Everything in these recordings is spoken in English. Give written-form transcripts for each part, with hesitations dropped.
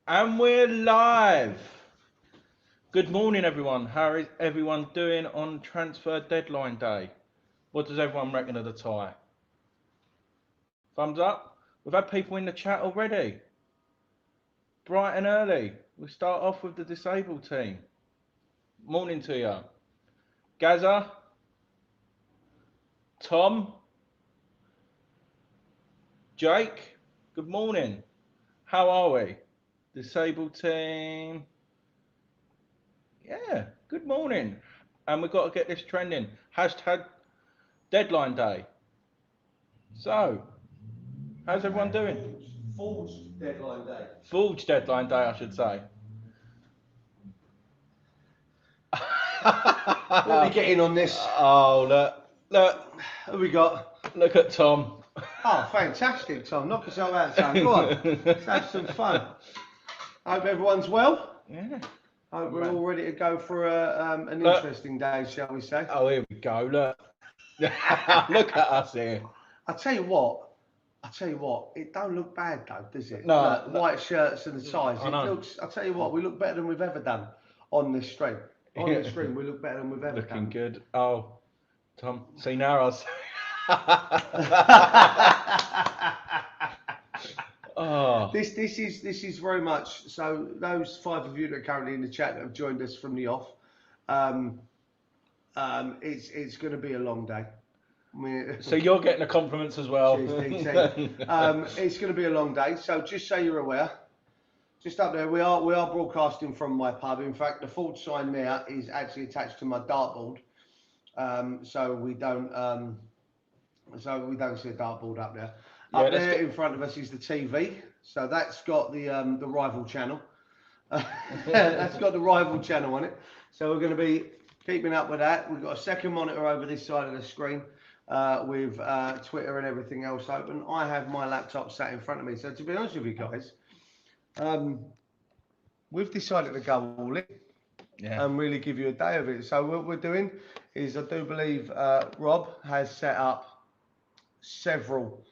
And we're live. Good morning, everyone. How is everyone doing on transfer deadline day? What does everyone reckon of the tie? Thumbs up. We've had people in the chat already. Bright and early. We start off with the disabled team. Morning to you. Gaza, Tom, Jake, good morning. How are we? Disabled team. Yeah, good morning. And we've got to get this trending. Hashtag deadline day. So, how's everyone doing? Forged deadline day. Forge deadline day, I should say. What are we getting on this? Oh, look, What have we got? look at Tom. Oh, fantastic, Tom. Knock yourself out, son. Go on. Let's have some fun. Hope everyone's well. Yeah. Hope we're all ready to go for an Look. interesting day, shall we say? Oh, here we go. Look. Look at us here. I tell you what, it don't look bad though, does it? No, Look, no. white shirts and the ties. I It know. looks. I tell you what, we look better than we've ever done on this stream. On Yeah. this stream, we look better than we've ever Looking done. good. Oh, Tom, see now us. Oh, This is very much so. Those 5 of you that are currently in the chat that have joined us from the off, it's going to be a long day. so you're getting the compliments as well. Cheers, DT. It's going to be a long day. So just so you're aware, just up there, we are broadcasting from my pub. In fact, the forward sign there is actually attached to my dartboard, so we don't see a dartboard up there. Yeah, Up that's there good. in front of us is the TV, so that's got the rival channel. That's got the rival channel on it. So we're going to be keeping up with that. We've got a second monitor over this side of the screen with Twitter and everything else open. I have my laptop sat in front of me. So to be honest with you guys, we've decided to go all in and really give you a day of it. So what we're doing is, I do believe Rob has set up several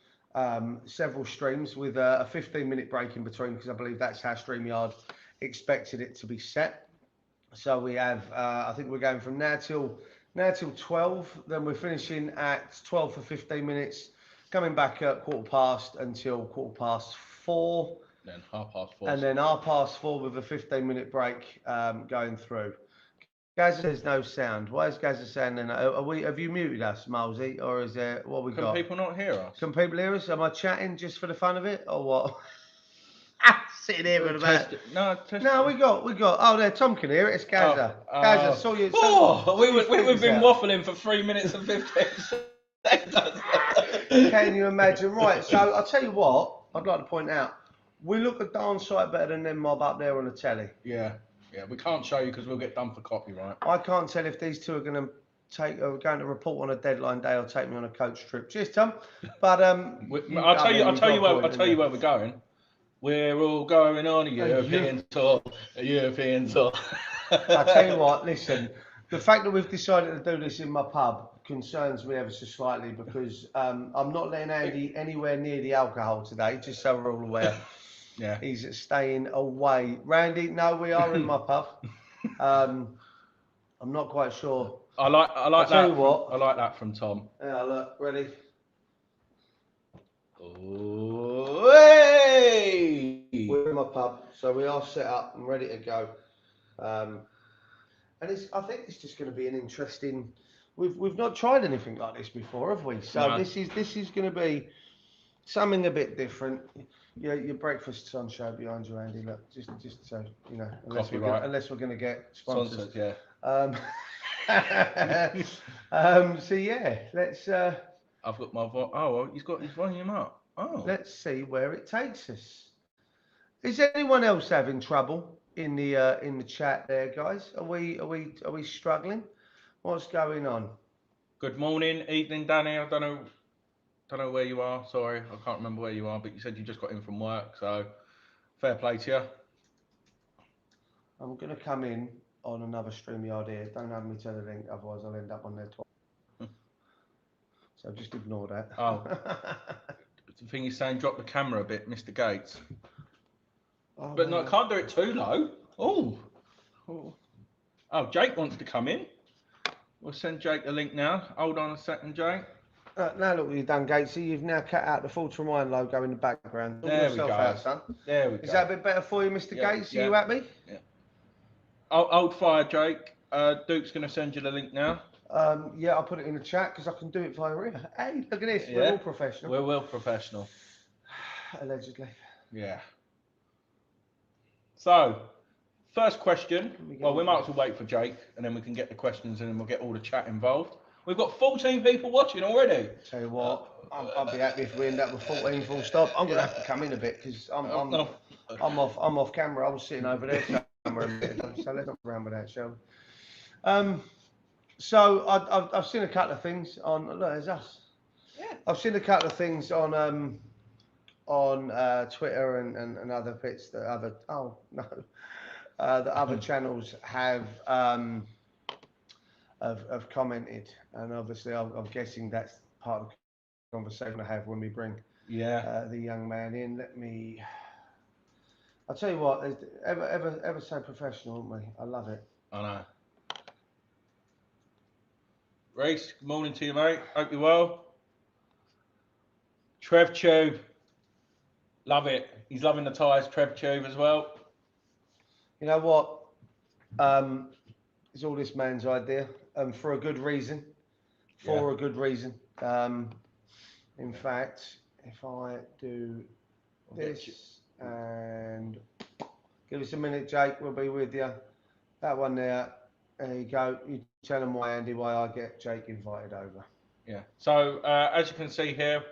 streams with a 15-minute break in between, because I believe that's how StreamYard expected it to be set. So we have, I think we're going from now till 12, then we're finishing at 12 for 15 minutes, coming back at 4:15 until 4:15. Then 4:30. And then 4:30 with a 15-minute break going through. Gaza says no sound. Why is Gaza saying then? Have you muted us, Malsey, or is there what we got? Can people not hear us? Can people hear us? Am I chatting just for the fun of it, or what? Sitting here with Test about. it. No, test No, it. we got. Oh, there, Tom can hear it. It's Gaza. Gaza, saw you. Oh, we've been waffling for 3 minutes and 15 seconds. Can you imagine? Right. So I'll tell you what. I'd like to point out. We look a darn sight better than them mob up there on the telly. Yeah, we can't show you because we'll get done for copyright. I can't tell if these two are going to report on a deadline day or take me on a coach trip. Cheers, Tom. But I'll tell you where we're going. We're all going on a European tour. A European tour. I tell you what, listen. The fact that we've decided to do this in my pub concerns me ever so slightly, because I'm not letting Andy anywhere near the alcohol today, just so we're all aware. Yeah. He's staying away. Randy, no, we are in my pub. I'm not quite sure. I like I'll tell you what. I like that from Tom. Yeah, look, ready? Oh, hey! We're in my pub, so we are set up and ready to go. And I think it's just going to be an interesting. We've not tried anything like this before, have we? So No. this is going to be something a bit different. Your breakfast sun show behind you, Andy. Look, just so you know, unless we're going to get sponsors. Yeah. So yeah, let's. I've got my volume. Oh, well, he's got his volume up. Oh. Let's see where it takes us. Is anyone else having trouble in the chat there, guys? Are we struggling? What's going on? Good morning, evening, Danny. I don't know where you are. Sorry, I can't remember where you are. But you said you just got in from work, so fair play to you. I'm gonna come in on another StreamYard here. Don't have me tell the link, otherwise I'll end up on there twice. So just ignore that. Oh. The thing is saying drop the camera a bit, Mr. Gates. but no, can't do it too low. Oh. Oh, Jake wants to come in. We'll send Jake the link now. Hold on a second, Jake. Now look what you've done, Gatesy. You've now cut out the Full Tremine logo in the background. There we go. Out, son. There we go. Is that a bit better for you, Mr. Gates? Are you happy? Yeah. Old fire, Jake. Duke's going to send you the link now. Yeah, I'll put it in the chat because I can do it via here. Hey, look at this. We're all professional. We're well professional. Allegedly. Yeah. So, first question. Well, we might as well wait for Jake and then we can get the questions in and we'll get all the chat involved. We've got 14 people watching already. Tell you what, I'll be happy if we end up with 14 full stop. I'm going to have to come in a bit because I'm off camera. I was sitting over there somewhere. So let's not around with that, shall we? So I've seen a couple of things on. Look, there's us. Yeah. I've seen a couple of things on Twitter and other bits that other the other channels have commented, and obviously I'm guessing that's part of the conversation I have when we bring the young man in. I'll tell you what, ever so professional, aren't we? I love it. I know. Reese, good morning to you, mate. Hope you're well. Trev Tube, love it. He's loving the tyres, Trev Tube as well. You know what? It's all this man's idea, and for a good reason. A good reason. In fact, if I do this and give us a minute, Jake, we'll be with you. That one there. There you go. You tell them why, Andy, why I get Jake invited over. Yeah. So as you can see here,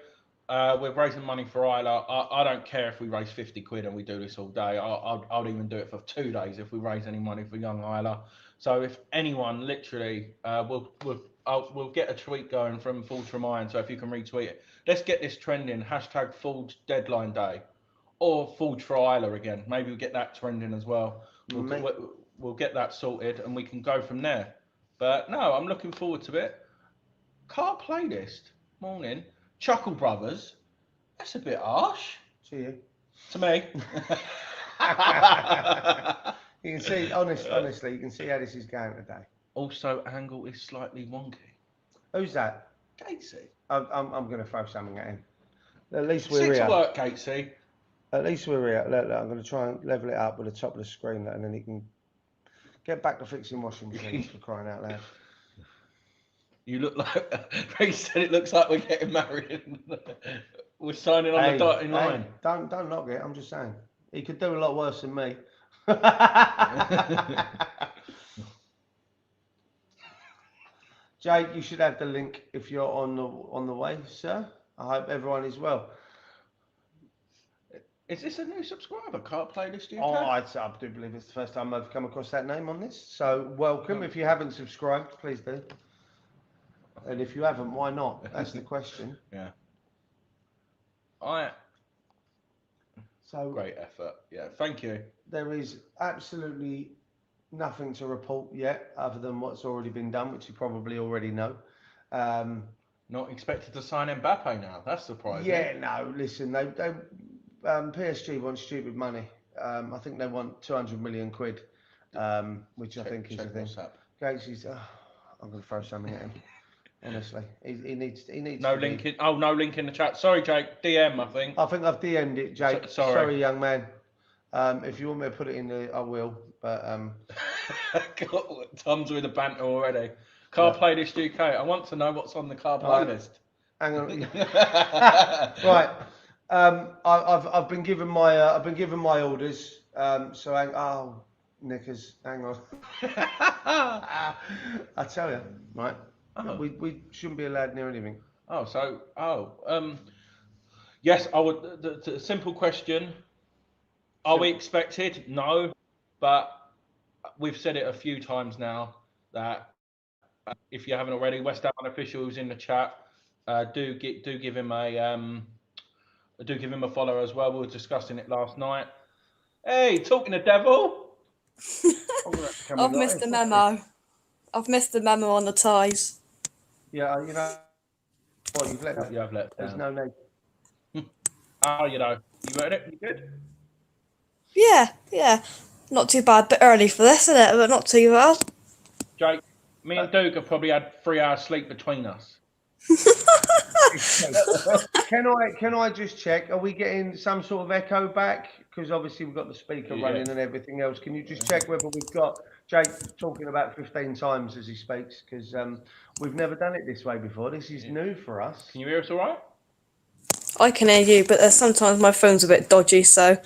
we're raising money for Isla. I don't care if we raise 50 quid and we do this all day. I'll even do it for 2 days if we raise any money for young Isla. So if anyone, literally, we'll get a tweet going from Full Tremine. So if you can retweet it, let's get this trending. Hashtag Forge Deadline Day, or Forge for Isla again. Maybe we'll get that trending as well. We'll get that sorted and we can go from there. But no, I'm looking forward to it. Car playlist. Morning. Chuckle Brothers. That's a bit harsh. To you. To me. You can see, honestly, you can see how this is going today. Also, Angle is slightly wonky. Who's that? Casey. I'm going to throw something at him. At least we're here. Sit to work, Casey. At least we're here. Look, I'm going to try and level it up with the top of the screen, and then he can get back to fixing washing machines for crying out loud. You look like Ray said. It looks like we're getting married. We're signing on the dotted line. Don't knock it. I'm just saying he could do a lot worse than me. Jake, you should have the link if you're on the way, sir. I hope everyone is well. Is this a new subscriber? Car Playlist UK? Oh, I do believe it's the first time I've come across that name on this. So welcome. If you haven't subscribed, please do. And if you haven't, why not? That's the question. Yeah. Great effort. Yeah, thank you. There is absolutely nothing to report yet, other than what's already been done, which you probably already know. Not expected to sign Mbappe now. That's surprising. Yeah, no. Listen, they PSG want stupid money. I think they want 200 million quid, which I think is the thing. Gates, I'm going to throw something at him. Honestly, he needs. No link in. Oh, no link in the chat. Sorry, Jake. DM, I think. I think I've DM'd it, Jake. Sorry, young man. If you want me to put it in there, I will. But Tom's with the banter already. Car Playlist UK. I want to know what's on the car playlist. Hang on. Right. I've been given my orders. So knickers. Hang on. I tell you, right. Oh. We shouldn't be allowed near anything. Yes, I would. The simple question: are we expected? No, but we've said it a few times now that if you haven't already, West Ham Unofficial in the chat. Do give him a follow as well. We were discussing it last night. Hey, talking to devil. I've missed the memo. I've missed the memo on the ties. Yeah, you know what, you've let you have let there's down. No need. You know. You read it? You good? Yeah. Not too bad, bit early for this, isn't it? But not too bad. Jake, me and Duke have probably had 3 hours sleep between us. Can I just check? Are we getting some sort of echo back? Because obviously we've got the speaker running and everything else. Can you just check whether we've got Jake talking about 15 times as he speaks? Because we've never done it this way before. This is new for us. Can you hear us all right? I can hear you, but sometimes my phone's a bit dodgy, so.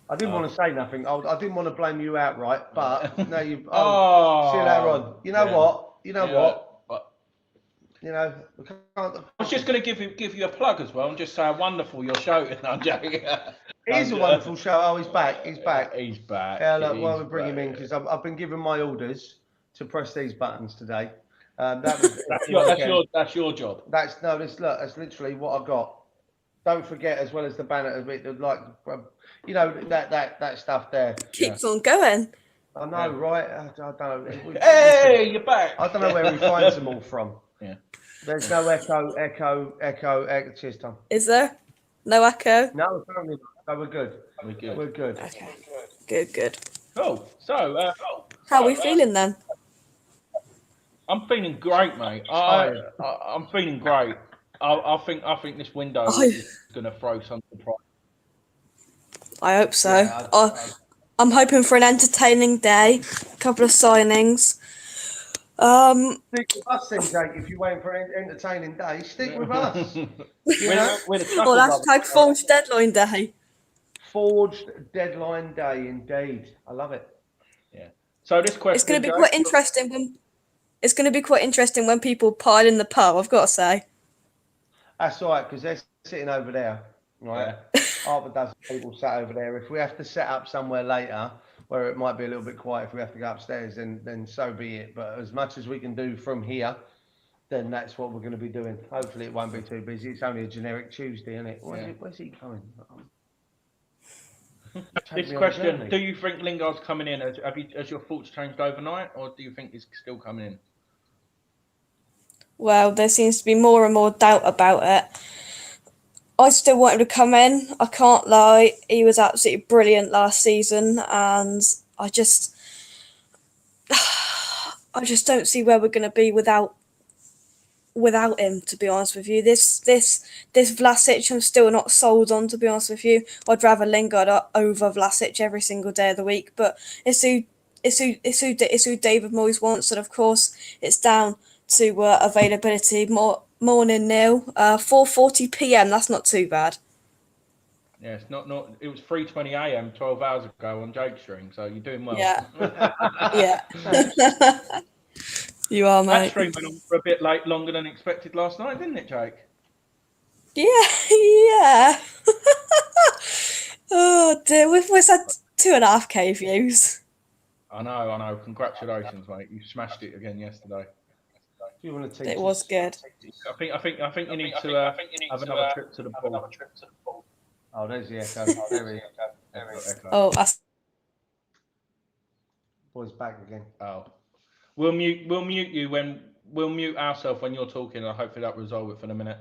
I didn't want to say nothing. I didn't want to blame you outright, but now you've. See you Oh, later on. You know what? You know what? What? You know, we can't. I was just going to give you a plug as well and just say how wonderful your show is. No, I'm joking. It is a wonderful show. Oh, he's back. He's back. He's back. Yeah, look, why we bring him in? Because I've been given my orders to press these buttons today. That was that's your job. That's literally what I got. Don't forget, as well as the banner, like you know that stuff there. Keeps on going. I know, right? I don't know. Hey, you're back. I don't know where he finds them all from. Yeah. There's no echo. Cheers, Tom. Is there? No echo? No, apparently not. No, we're good. We're good. Okay. Good. Cool. So, how are we feeling then? I'm feeling great, mate. I'm feeling great. I think this window is going to throw some surprise. I hope so. Yeah, I'm hoping for an entertaining day, a couple of signings. Stick with us then, Jake. If you're waiting for an entertaining day, stick with us. Well, hashtag Forged Deadline Day. Forged Deadline Day, indeed. I love it. Yeah. So this question. It's going to be quite interesting when people pile in the pub. I've got to say. That's all right, because they're sitting over there, right? Yeah. Half a dozen people sat over there. If we have to set up somewhere later where it might be a little bit quiet, if we have to go upstairs, then so be it. But as much as we can do from here, then that's what we're going to be doing. Hopefully it won't be too busy. It's only a generic Tuesday, isn't it? Where's he coming? This question, do you think Lingard's coming in? Has your thoughts changed overnight, or do you think he's still coming in? Well, there seems to be more and more doubt about it. I still want him to come in. I can't lie. He was absolutely brilliant last season, and I just don't see where we're going to be without him. To be honest with you, this Vlasic, I'm still not sold on. To be honest with you, I'd rather Lingard over Vlasic every single day of the week. But it's who David Moyes wants, and of course, it's down to availability. Morning, Neil. 4:40 p.m. That's not too bad. Yeah, it's not. It was 3:20 a.m. 12 hours ago on Jake's stream, so you're doing well. Yeah. Yeah. You are, mate. That stream went on for a bit longer than expected last night, didn't it, Jake? Yeah. Oh dear, we've had 2.5K views. I know. Congratulations, mate. You smashed it again yesterday. You want to it was good. I think you need to have another trip to the pool. Oh, there's the echo. There we go. Oh, boy's back again. Oh, we'll mute you we'll mute ourselves when you're talking. And hopefully that resolve it for a minute.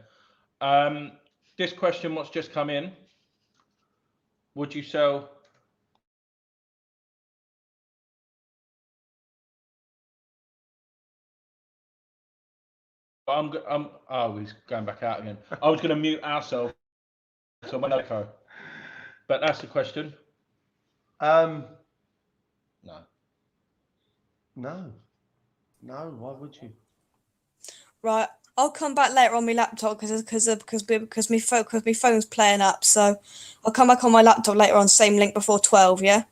This question, what's just come in? Would you sell? Oh, he's going back out again. I was going to mute ourselves, so my echo. But that's the question. No. Why would you? Right, I'll come back later on my laptop because my phone's playing up. So I'll come back on my laptop later on. Same link before 12. Yeah.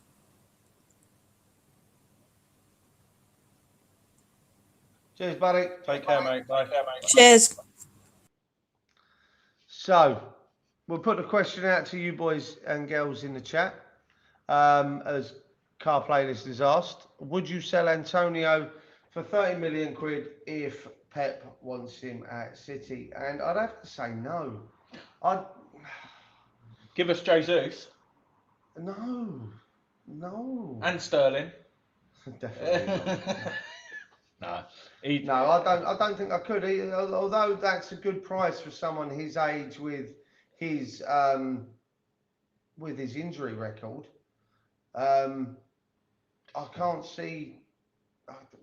Cheers, buddy. Take care, mate. Bye. Cheers. So, we'll put the question out to you boys and girls in the chat. As Car Playlist has asked, would you sell Antonio for 30 million quid if Pep wants him at City? And I'd have to say no. Give us Jesus. No. And Sterling. Definitely. No, I don't think I could. Although that's a good price for someone his age with his injury record. I can't see.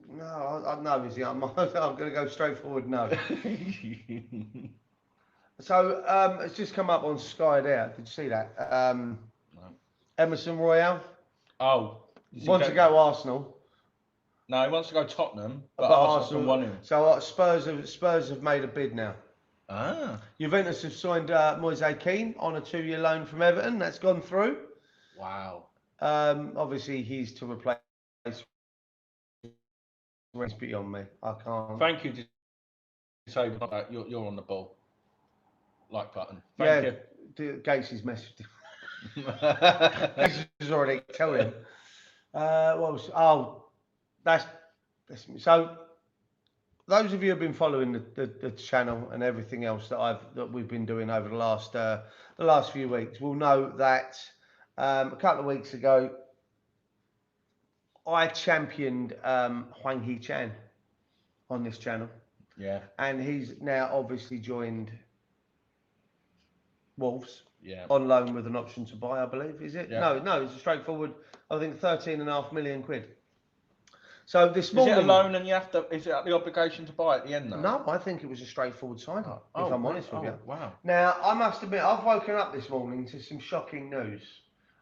No, I know, Izzy. I'm going to go straight forward. No. So it's just come up on Sky there. Did you see that? No. Emerson Royale Oh. wants to go Arsenal. No, he wants to go Tottenham, but Arsenal Arsenal want him. So Spurs have made a bid now. Ah. Juventus have signed Moise Kean on a 2-year loan from Everton. That's gone through. Wow. Obviously, he's to replace. It's beyond me. I can't. Thank you. Disabled. You're on the ball. Like button. Thank you. Gates' message. Gates has already told him. That's so. Those of you who've been following the channel and everything else that we've been doing over the last few weeks will know that a couple of weeks ago I championed Hwang Hee-chan on this channel. Yeah. And he's now obviously joined Wolves. Yeah. On loan with an option to buy, I believe. Is it? Yeah. No, it's a straightforward, I think 13.5 million quid. So this morning. Is it a loan and you have to, is it the obligation to buy at the end though? No, I think it was a straightforward signing, if I'm honest with you. Wow. Now, I must admit, I've woken up this morning to some shocking news.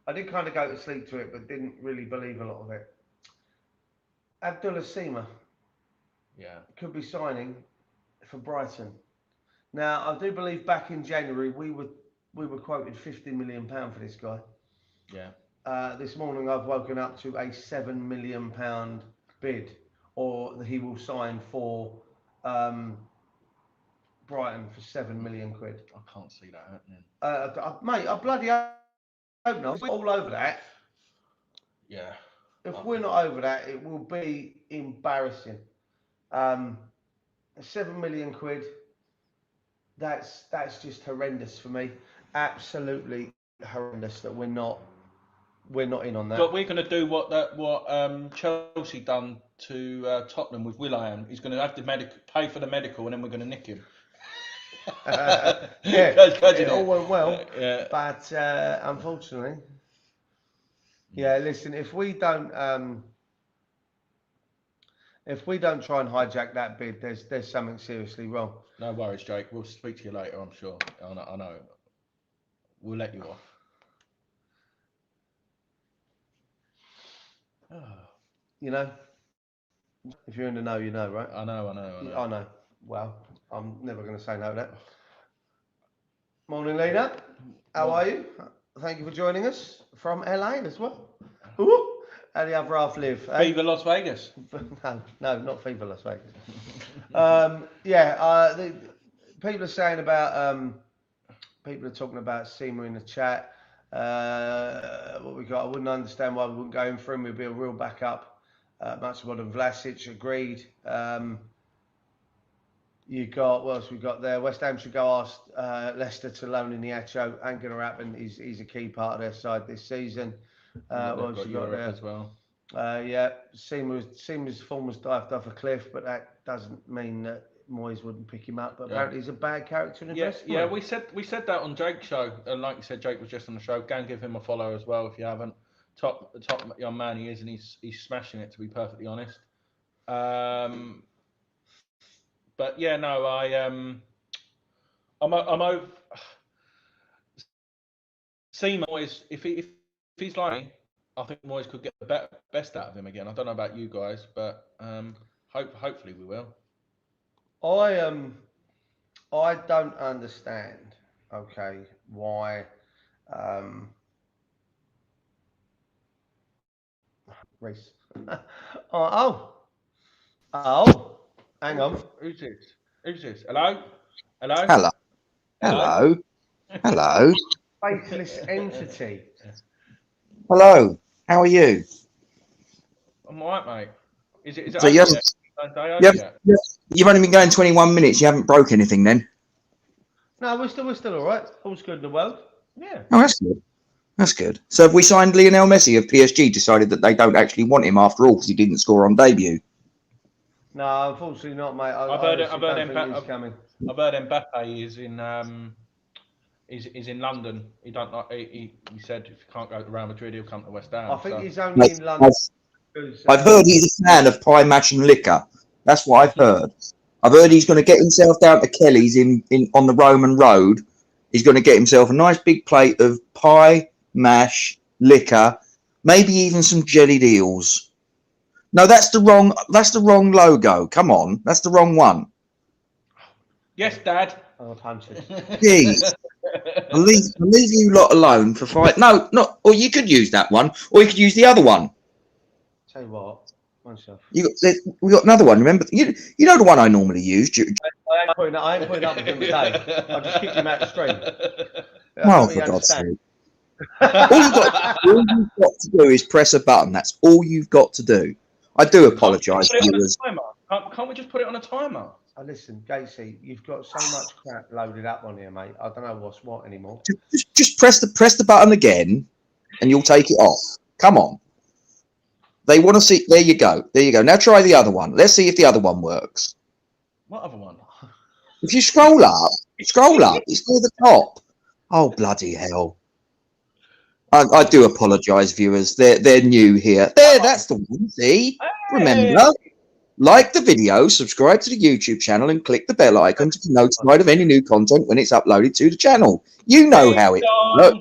I did kind of go to sleep to it, but didn't really believe a lot of it. Abdullah Sima could be signing for Brighton. Now, I do believe back in January we were quoted £50 million for this guy. Yeah. This morning I've woken up to a £7 million bid, or he will sign for Brighton for £7 million quid. I can't see that happening. Mate, I bloody hope not. We're all over that. Yeah. If we're not over that, it will be embarrassing. 7 million quid. That's just horrendous for me. Absolutely horrendous that we're not in on that. But we're going to do what Chelsea done to Tottenham with Will.i.am. He's going to have to pay for the medical, and then we're going to nick him. It all went well, but unfortunately, listen. If we don't try and hijack that bid, there's something seriously wrong. No worries, Jake. We'll speak to you later. I'm sure. I know. We'll let you off. You know, if you're in the know, you know, right? I know. Well, I'm never going to say no to that. Morning, Lena. How are you? Thank you for joining us from LA as well. Ooh, how the other half live? Fever Las Vegas. No, not Fever Las Vegas. People are saying about people are talking about Seema in the chat. What we got? I wouldn't understand why we wouldn't go in for him. We'd be a real backup, much more than Vlasic. Agreed. You got what else we got there? West Ham should go ask Leicester to loan in Niacho. Ain't going to happen. He's a key part of their side this season. What else you got there as well? Seema's form was dived off a cliff, but that doesn't mean that Moyes wouldn't pick him up. But apparently he's a bad character. Yeah, we said that on Jake's show, and like you said, Jake was just on the show. Go and give him a follow as well if you haven't. Top young man he is, and he's smashing it, to be perfectly honest. But yeah, no, I'm over. Seema Moyes, if he's like me, I think Moyes could get the best out of him again. I don't know about you guys, but hopefully we will. I don't understand. Okay, why? Reese. Oh. Hang on. Who's this? Hello. Faceless entity. Hello. How are you? I'm alright, mate. Is it? So you've only been going 21 minutes. You haven't broke anything then? No, we're still all right. All's good in the world. Yeah. Oh, that's good. That's good. So have we signed Lionel Messi? Have PSG decided that they don't actually want him after all because he didn't score on debut? No, unfortunately not, mate. I've heard Mbappe is in He's in London. He don't like. He said if he can't go to Real Madrid, he'll come to West Ham. I think so. he's only in London. I've heard he's a fan of pie, mash, and liquor. That's what I've heard. I've heard he's going to get himself down to Kelly's in on the Roman Road. He's going to get himself a nice big plate of pie, mash, liquor, maybe even some jellied eels. No, that's the wrong logo. Come on, that's the wrong one. Yes, Dad. Oh, punches. Jeez. I'll leave you lot alone for 5. No, not. Or you could use that one, or you could use the other one. Tell you what, myself. We got another one. Remember, you know the one I normally use. I ain't putting up with him today. I'll just kick him out the stream. Oh, for God's sake! All you've got to do is press a button. That's all you've got to do. I do apologise, viewers. Can't we just put it on a timer? Oh, listen, Gatesy, you've got so much crap loaded up on here, mate. I don't know what's what anymore. Just press the button again, and you'll take it off. Come on. They want to see. There you go. There you go. Now try the other one. Let's see if the other one works. What other one? If you scroll up. It's near the top. Oh, bloody hell. I do apologise, viewers. They're new here. There, that's the one. See? Hey. Remember, like the video, subscribe to the YouTube channel, and click the bell icon to be notified of any new content when it's uploaded to the channel. You know how it works.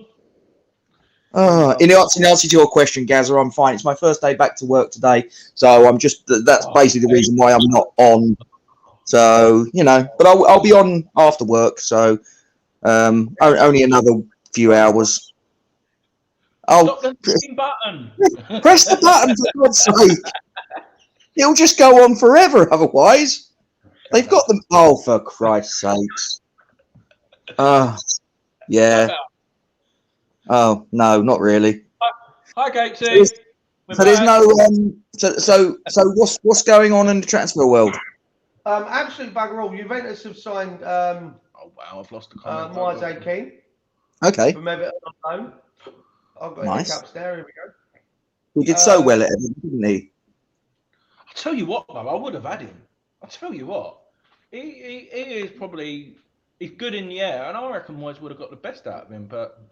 In answer to your question, Gazza, I'm fine. It's my first day back to work today, so that's basically the reason why I'm not on. So, but I'll be on after work, so only another few hours. Stop the button. Press the button, for God's sake. It'll just go on forever otherwise. They've got them. Oh, for Christ's sakes. Yeah. Oh, no, not really. Hi, Gatesy. So there's no so what's going on in the transfer world? Absolute bugger all. Juventus have signed oh wow, I've lost the comment. Moise Keane. Okay. From Everton on loan. I've got hiccups there. Here we go. He did so well at Everton, didn't he? I'll tell you what, though, I would have had him. I'll tell you what. He is probably he's good in the air, and I reckon Moyes would have got the best out of him, but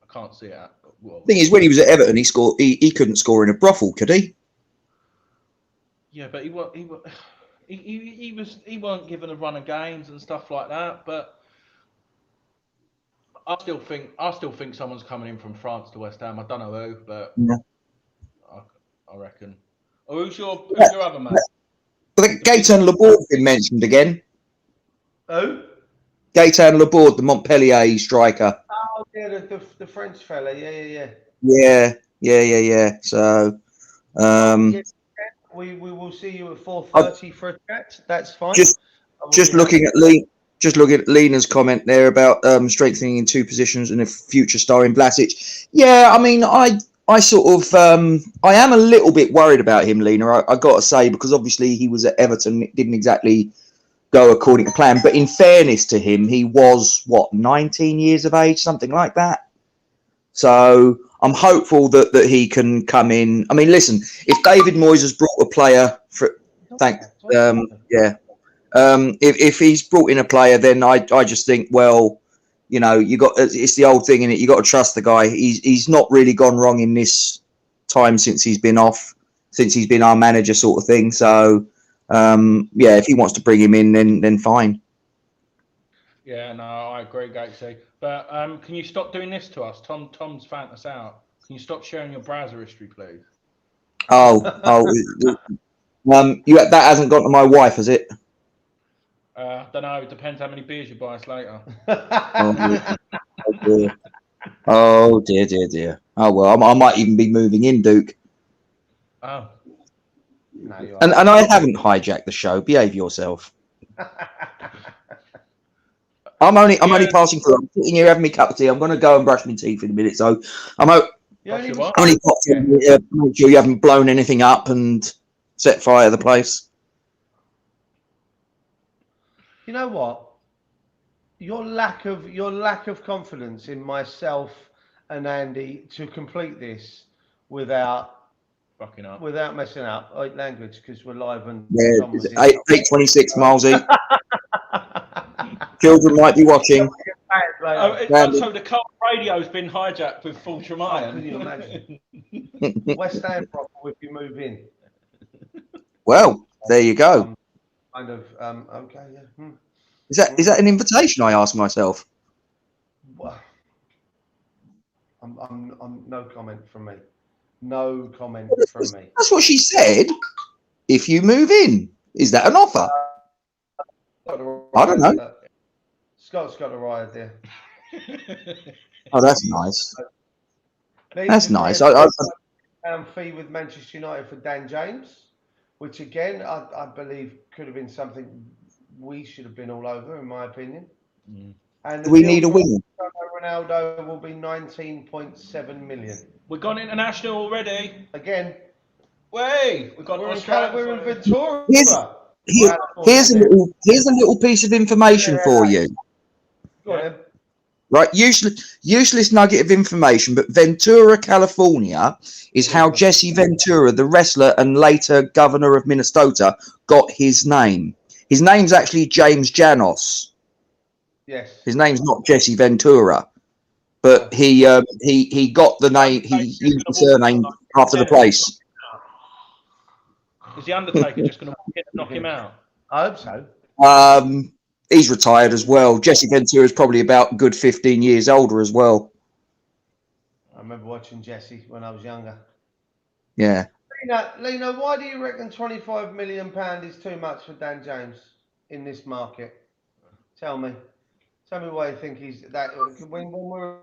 I can't see it. Well, thing is, when he was at Everton, he couldn't score in a brothel, could he? Yeah, but he weren't given a run of games and stuff like that. But I still think someone's coming in from France to West Ham. I don't know who, but yeah. I reckon. Oh, who's your other man? Gaëtan Laborde been mentioned again. Who? Gaëtan Laborde, the Montpellier striker. Oh yeah, the French fella. Yeah. So, we will see you at 4:30 for a chat. That's fine. Just looking at Lena's comment there about strengthening in 2 positions and a future star in Vlasic. Yeah, I mean, I sort of I am a little bit worried about him, Lena. I got to say, because obviously he was at Everton, it didn't exactly go according to plan. But in fairness to him, he was 19 years of age, something like that. So I'm hopeful that he can come in. I mean, listen, if David Moyes has brought a player if he's brought in a player, then I just think, well, it's the old thing, innit? You got to trust the guy. He's not really gone wrong in this time since he's been our manager, sort of thing. So, if he wants to bring him in, then fine. Yeah, no, I agree, Gatesy. But can you stop doing this to us? Tom's found us out. Can you stop sharing your browser history, please? That hasn't gone to my wife, has it? I don't know. It depends how many beers you buy us later. Oh dear. Oh well, I might even be moving in, Duke. Oh. No, and I haven't hijacked the show. Behave yourself. I'm only passing through. I'm sitting here having my cup of tea. I'm going to go and brush my teeth in a minute. So I'm only popped in here to make sure you haven't blown anything up and set fire to the place. You know what? Your lack of confidence in myself and Andy to complete this without fucking up, without messing up language, because we're live and 8:26 miles each. Children might be watching. So the car radio's been hijacked with full Tremaine. Can you imagine? West Ham brothel if you move in. Well, there you go. Kind of okay, yeah. Is that an invitation? I ask myself. Well, I'm no comment from me. No comment from me. That's what she said. If you move in, is that an offer? I don't know. Scott's got a ride there. Oh, that's nice. That's nice. Fee with Manchester United for Dan James, which again I believe could have been something we should have been all over, in my opinion. And we need a winner. Ronaldo will be 19.7 million. We've gone international already. Again. We've got we're in Ventura. Here's a little piece of information for you. Go on, right, useless nugget of information, but Ventura, California is how Jesse Ventura, the wrestler and later governor of Minnesota, got his name. His name's actually James Janos. Yes. His name's not Jesse Ventura, but he got the name. He used the surname after the place. Is the Undertaker just going to knock him out? I hope so. He's retired as well. Jesse Ventura is probably about a good 15 years older as well. I remember watching Jesse when I was younger. Yeah. Lena, why do you reckon £25 million is too much for Dan James in this market? Tell me why you think he's that. When we're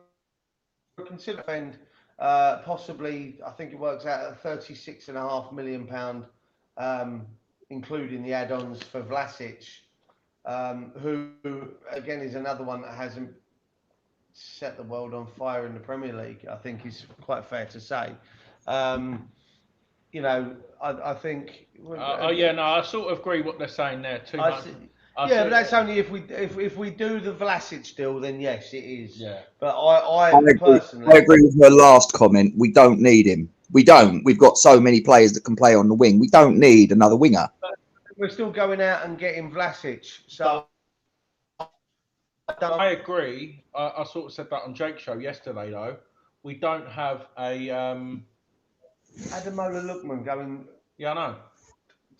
considering possibly, I think it works out at £36.5 million, including the add-ons for Vlasic, who again is another one that hasn't set the world on fire in the Premier League. I think is quite fair to say. You know, I think. I sort of agree what they're saying there too. But that's only if we do the Vlasic deal, then yes, it is. Yeah. But I personally, I agree with her last comment. We don't need him. We don't. We've got so many players that can play on the wing. We don't need another winger. We're still going out and getting Vlasic. So I agree. I sort of said that on Jake's show yesterday, though. We don't have a Ademola Lookman going. Yeah, I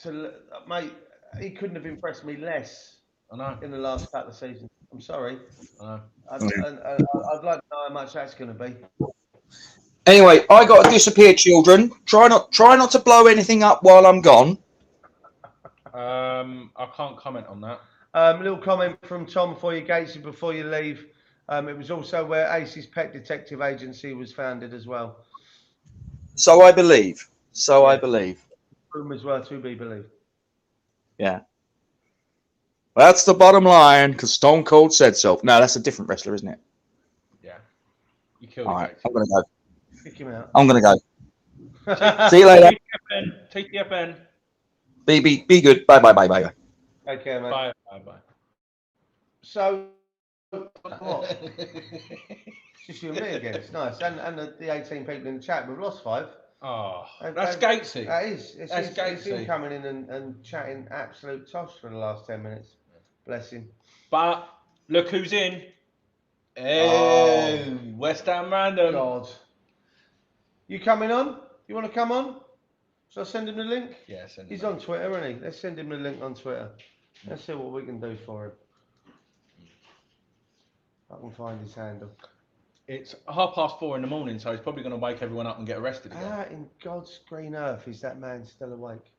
know. Mate, he couldn't have impressed me less. I know. In the last couple of seasons. I'm sorry. I know. I'd like to know how much that's going to be. Anyway, I got to disappear, children. Try not to blow anything up while I'm gone. I can't comment on that. Little comment from Tom for you, Gatesy, before you leave. It was also where Ace's Pet Detective Agency was founded as well. So I believe. I believe. Rumours were to be believed. Yeah. That's the bottom line, because Stone Cold said so. No, that's a different wrestler, isn't it? Yeah. You killed All it. right, I'm going to go. Kick him out. I'm going to go. See you later. TTFN. Be good. Bye. Take care, mate. Bye. So, what? It's just you and me again. It's nice. And the 18 people in the chat. We've lost 5. Oh, that's Gatesy. That is. It's him coming in and chatting absolute toss for the last 10 minutes. Bless him. But look who's in. Hey, West Ham Random. God. You coming on? You want to come on? Shall I send him the link? Yeah, send him. He's on Twitter, isn't he? Let's send him the link on Twitter. Let's see what we can do for him. I can find his handle. It's 4:30 in the morning, so he's probably going to wake everyone up and get arrested again. How in God's green earth is that man still awake?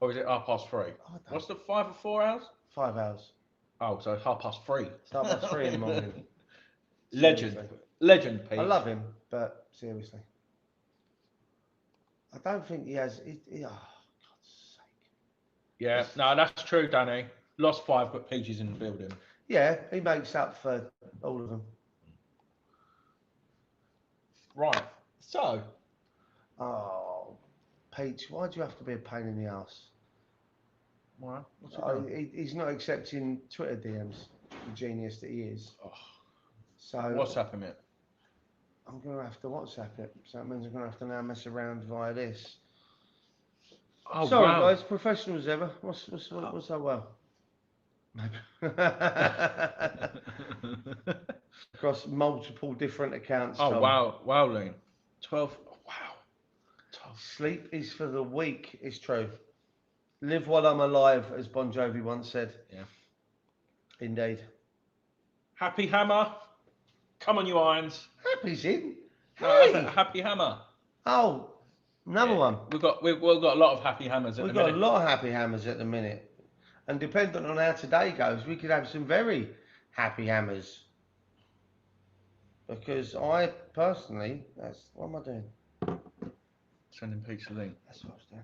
Or is it 3:30? What's the 5 or 4 hours? 5 hours. Oh, so it's 3:30. It's 3:30 in the morning. Legend, Pete. I love him, but seriously, I don't think he has. Oh, God's sake. Yeah, no, that's true, Danny. Lost 5, but Peach is in the building. Yeah, he makes up for all of them. Right. So. Oh, Peach, why do you have to be a pain in the ass? Why? He's not accepting Twitter DMs, the genius that he is. Oh. So WhatsApp him it. I'm going to have to WhatsApp it. So that means I'm going to have to now mess around via this. Oh, sorry, wow. guys, professionals ever. What's so well? across multiple different accounts. Oh, Tom. wow, Lean. 12. Wow. 12. Sleep is for the weak. It's true. Live while I'm alive, as Bon Jovi once said. Yeah. Indeed. Happy Hammer. Come on, you irons. Happy's in. No, Hey. Happy Hammer. Oh, another one. We've got a lot of Happy Hammers at We've the got minute. a lot of happy hammers at the minute. And depending on how today goes, we could have some very happy hammers. Because I personally, what am I doing? Sending Pete's a link. That's what I was doing.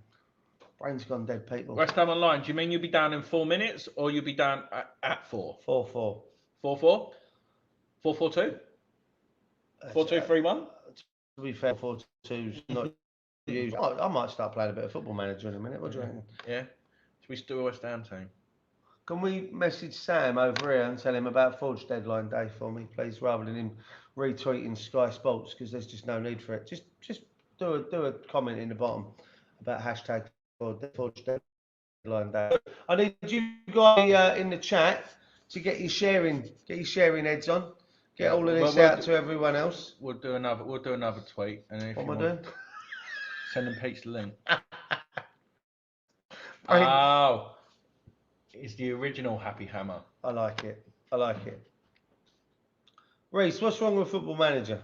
Brain's gone dead, people. West Ham Online, do you mean you'll be down in 4 minutes or you'll be down at 4? 4-4. 4-4? 4-4-2? 4-2-3-1? To be fair, 4-2's not used. I might start playing a bit of Football Manager in a minute. What do you reckon? Yeah. Should we do a West Ham team? Can we message Sam over here and tell him about Forge deadline day for me, please, rather than him retweeting Sky Sports, because there's just no need for it. Just do a comment in the bottom about hashtag Forge deadline day. I need you guys in the chat to get your sharing heads on. Get all of this out to everyone else. We'll do another tweet, and if What you am I want, doing? send them Pete's the link. I mean- Oh, it's the original Happy Hammer. I like it. Reese, what's wrong with Football Manager?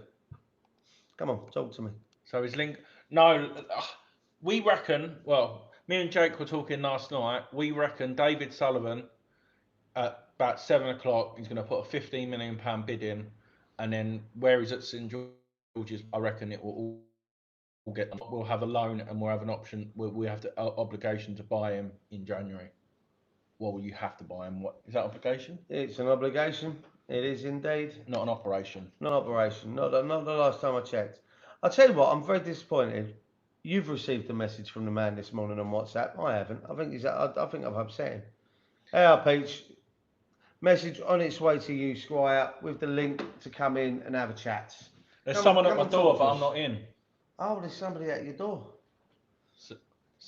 Come on, talk to me. So his link. No, we reckon. Well, me and Jake were talking last night. We reckon David Sullivan at about 7 o'clock. He's going to put a £15 million bid in, and then where he's at St George's, I reckon it will all get. We'll have a loan and we'll have an option. We have the obligation to buy him in January. Well, you have to buy him. What is that obligation? It's an obligation. It is indeed. Not an operation. Not operation. Not the last time I checked. I'll tell you what, I'm very disappointed. You've received a message from the man this morning on WhatsApp. I haven't. I think I've upset him. Hey, Peach. Message on its way to you, Squire, with the link to come in and have a chat. There's someone at my door, but I'm not in. Oh, there's somebody at your door. So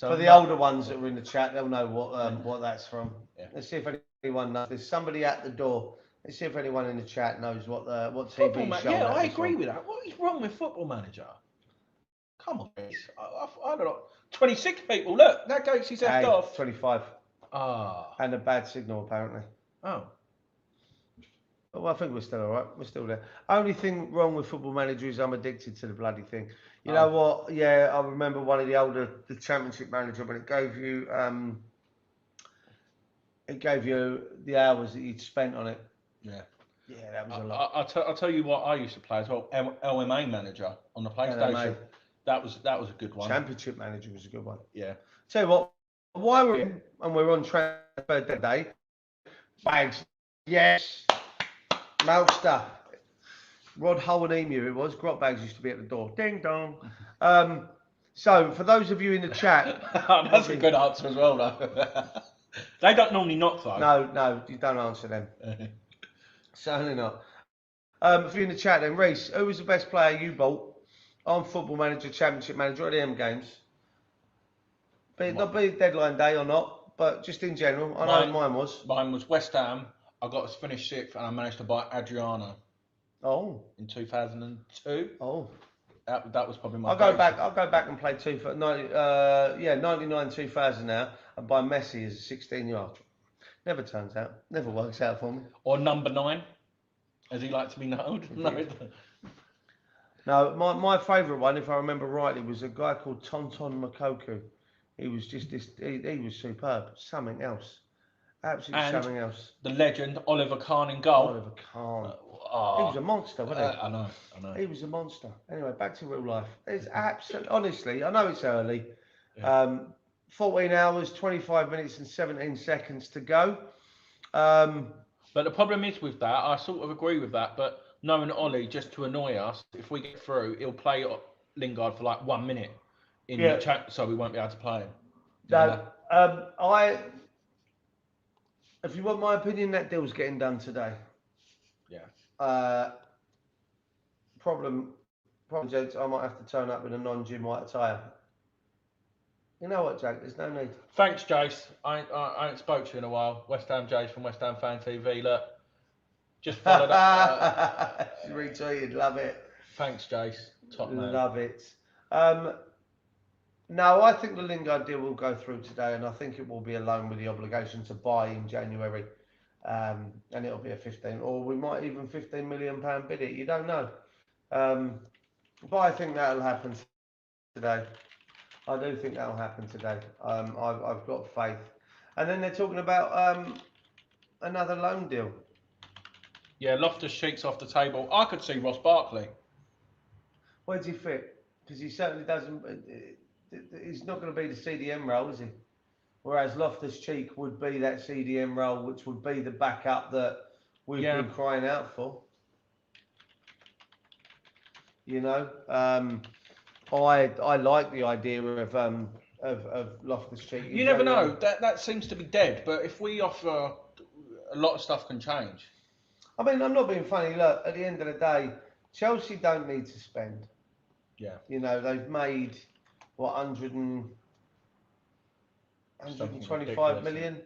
For the older ones that are in the chat, they'll know what that's from. Yeah. Let's see if anyone knows. There's somebody at the door. Let's see if anyone in the chat knows what Football TV show. Yeah, that I is agree from. with that. What is wrong with Football Manager? Come on, guys. I don't know. 26 people. Look, that goes his left off. 25. Ah. And a bad signal, apparently. Oh. Well, I think we're still all right. We're still there. Only thing wrong with Football Manager is I'm addicted to the bloody thing. You know what? Yeah, I remember one of the Championship Manager, but it gave you the hours that you'd spent on it. Yeah. Yeah, that was a lot. I'll tell you what I used to play as well. LMA Manager on the PlayStation. LMA. That was a good one. Championship Manager was a good one. Yeah. Tell you what, while we're in and we're on transfer day, bags, yes, Malster, Rod Hull and Emu it was. Grot bags used to be at the door. Ding dong. So for those of you in the chat, that's a good answer as well, though. They don't normally knock though. No, you don't answer them. Certainly not. If you're in the chat, then Reese, who was the best player you bought on Football Manager, Championship Manager, or the M games? Not be deadline day or not, but just in general. I know mine was. Mine was West Ham. I got us finished sixth, and I managed to buy Adriano. Oh. In 2002. Oh. That was probably my. I'll go back and play 99 2000 now, and buy Messi as a 16-year-old. Never turns out. Never works out for me. Or number 9, as he likes to be known. No, my favourite one, if I remember rightly, was a guy called Tonton Makoku. He was just this. He was superb. Something else. Absolutely something else. The legend Oliver Kahn in goal. Oliver Kahn. He was a monster, wasn't he? I know. He was a monster. Anyway, back to real life. It's absolutely, honestly, I know it's early. Yeah. 14 hours, 25 minutes and 17 seconds to go. But the problem is with that, I sort of agree with that, but knowing Ollie, just to annoy us, if we get through, he'll play Lingard for like 1 minute in the chat, so we won't be able to play him. No, if you want my opinion, that deal's getting done today. Yeah. Problem, gents, I might have to turn up in a non-gym white attire. You know what, Jack? There's no need. Thanks, Jace. I ain't spoke to you in a while. West Ham Jace from West Ham Fan TV. Look, Just followed up. Retweeted, love it. Thanks, Jace. Top man. Love it. No, I think the Lingard deal will go through today, and I think it will be a loan with the obligation to buy in January, and it'll be a 15, or we might even £15 million bid it. You don't know, but I think that'll happen today. I do think that'll happen today. I've got faith. And then they're talking about another loan deal. Yeah, Loftus-Cheek's off the table. I could see Ross Barkley. Where does he fit? Because he certainly doesn't. He's not going to be the CDM role, is he? Whereas Loftus-Cheek would be that CDM role, which would be the backup that we've been crying out for. You know, I like the idea of Loftus-Cheek. You never know. That seems to be dead. But if we offer, a lot of stuff can change. I mean, I'm not being funny. Look, at the end of the day, Chelsea don't need to spend. Yeah. You know, they've made what 125 million.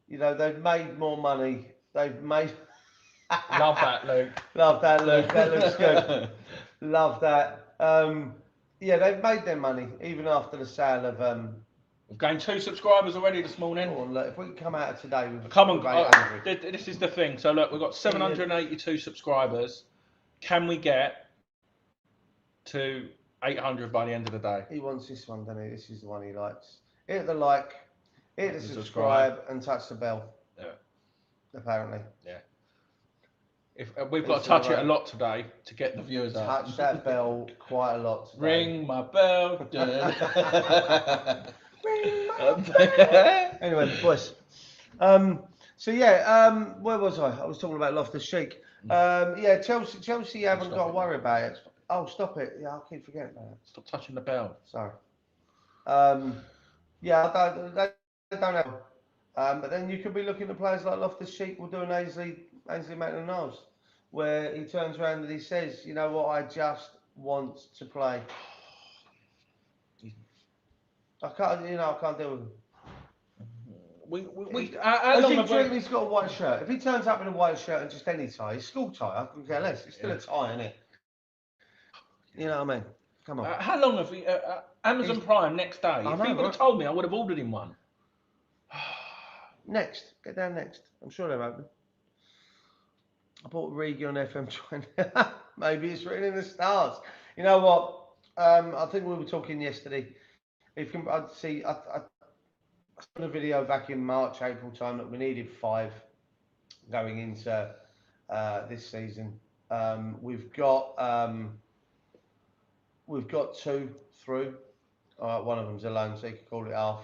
You know, they've made more money. They've made. Love that, Luke. Love that, Luke. That looks good. Love that. Yeah, they've made their money even after the sale of. We've gained 2 subscribers already this morning. Oh, look, if we can come out of today with come on, this is the thing. So look, we've got 782 subscribers. Can we get to 800 by the end of the day? He wants this one, doesn't he? This is the one he likes. Hit the like, hit the subscribe, and touch the bell. Yeah. Apparently. Yeah. If we've got to touch it a lot today to get the viewers up. Touch that bell quite a lot today. Ring my bell. Anyway, boys. So yeah, where was I? I was talking about Loftus-Cheek. Yeah, Chelsea haven't got to worry about it. Oh, stop it! Yeah, I'll keep forgetting about it. Stop touching the bell. Sorry. Yeah, they don't have. But then you could be looking at players like Loftus-Cheek will do an Ainsley Maitland-Niles, where he turns around and he says, "You know what? I just want to play. I can't deal with him." How long he's got a white shirt. If he turns up in a white shirt and just any tie, his school tie, I can care less. It's still a tie, isn't it? You know what I mean? Come on. How long have we? Amazon Prime next day. If he would have told me, I would have ordered him one. Next, get down next. I'm sure they're open. I bought Regi on FM20. Maybe it's written in the stars. You know what? I think we were talking yesterday. If I'd see, I saw a video back in March, April time that we needed 5 going into this season. We've got 2 through. One of them's a loan, so you could call it half.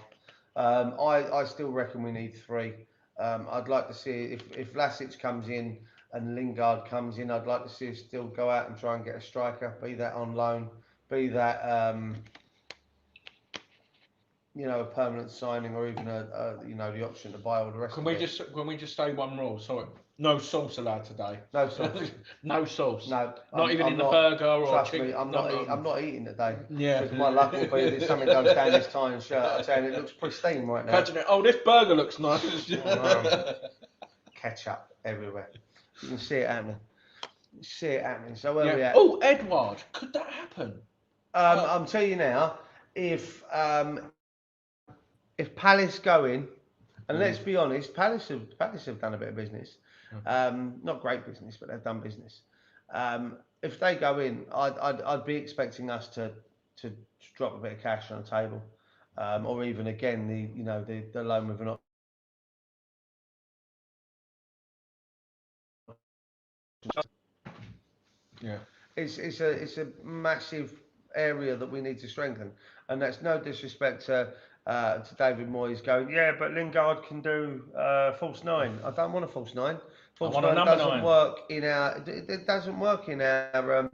I still reckon we need 3. I'd like to see if Vlasic comes in and Lingard comes in. I'd like to see us still go out and try and get a striker, be that on loan, be that a permanent signing, or even the option to buy all the rest. Can we just say one rule? Sorry, no sauce allowed today. No sauce. No sauce. No. Not even in the burger or trust chicken. Me, I'm not eating today. Yeah. Because my luck will be that something goes down this tie and shirt. I'm saying it looks pristine right now. Imagine it. Oh, this burger looks nice. Ketchup everywhere. You can see it happening. So where are we at? Oh, Edouard. Could that happen? I'm telling you now, if Palace go in, and let's be honest, Palace have done a bit of business. Not great business, but they've done business. If they go in, I'd be expecting us to drop a bit of cash on the table, or even again the loan with an option. Yeah, it's a massive area that we need to strengthen, and that's no disrespect to David Moyes going, yeah, but Lingard can do false 9. I don't want a false 9. False 9 doesn't work in our. It doesn't work in our.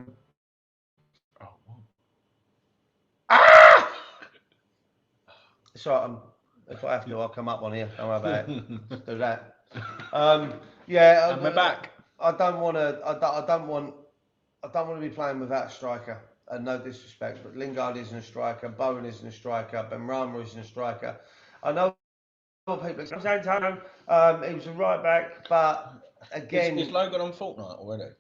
So if I have to, I'll come up on here. Don't worry about it. Do that. Yeah. And we're back. I don't want to be playing without a striker. And no disrespect, but Lingard isn't a striker. Bowen isn't a striker. Benrahma isn't a striker. I know what people say. He was a right back, but again, is Logan on Fortnite already?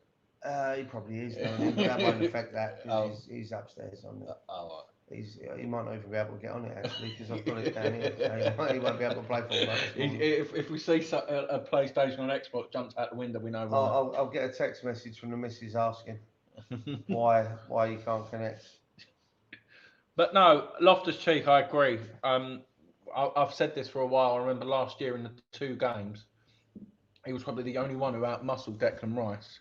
He probably is. That won't affect that because he's upstairs on it. Oh, He might not even be able to get on it actually because I've got it down here. So he won't be able to play Fortnite. if we see a PlayStation or Xbox jumps out the window, we know why. I'll get a text message from the missus asking why you can't connect. But no, Loftus-Cheek, I agree. I've said this for a while. I remember last year in the 2 games, he was probably the only one who outmuscled Declan Rice.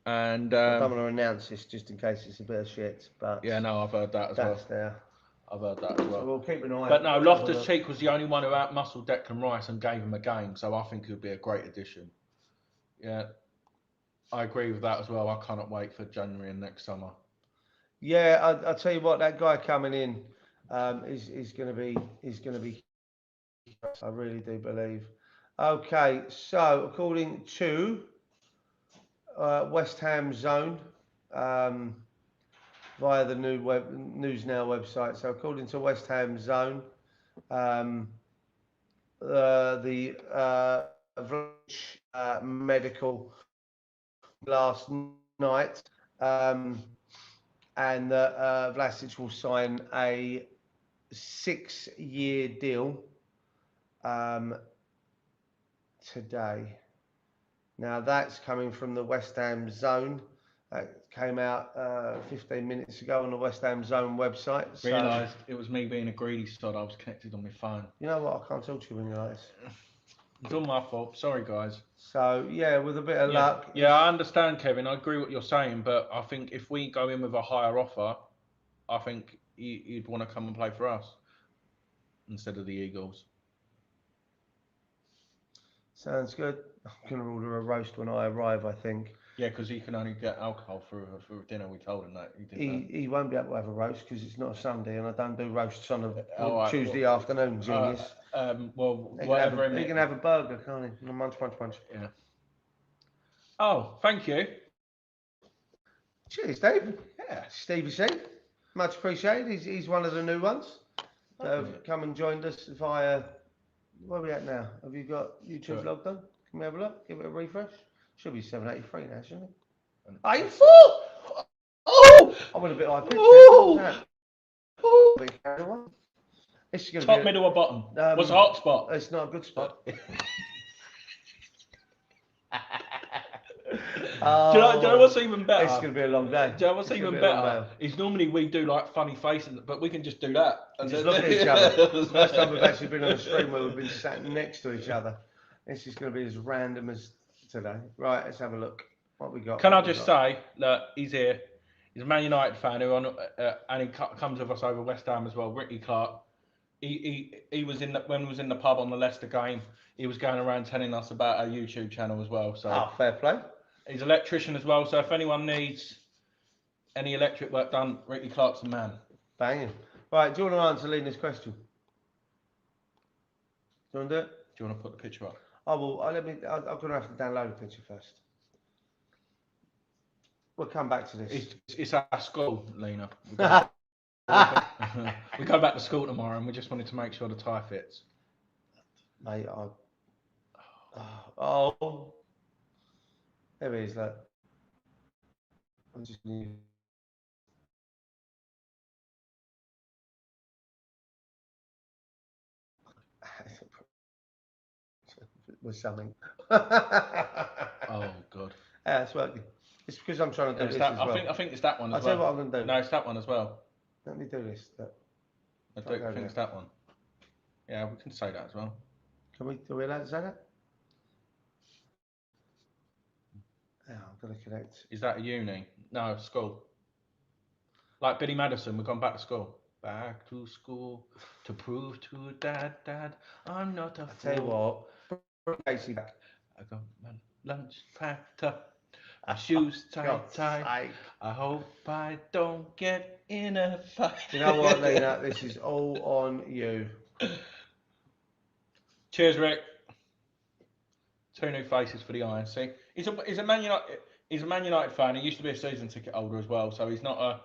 And I don't want to announce this just in case it's a bit of shit, but yeah, no, I've heard that as well. that's there. I've heard that as well. So we'll keep an eye. But no, Loftus-Cheek was the only one who outmuscled Declan Rice and gave him a game. So I think he'll be a great addition. Yeah, I agree with that as well. I cannot wait for January and next summer. Yeah, I'll tell you what, that guy coming in is going to be I really do believe. Okay, so according to West Ham Zone via the new News Now website. So according to West Ham Zone, the medical last night. And Vlasic will sign a 6-year deal today. Now that's coming from the West Ham Zone. That came out 15 minutes ago on the West Ham Zone website. Realised it was me being a greedy sod. I was connected on my phone. You know what? I can't talk to you when you're like this. It's all my fault. Sorry, guys. So yeah, with a bit of luck. Yeah, I understand, Kevin. I agree what you're saying, but I think if we go in with a higher offer, I think you'd want to come and play for us instead of the Eagles. Sounds good. I'm gonna order a roast when I arrive, I think. Yeah, because he can only get alcohol for dinner. We told him that. He won't be able to have a roast because it's not a Sunday, and I don't do roasts on a Tuesday afternoon. Genius. Well, he whatever. He can have a burger, can't he? Munch. Yeah. Oh, thank you. Cheers, Dave. Yeah. Stevie C. Much appreciated. He's one of the new ones that have come and joined us via. Where are we at now? Have you got YouTube logged on? Can we have a look? Give it a refresh. Should be 783 now, shouldn't it? 84! Oh! I went a bit high pitch. Oh! This is going to Top, be middle, or bottom? What's a hot spot? It's not a good spot. Do you know what's even better? It's going to be a long day. Do you know what's even better? Is normally we do like funny faces, but we can just do that. And just look at each other. First time we've actually been on a stream where we've been sat next to each other. This is going to be as random as today. Right, let's have a look. What we got? Can I just say that he's here? He's a Man United fan who and he comes with us over West Ham as well. Ricky Clark. He was when we was in the pub on the Leicester game. He was going around telling us about our YouTube channel as well. So fair play. He's an electrician as well. So if anyone needs any electric work done, Ricky Clark's the man. Banging. Right, do you want to answer Lena's question? Do you want to do it? Do you want to put the picture up? Oh well, I'm going to have to download a picture first. We'll come back to this. It's our school, Lena. We go back to school tomorrow, and we just wanted to make sure the tie fits. Mate, there he is. Look, I'm just going to. With something. Oh God. Yeah, it's working. It's because I'm trying to do this as well. I think it's that one as well. I'll tell you what I'm going to do. No, it's that one as well. Let me do this. I think it's that one. Yeah, we can say that as well. Are we allowed to say that? Yeah, I'm going to connect. Is that a uni? No, school. Like Billy Madison, we've gone back to school. Back to school to prove to Dad, I'm not a fool. I tell you what, Casey back. I got my lunch packed up, my shoes tied. I hope I don't get in a fight. You know what, Lena? This is all on you. Cheers, Rick. 2 new faces for the INC. He's a Man United fan. He used to be a season ticket holder as well, so he's not a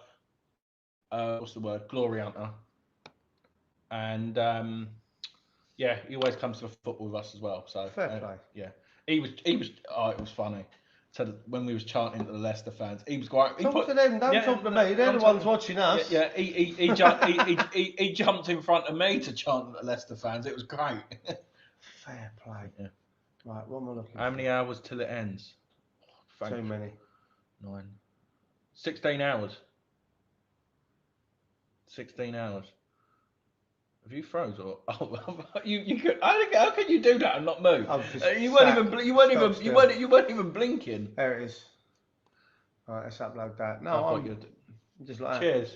what's the word? Glory hunter. And yeah, he always comes to the football with us as well. So fair play. Yeah. He was. Oh, it was funny. So when we was chanting to the Leicester fans, he was going. Talk to them. Don't talk to me. They're the ones watching us. Yeah. He jumped in front of me to chant to the Leicester fans. It was great. Fair play. Yeah. Right, what am I looking How for? many hours till it ends? Too many. 9. 16 hours. 16 hours. Have you froze or you could? How can you do that and not move? You weren't even blinking. There it is. All right, let's upload that. No, I'm just like that. Cheers.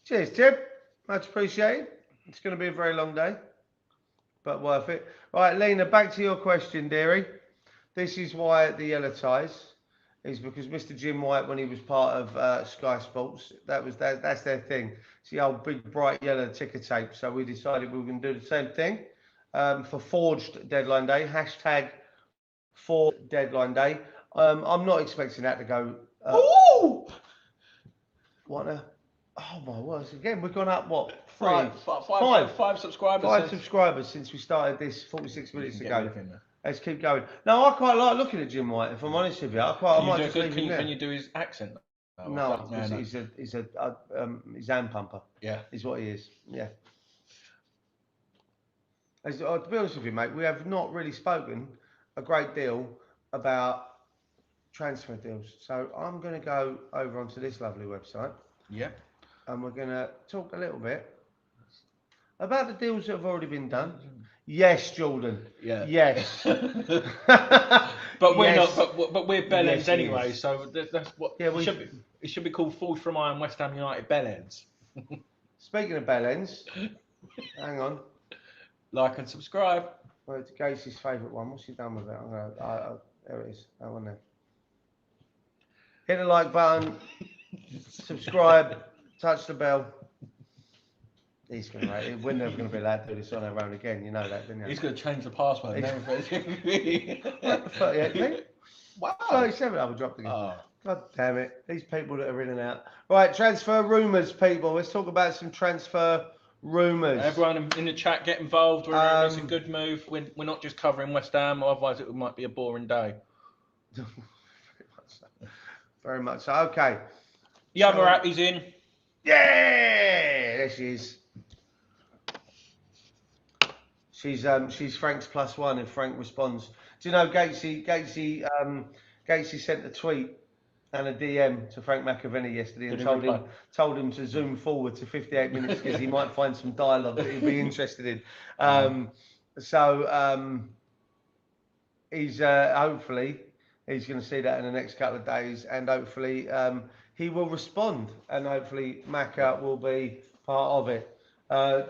Cheers, Tib. Much appreciated. It's going to be a very long day, but worth it. Right, Lena, back to your question, dearie. This is why the yellow ties is because Mr. Jim White, when he was part of Sky Sports, that's their thing. It's the old big bright yellow ticker tape. So we decided we were going to do the same thing for Forged Deadline Day. #Forged Deadline Day. I'm not expecting that to go. Ooh! What a... Oh my words! Again, we've gone up what? Five subscribers. 5 subscribers since we started this 46 minutes ago. Let's keep going. No, I quite like looking at Jim White. If I'm honest with you, Can you do his accent? No, he's he's hand pumper. Yeah, is what he is. Yeah. To be honest with you, mate, we have not really spoken a great deal about transfer deals. So I'm going to go over onto this lovely website. Yeah. And we're going to talk a little bit about the deals that have already been done. Yes, Jordan. Yeah. Yes. But we're not. But we're Bellends anyway. So that's what. Yeah, it should be called Forged from Iron West Ham United Bellends. Speaking of Bellends, hang on. Like and subscribe. Well, it's Gacy's favourite one. What's he done with it? There it is. That one there. Hit the like button. Subscribe. Touch the bell. He's going to. We're never going to be allowed to do this on our own again. You know that, didn't you? He's going to change the password and everything. 38p. Wow. 37. I will drop again. Oh. God damn it. These people that are in and out. Right, transfer rumours, people. Let's talk about some transfer rumours. Everyone in the chat, get involved. It's a good move. We're not just covering West Ham, otherwise it might be a boring day. Very much so. Okay. The other app is in. Yeah, there she is. She's Frank's +1 if Frank responds. Do you know Gatesy sent a tweet and a DM to Frank McAvenny yesterday and told him to zoom forward to 58 minutes because he might find some dialogue that he'd be interested in. He's hopefully he's going to see that in the next couple of days, and hopefully he will respond, and hopefully Macca will be part of it.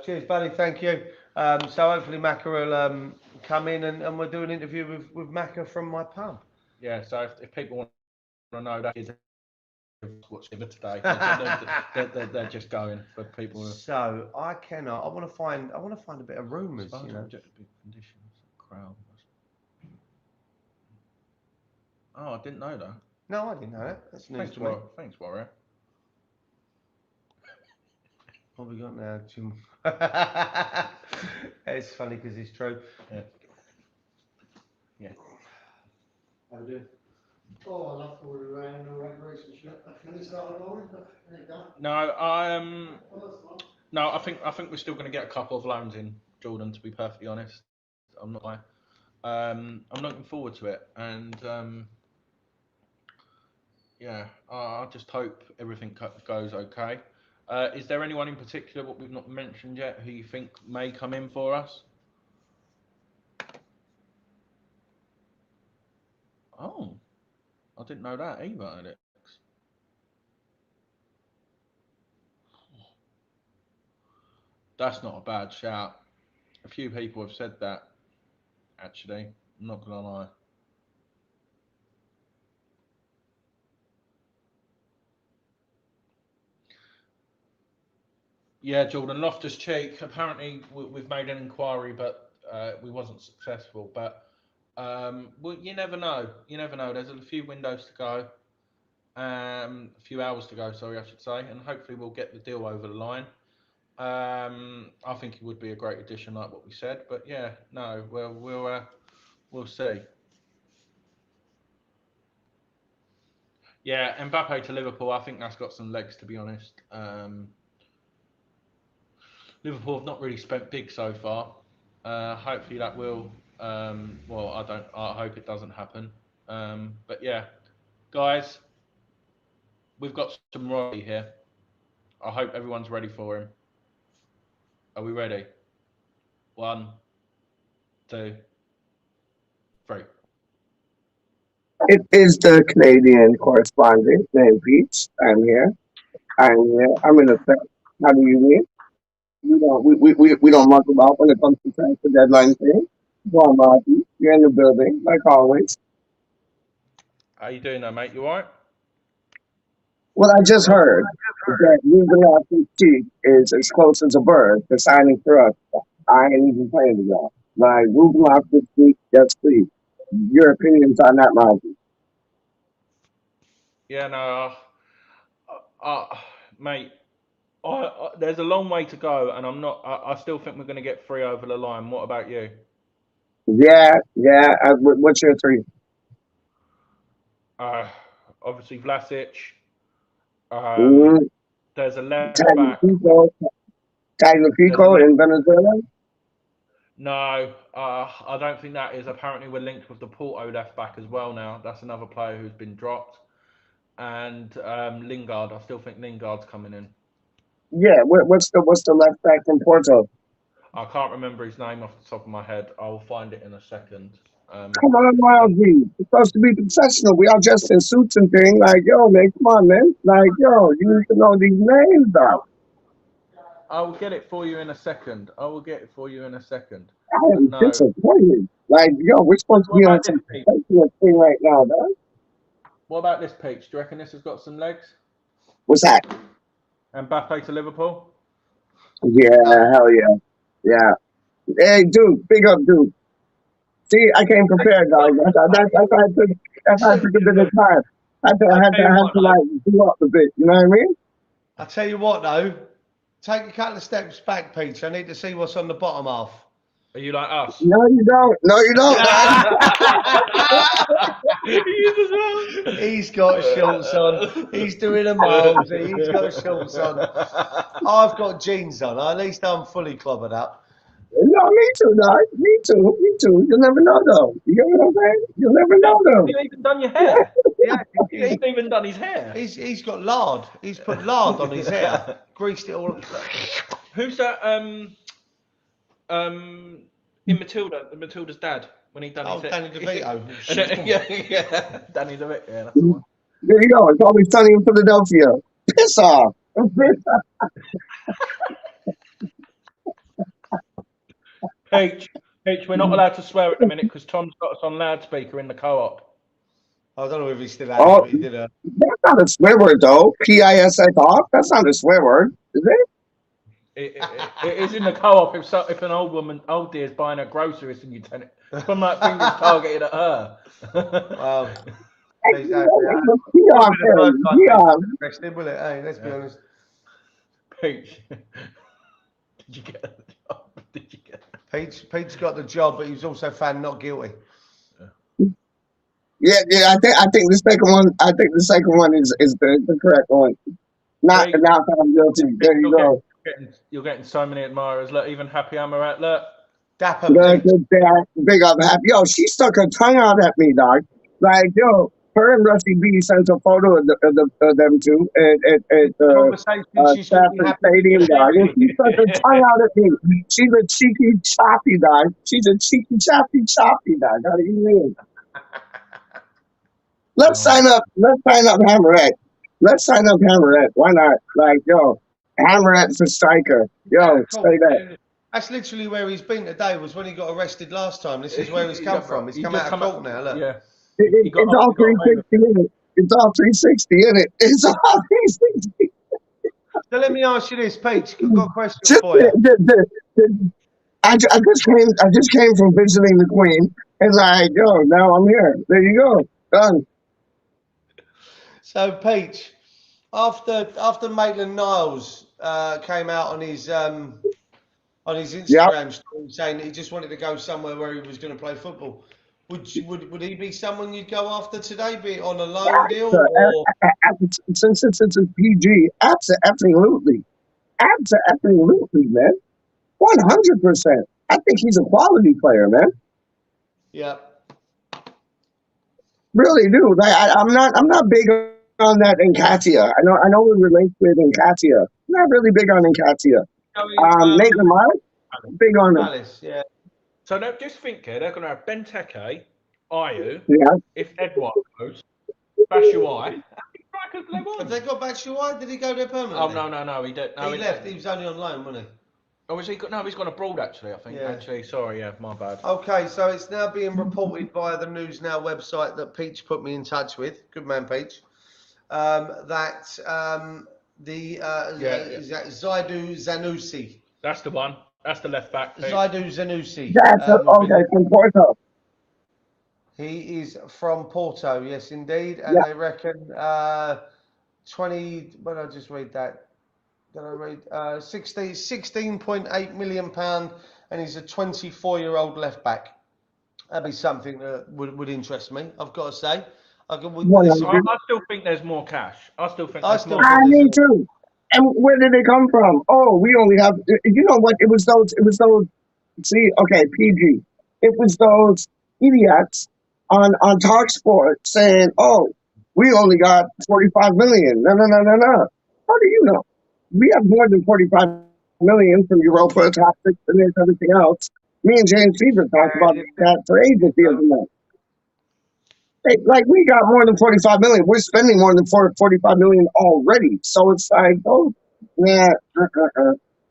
Cheers, buddy. Thank you. So hopefully Macca will come in and we'll do an interview with Macca from my pub. Yeah. So if people want to know that is what's in it today, they're just going for people. So I want to find a bit of rumours. You know. Conditions, crowd. Oh, I didn't know that. No, I didn't know that. That's news to me. Thanks, Warrior. What have we got now, Jim? It's funny because it's true. Yeah. How we doing? Oh, I love all the rain and all that racing shit. Can you start rolling? No, I think we're still going to get a couple of loans in, Jordan. To be perfectly honest, I'm not. I'm looking forward to it, and yeah, I just hope everything goes okay. Is there anyone in particular what we've not mentioned yet who you think may come in for us? Oh, I didn't know that either, Alex. That's not a bad shout. A few people have said that, actually. I'm not going to lie. Yeah, Jordan, Loftus-Cheek. Apparently, we've made an inquiry, but we wasn't successful. But well, you never know. You never know. There's a few windows to go, a few hours to go. Sorry, I should say, and hopefully we'll get the deal over the line. I think it would be a great addition, like what we said. But yeah, no, we'll see. Yeah, Mbappe to Liverpool. I think that's got some legs, to be honest. Liverpool have not really spent big so far. Hopefully that will. Well, I don't. I hope it doesn't happen. But yeah, guys, we've got some Robbie here. I hope everyone's ready for him. Are we ready? 1, 2, 3. It is the Canadian correspondent named Peach. I'm here. I'm here. I'm in effect. How do you mean? We don't muck about when it comes to transfer deadline thing. Go on, Marty. You're in the building, like always. How you doing, though, mate? You alright? What I just heard is that Ruben Cheek is as close as a bird to signing for us. I ain't even playing the y'all. Like Ruben Cheek, yes, please. Your opinions on that, Marty? Yeah, no, mate. There's a long way to go, and I'm not. I still think we're going to get 3 over the line. What about you? Yeah, yeah. What's your three? Uh, Obviously Vlasic. Mm-hmm. There's a left back. Tagliafico in Venezuela? No, I don't think that is. Apparently, we're linked with the Porto left back as well now. That's another player who's been dropped. And Lingard. I still think Lingard's coming in. Yeah, what's the left back from Porto? I can't remember his name off the top of my head. I will find it in a second. Come on, YLG. It's supposed to be professional. We all dressed in suits and things. Like, yo, man, come on, man. Like, yo, you need to know these names, though. I will get it for you in a second. I am No. Disappointed. Like, yo, we're supposed to be on some professional thing right now, dog. What about this, Peach? Do you reckon this has got some legs? What's that? Mbappe to Liverpool? Yeah, hell yeah. Yeah. Hey, dude, big up, dude. See, I came prepared, dog. That's how I took a bit of time. I had to like do up a bit, you know what I mean? I tell you what, though, take a couple of steps back, Peach. I need to see what's on the bottom half. Are you like us? No, you don't. No, you don't. He's got shorts on. He's doing a mold. He's got shorts on. I've got jeans on. At least I'm fully clobbered up. No, me too, dog. Me too. You'll never know, though. You know what I'm saying? You'll never know, though. You even done your hair? Yeah, he's even done his hair. He's got lard. He's put lard on his hair. Greased it all. Who's that? In Matilda's dad when he done his hair. Danny DeVito. yeah, Danny DeVito. Yeah, that's the one. There you go. It's always sunny in Philadelphia. Piss off. Peach, we're not allowed to swear at the minute because Tom's got us on loudspeaker in the co-op. I don't know if he's still out. That's not a swear word, though. PISS off? That's not a swear word, is it? It is in the co-op if an old dear's buying her groceries and you turn it. Some like fingers targeted at her. Will it? Hey, let's be honest. Peach, did you get the job? Pete's got the job, but he was also found not guilty. Yeah. I think the second one. I think the second one is the correct one. Not found guilty. There you go. You're getting so many admirers. Look, even Happy Amaret. Look, Dapper. Big up, Happy. Yo, she stuck her tongue out at me, dog. Like, yo, her and Rusty B sent a photo of them two at Stafford Stadium, dog. And she stuck her tongue out at me. She's a cheeky choppy, dog. She's a cheeky choppy, dog. How do you mean? Let's sign up Hammerette. Why not? Like, yo, Hammerette for striker. Yo, say that. That's literally where he's been today, was when he got arrested last time. This is where he's come from. He's come out of court now, look. Yeah. It's all 360 in it. It's all 360 in it. It's all 360. So let me ask you this, Pete. I've got a question for you. I just came from visiting the Queen, and like, yo, now I'm here. There you go. Done. So, Pete, after Maitland-Niles came out on his Instagram story saying that he just wanted to go somewhere where he was going to play football, Would he be someone you'd go after today, be it on a loan deal or? Since it's a PG, absolutely, absolutely, man, 100%. I think he's a quality player, man. Yeah. Really do. Like I'm not big on that Encatia. I know we relate with Encatia. Not really big on Encatia. Nathan Miles, big on him. Alice, yeah. So now just think here, they're going to have Benteke, Ayew, Yeah. if Edouard goes, Batshuayi. Have they got Batshuayi? Did he go there permanently? Oh no, he did. No, he left. He was only on loan, wasn't he? Oh, was he? No, he's gone abroad actually. I think. Yeah. Actually, sorry, yeah, my bad. Okay, so it's now being reported via the News Now website that Peach put me in touch with. Good man, Peach. That Zaidu Zanussi. That's the one. That's the left back. Zaidu Zanussi. That's okay from Porto. He is from Porto, yes, indeed, and they reckon 20. When I just read that, did I read 16.8 million £16.8 and he's a 24-year-old left back. That'd be something that would interest me. I've got to say. I still think there's more cash. I still think. I me too. And where did they come from? Oh, we only have. You know what? It was those. See, okay, PG. It was those idiots on TalkSport saying, "Oh, we only got 45 million." No. How do you know? We have more than 45 million from Europa, top 6, and there's everything else. Me and James Fever talked about that for ages the other night. Like, we got more than 45 million. We're spending more than 45 million already. So it's like, oh, yeah,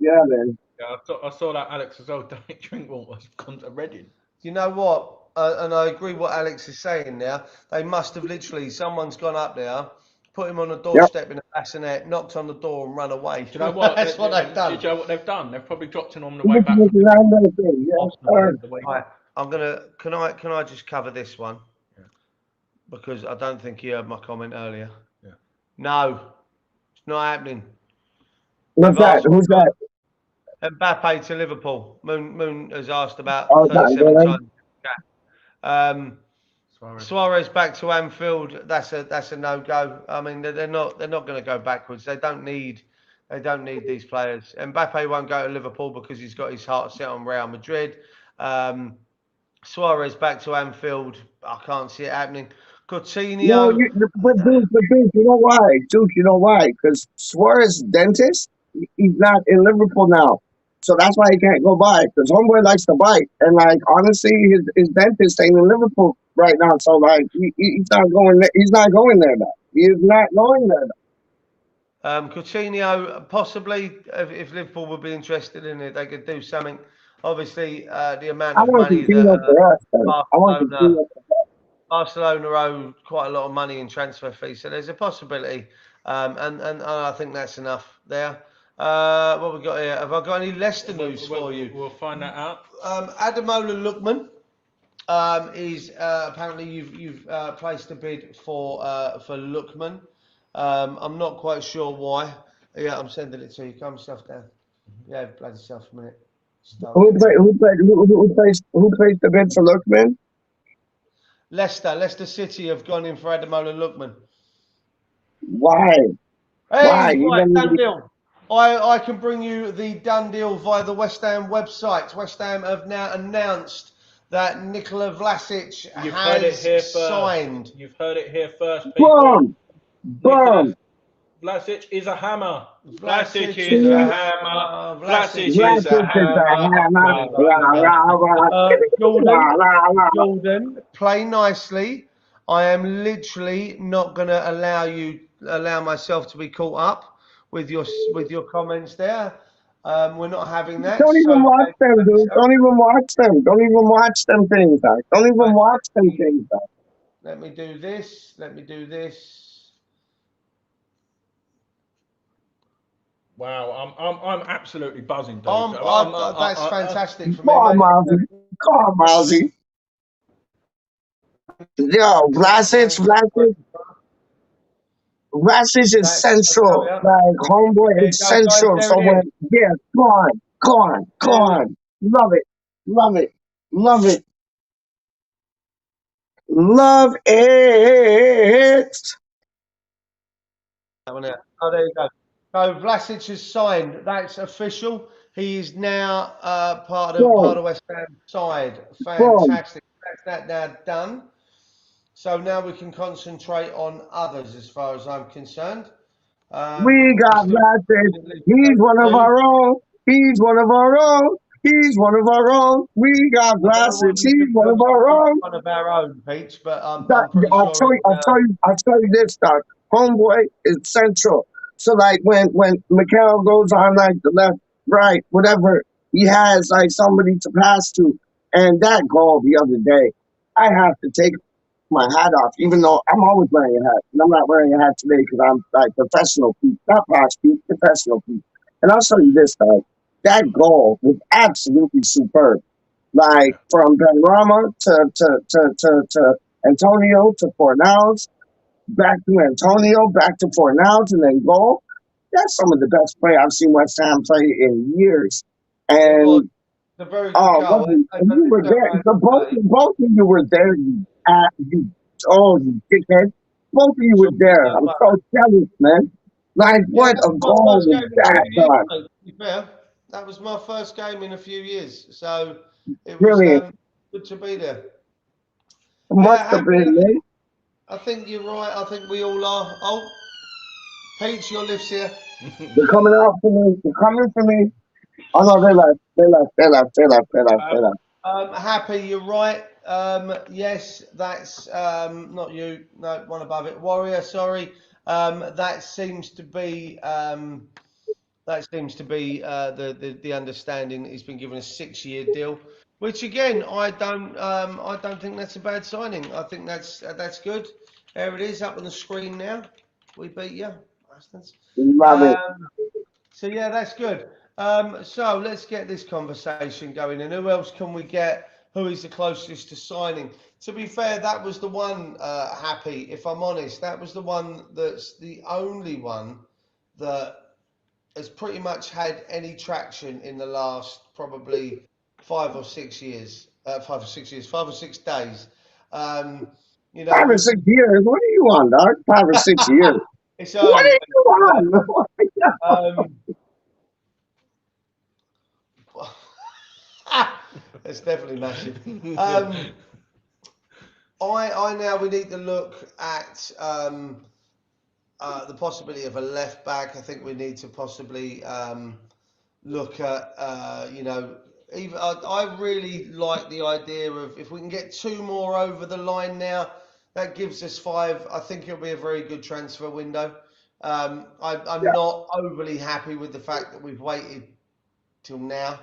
yeah, man. Yeah, I saw that Alex as well. Don't drink water was gone to Reading. You know what? And I agree what Alex is saying now. They must have someone's gone up there, put him on a doorstep in a bassinet, knocked on the door and run away. Do you know what? That's what they've done. Do you know what they've done? They've probably dropped him on the way back. Right, I'm gonna. Can I just cover this one? Yeah. Because I don't think you heard my comment earlier. Yeah. No, it's not happening. Who's that? Mbappe to Liverpool. Moon has asked about 37 times. Suarez back to Anfield. That's a no-go. I mean, they're not going to go backwards. They don't need these players. Mbappe won't go to Liverpool because he's got his heart set on Real Madrid. Suarez back to Anfield. I can't see it happening. Coutinho. No, but Duke, you know why? Duke, you know why? Because Suarez dentist, he's not in Liverpool now. So that's why he can't go by. Because homeboy likes to bite. And, like, honestly, his dentist ain't in Liverpool right now. So, like, he's not going there. He's not going there now. He is not going there now. Coutinho, possibly, if Liverpool would be interested in it, they could do something. Obviously, the amount of money that Barcelona owe quite a lot of money in transfer fees. So there's a possibility. And I think that's enough there. What we got here? Have I got any Leicester news for you? We'll find that out. Ademola Lookman is apparently you've placed a bid for Lookman. I'm not quite sure why. Yeah, I'm sending it to you. Calm yourself down. Yeah, bloody self a minute. Who placed the bid for Lookman? Leicester City have gone in for Ademola Lookman. Why? Hey, right, done deal. I can bring you the done deal via the West Ham website. West Ham have now announced that Nikola Vlasic has signed. You've heard it here first, people. Boom! Vlasic is a hammer. Vlasic is a hammer. Vlasic is a hammer. Jordan, play nicely. I am literally not going to allow myself to be caught up with your comments there. We're not having that. Don't even watch them, dude. Don't even watch them. Don't even watch them things. Don't even watch them things. Let me do this. Wow, I'm absolutely buzzing, dude. That's fantastic for me. Come on, Mousy. Yo, Vlasic is central. Like, homeboy is central. So yeah, go on. Love it. Love it. That one there. Oh, there you go. So Vlasic has signed. That's official. He is now part of West Ham side. Fantastic. That's that now done. So now we can concentrate on others, as far as I'm concerned. We got Vlasic. He's one of our own. He's one of our own. He's one of our own. We got Vlasic. He's one of our own. One of our own, Peach. But I'm That, pretty I'll sure. I'll tell you this, Doc. Homeboy is central. So like when Mikel goes on like the left, right, whatever, he has like somebody to pass to. And that goal the other day, I have to take my hat off, even though I'm always wearing a hat. And I'm not wearing a hat today because I'm like professional Pete, not posh Pete, professional Pete. And I'll tell you this, Doc. That goal was absolutely superb. Like from Benrahma to Antonio to Fornals, back to Antonio, back to Fornals, and then goal. That's some of the best play I've seen West Ham play in years. And the very good goal. You were there. So both of you were there. You dickhead. Both of you were there. I'm so jealous, man. Like, what a goal was that, God. To be fair, that was my first game in a few years. So it was Brilliant. good to be there. Must have been, man. I think you're right. I think we all are. Oh, Peach, your lift's here. They're coming out for me. They're coming for me. Oh, no, they left. Happy, you're right. Yes, that's not you. No, one above it. Warrior, sorry. That seems to be the understanding that he's been given a 6-year deal, which again I don't think that's a bad signing. I think that's good. There it is up on the screen now. We beat you, bastards. Love it. So yeah, that's good. So let's get this conversation going. And who else can we get? Who is the closest to signing? To be fair, that was the one, Happy, if I'm honest, that was the one that's the only one that has pretty much had any traction in the last probably 5 or 6 years. 5 or 6 years, 5 or 6 days. 5 or 6 years? What are you on, dog? 5 or 6 years. What are you on? It's definitely massive. We need to look at the possibility of a left back. I think we need to possibly look at I really like the idea of if we can get 2 more over the line now, that gives us 5. I think it'll be a very good transfer window. I'm not overly happy with the fact that we've waited till now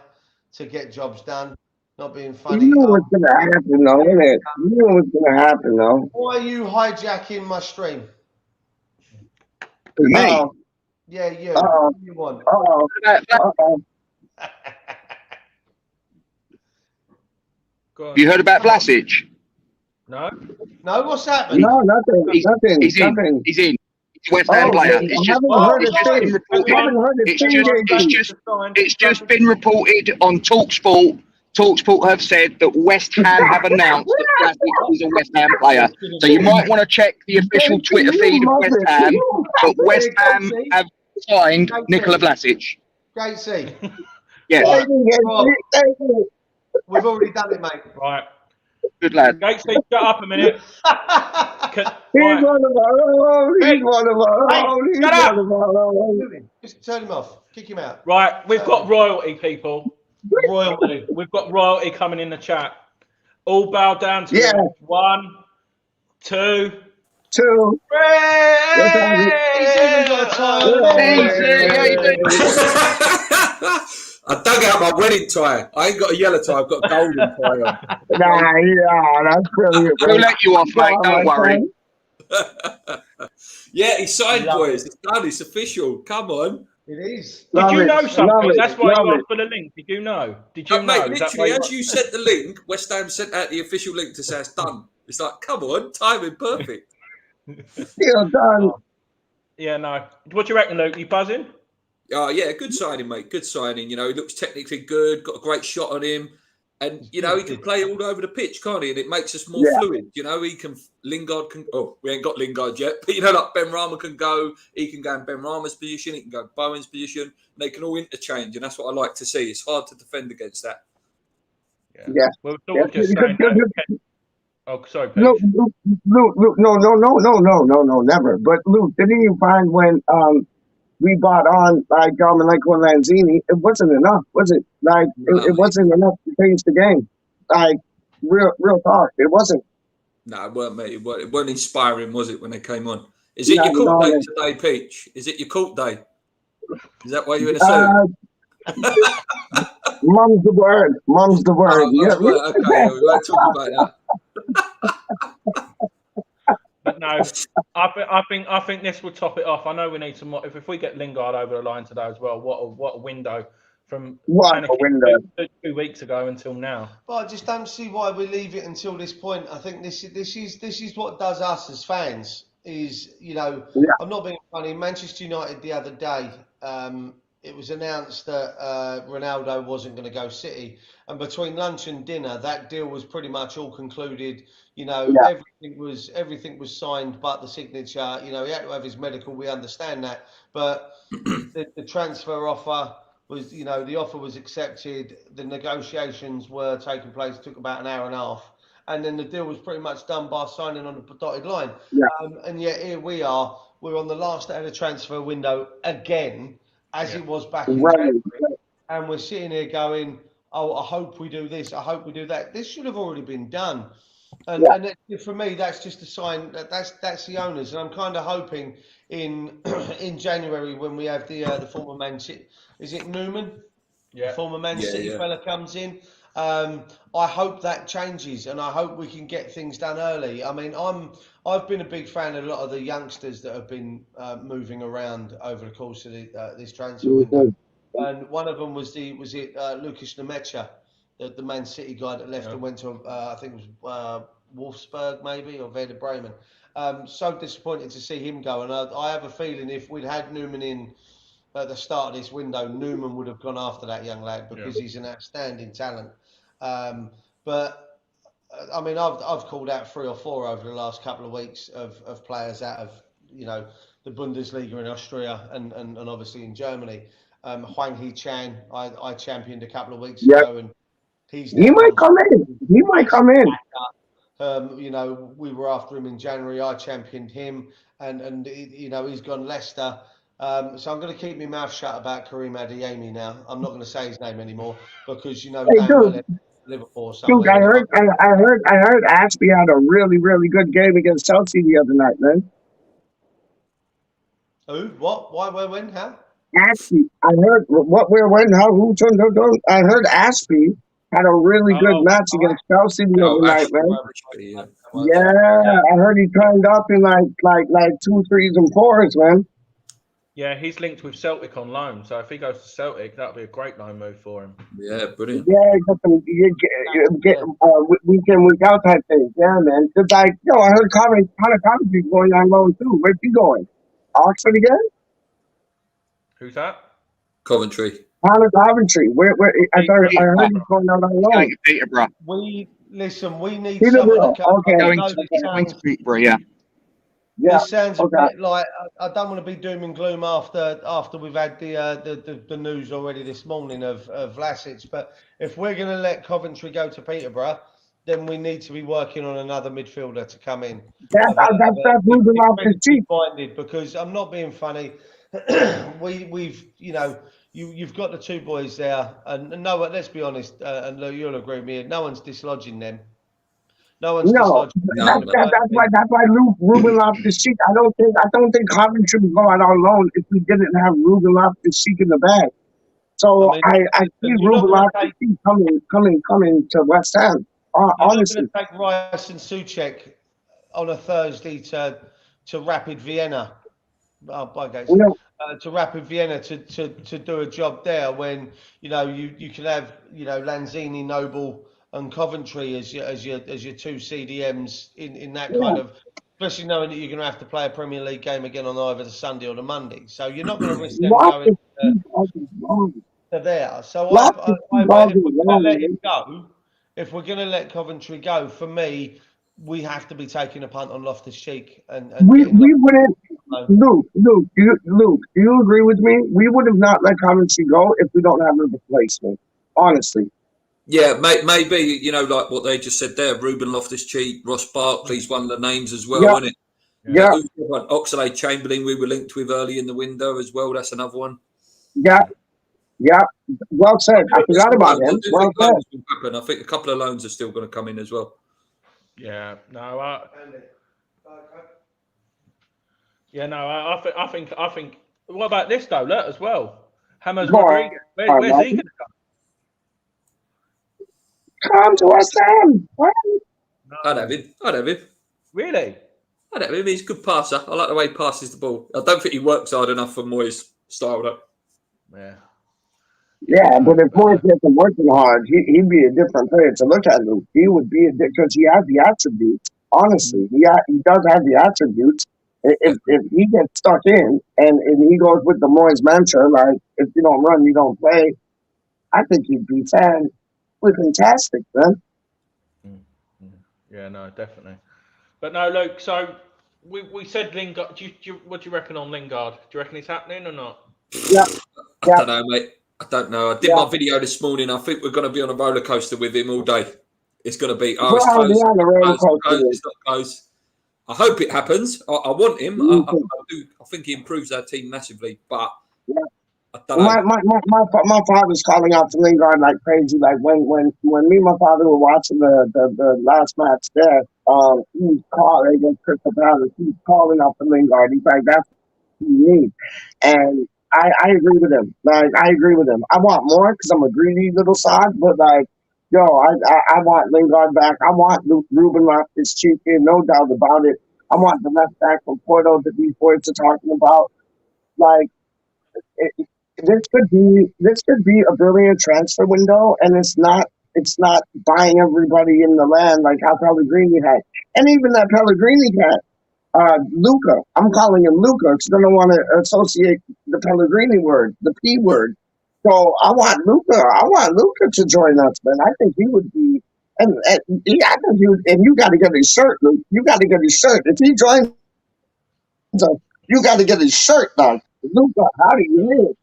to get jobs done. Not being funny. You know what's going to happen, though, isn't it? You know what's going to happen, though. Why are you hijacking my stream? Me? Yeah, you. Uh-oh. What do you want? Uh-oh. You heard about Vlasic? No. No, what's happening? No, nothing. He's in. He's a West Ham player. It's just been reported on TalkSport. TalkSport have said that West Ham have announced that Vlasic is a West Ham player. So you might want to check the official Twitter feed of West Ham. But West Ham have signed Nikola Vlasic. Great C. Yes. We've already done it, mate. Right. Good lad. Gatesy, shut up a minute. He's one of our own. He's one of our own. He's one of our own. Just turn him off. Kick him out. Right, we've got royalty, people. Royalty. We've got royalty coming in the chat. All bow down to him. 1, 2, 2. He's even got a tie. I dug out my wedding tie. I ain't got a yellow tie. I've got a golden tie on. Nah, that's brilliant. We'll let you off, mate. Don't worry. Yeah, he's signed, boys. It's done. It's official. Come on. It is. Did you know something? That's why you asked for the link. Did you know? Did you know? Mate, literally, as you sent the link, West Ham sent out the official link to say it's done. It's like, come on, timing perfect. Still done. Yeah, no. What do you reckon, Luke? You buzzing? Oh, yeah, good signing, mate. Good signing. You know, he looks technically good, got a great shot on him. And you know he can play all over the pitch, can't he? And it makes us more Yeah. fluid. You know, Lingard can. Oh, we ain't got Lingard yet, but you know, like Ben Rama can go. He can go in Ben Rama's position. He can go in Bowen's position. And they can all interchange, and that's what I like to see. It's hard to defend against that. Yeah. We were sort of just saying that. Oh, sorry, Pete. Luke, no, never. But Luke, didn't you find when we bought on like Domenico Lanzini, it wasn't enough, was it? Like it wasn't enough to change the game. Like real talk, it wasn't. No, it weren't, mate. It weren't inspiring, was it, when they came on? Is it your court day today, Peach? Is it your court day? Is that why you're in a suit? Mum's the word. Mum's the word. Oh, yeah. Word. Okay, we won't talk about that. But no, I think this will top it off. I know we need some more. If we get Lingard over the line today as well, what a window from 2 weeks ago until now. But I just don't see why we leave it until this point. I think this is what does us as fans. Is, you know, I'm not being funny. Manchester United the other day, it was announced that Ronaldo wasn't going to go City, and between lunch and dinner, that deal was pretty much all concluded. You know, everything was signed, but the signature. You know, he had to have his medical. We understand that, but the transfer offer was, you know, the offer was accepted. The negotiations were taking place. It took about an hour and a half. And then the deal was pretty much done by signing on the dotted line. Yeah. And yet here we are. We're on the last day of the transfer window again, as it was back in January. And we're sitting here going, oh, I hope we do this. I hope we do that. This should have already been done. And for me, that's just a sign that that's the owners. And I'm kind of hoping in January when we have the former Man City, is it Newman? Yeah. The former Man City fella comes in. I hope that changes, and I hope we can get things done early. I mean, I've been a big fan of a lot of the youngsters that have been moving around over the course of this transfer window, and one of them was Lucas Nemecha, the Man City guy that left and went to I think it was Wolfsburg maybe, or Werder Bremen. So disappointed to see him go, and I have a feeling if we'd had Newman in at the start of this window, Newman would have gone after that young lad because he's an outstanding talent. But I mean, I've called out 3 or 4 over the last couple of weeks of players out of, you know, the Bundesliga in Austria and obviously in Germany. Huang Hee-chan, I championed a couple of weeks ago, and he might come in. He might come in. You know, we were after him in January. I championed him, and you know, he's gone Leicester. So I'm going to keep my mouth shut about Karim Adeyemi now. I'm not going to say his name anymore because, you know, Liverpool or something. Dude, I heard Ashby had a really, really good game against Chelsea the other night, man. Who? What? Why? Where? When? How? Ashby. I heard what, where, when, how, who, I heard Ashby had a really good match against Chelsea the other night, man. Yeah, I heard he turned up in like 2, 3s, and 4s, man. Yeah, he's linked with Celtic on loan, so if he goes to Celtic, that'll be a great loan move for him. Yeah, brilliant. Yeah, week in, week out type thing. Yeah, man. Cause I heard Connor Coventry's going on loan too. Where's he going? Oxford again? Who's that? Coventry. Connor Coventry. Where? I heard he's going on loan. Peterborough. We need Peterborough. someone Okay. Going to Peterborough, yeah. Yeah. This sounds a bit like I don't want to be doom and gloom after we've had the news already this morning of Vlasic, but if we're going to let Coventry go to Peterborough, then we need to be working on another midfielder to come in. That's moving off the cheap. Because I'm not being funny. we've you know, you've got the 2 boys there, and no, let's be honest, and you'll agree with me, no one's dislodging them. That's why Ruben Loftus-Cheek. I don't think Coventry would go out on loan if we didn't have Ruben Loftus-Cheek in the bag. So I see Ruben Loftus-Cheek coming to West Ham. Honestly, you're going to take Rice and Souček on a Thursday to Rapid Vienna. To Rapid Vienna to do a job there when, you know, you can have, you know, Lanzini, Noble, and Coventry as your 2 CDMs in that kind of, especially knowing that you're going to have to play a Premier League game again on either the Sunday or the Monday. So you're not going to risk them going to there. So if we let him go, if we're going to let Coventry go, for me, we have to be taking a punt on Loftus-Cheek and We getting wouldn't. Luke, do you agree with me? We would have not let Coventry go if we don't have a replacement. Honestly. Yeah, maybe, you know, like what they just said there, Ruben Loftus-Cheek, Ross Barkley's one of the names as well, isn't it? Yeah. Oxlade-Chamberlain we were linked with early in the window as well. That's another one. Yeah. Well said. I forgot about him. Well said. I think a couple of loans are still going to come in as well. Yeah. No. I think. What about this though? Look as well. James Rodriguez. Where's he going to go? Come to us, Sam. What? I'd have him. Really? I'd have him. He's a good passer. I like the way he passes the ball. I don't think he works hard enough for Moyes' style, though. Yeah. Yeah, but if Moyes gets him working hard, he'd be a different player to look at, Luke. He would be because he has the attributes. Honestly, he does have the attributes. If he gets stuck in and he goes with the Moyes mantra, like, if you don't run, you don't play, I think he'd be fantastic, man. Yeah, no, definitely. But no, Luke, so we said Lingard. What do you reckon on Lingard? Do you reckon it's happening or not? Yeah. I don't know, mate. I don't know. I did my video this morning. I think we're going to be on a roller coaster with him all day. It's going to be, it's close. It's not close. I hope it happens. I want him. I think he improves our team massively, but I don't know. My father's calling out for Lingard like crazy. Like when me and my father were watching the last match there, he's calling against Crystal Palace. He's calling out for Lingard. He's like, that's what you need. And I agree with him. Like, I agree with him. I want more because I'm a greedy little sod, but like, yo, I want Lingard back. I want Ruben Loftus-Cheek in, no doubt about it. I want the left back from Porto that these boys are talking about. Like, this could be a brilliant transfer window, and it's not buying everybody in the land like how Pellegrini had, and even that Pellegrini had. Luca. I'm calling him Luca because I don't want to associate the Pellegrini word, the P word. So I want Luca to join us, man. I think he would be, I think you got to get his shirt, Luke. You got to get his shirt. If he joins us, you got to get his shirt, dog. Luca, how do you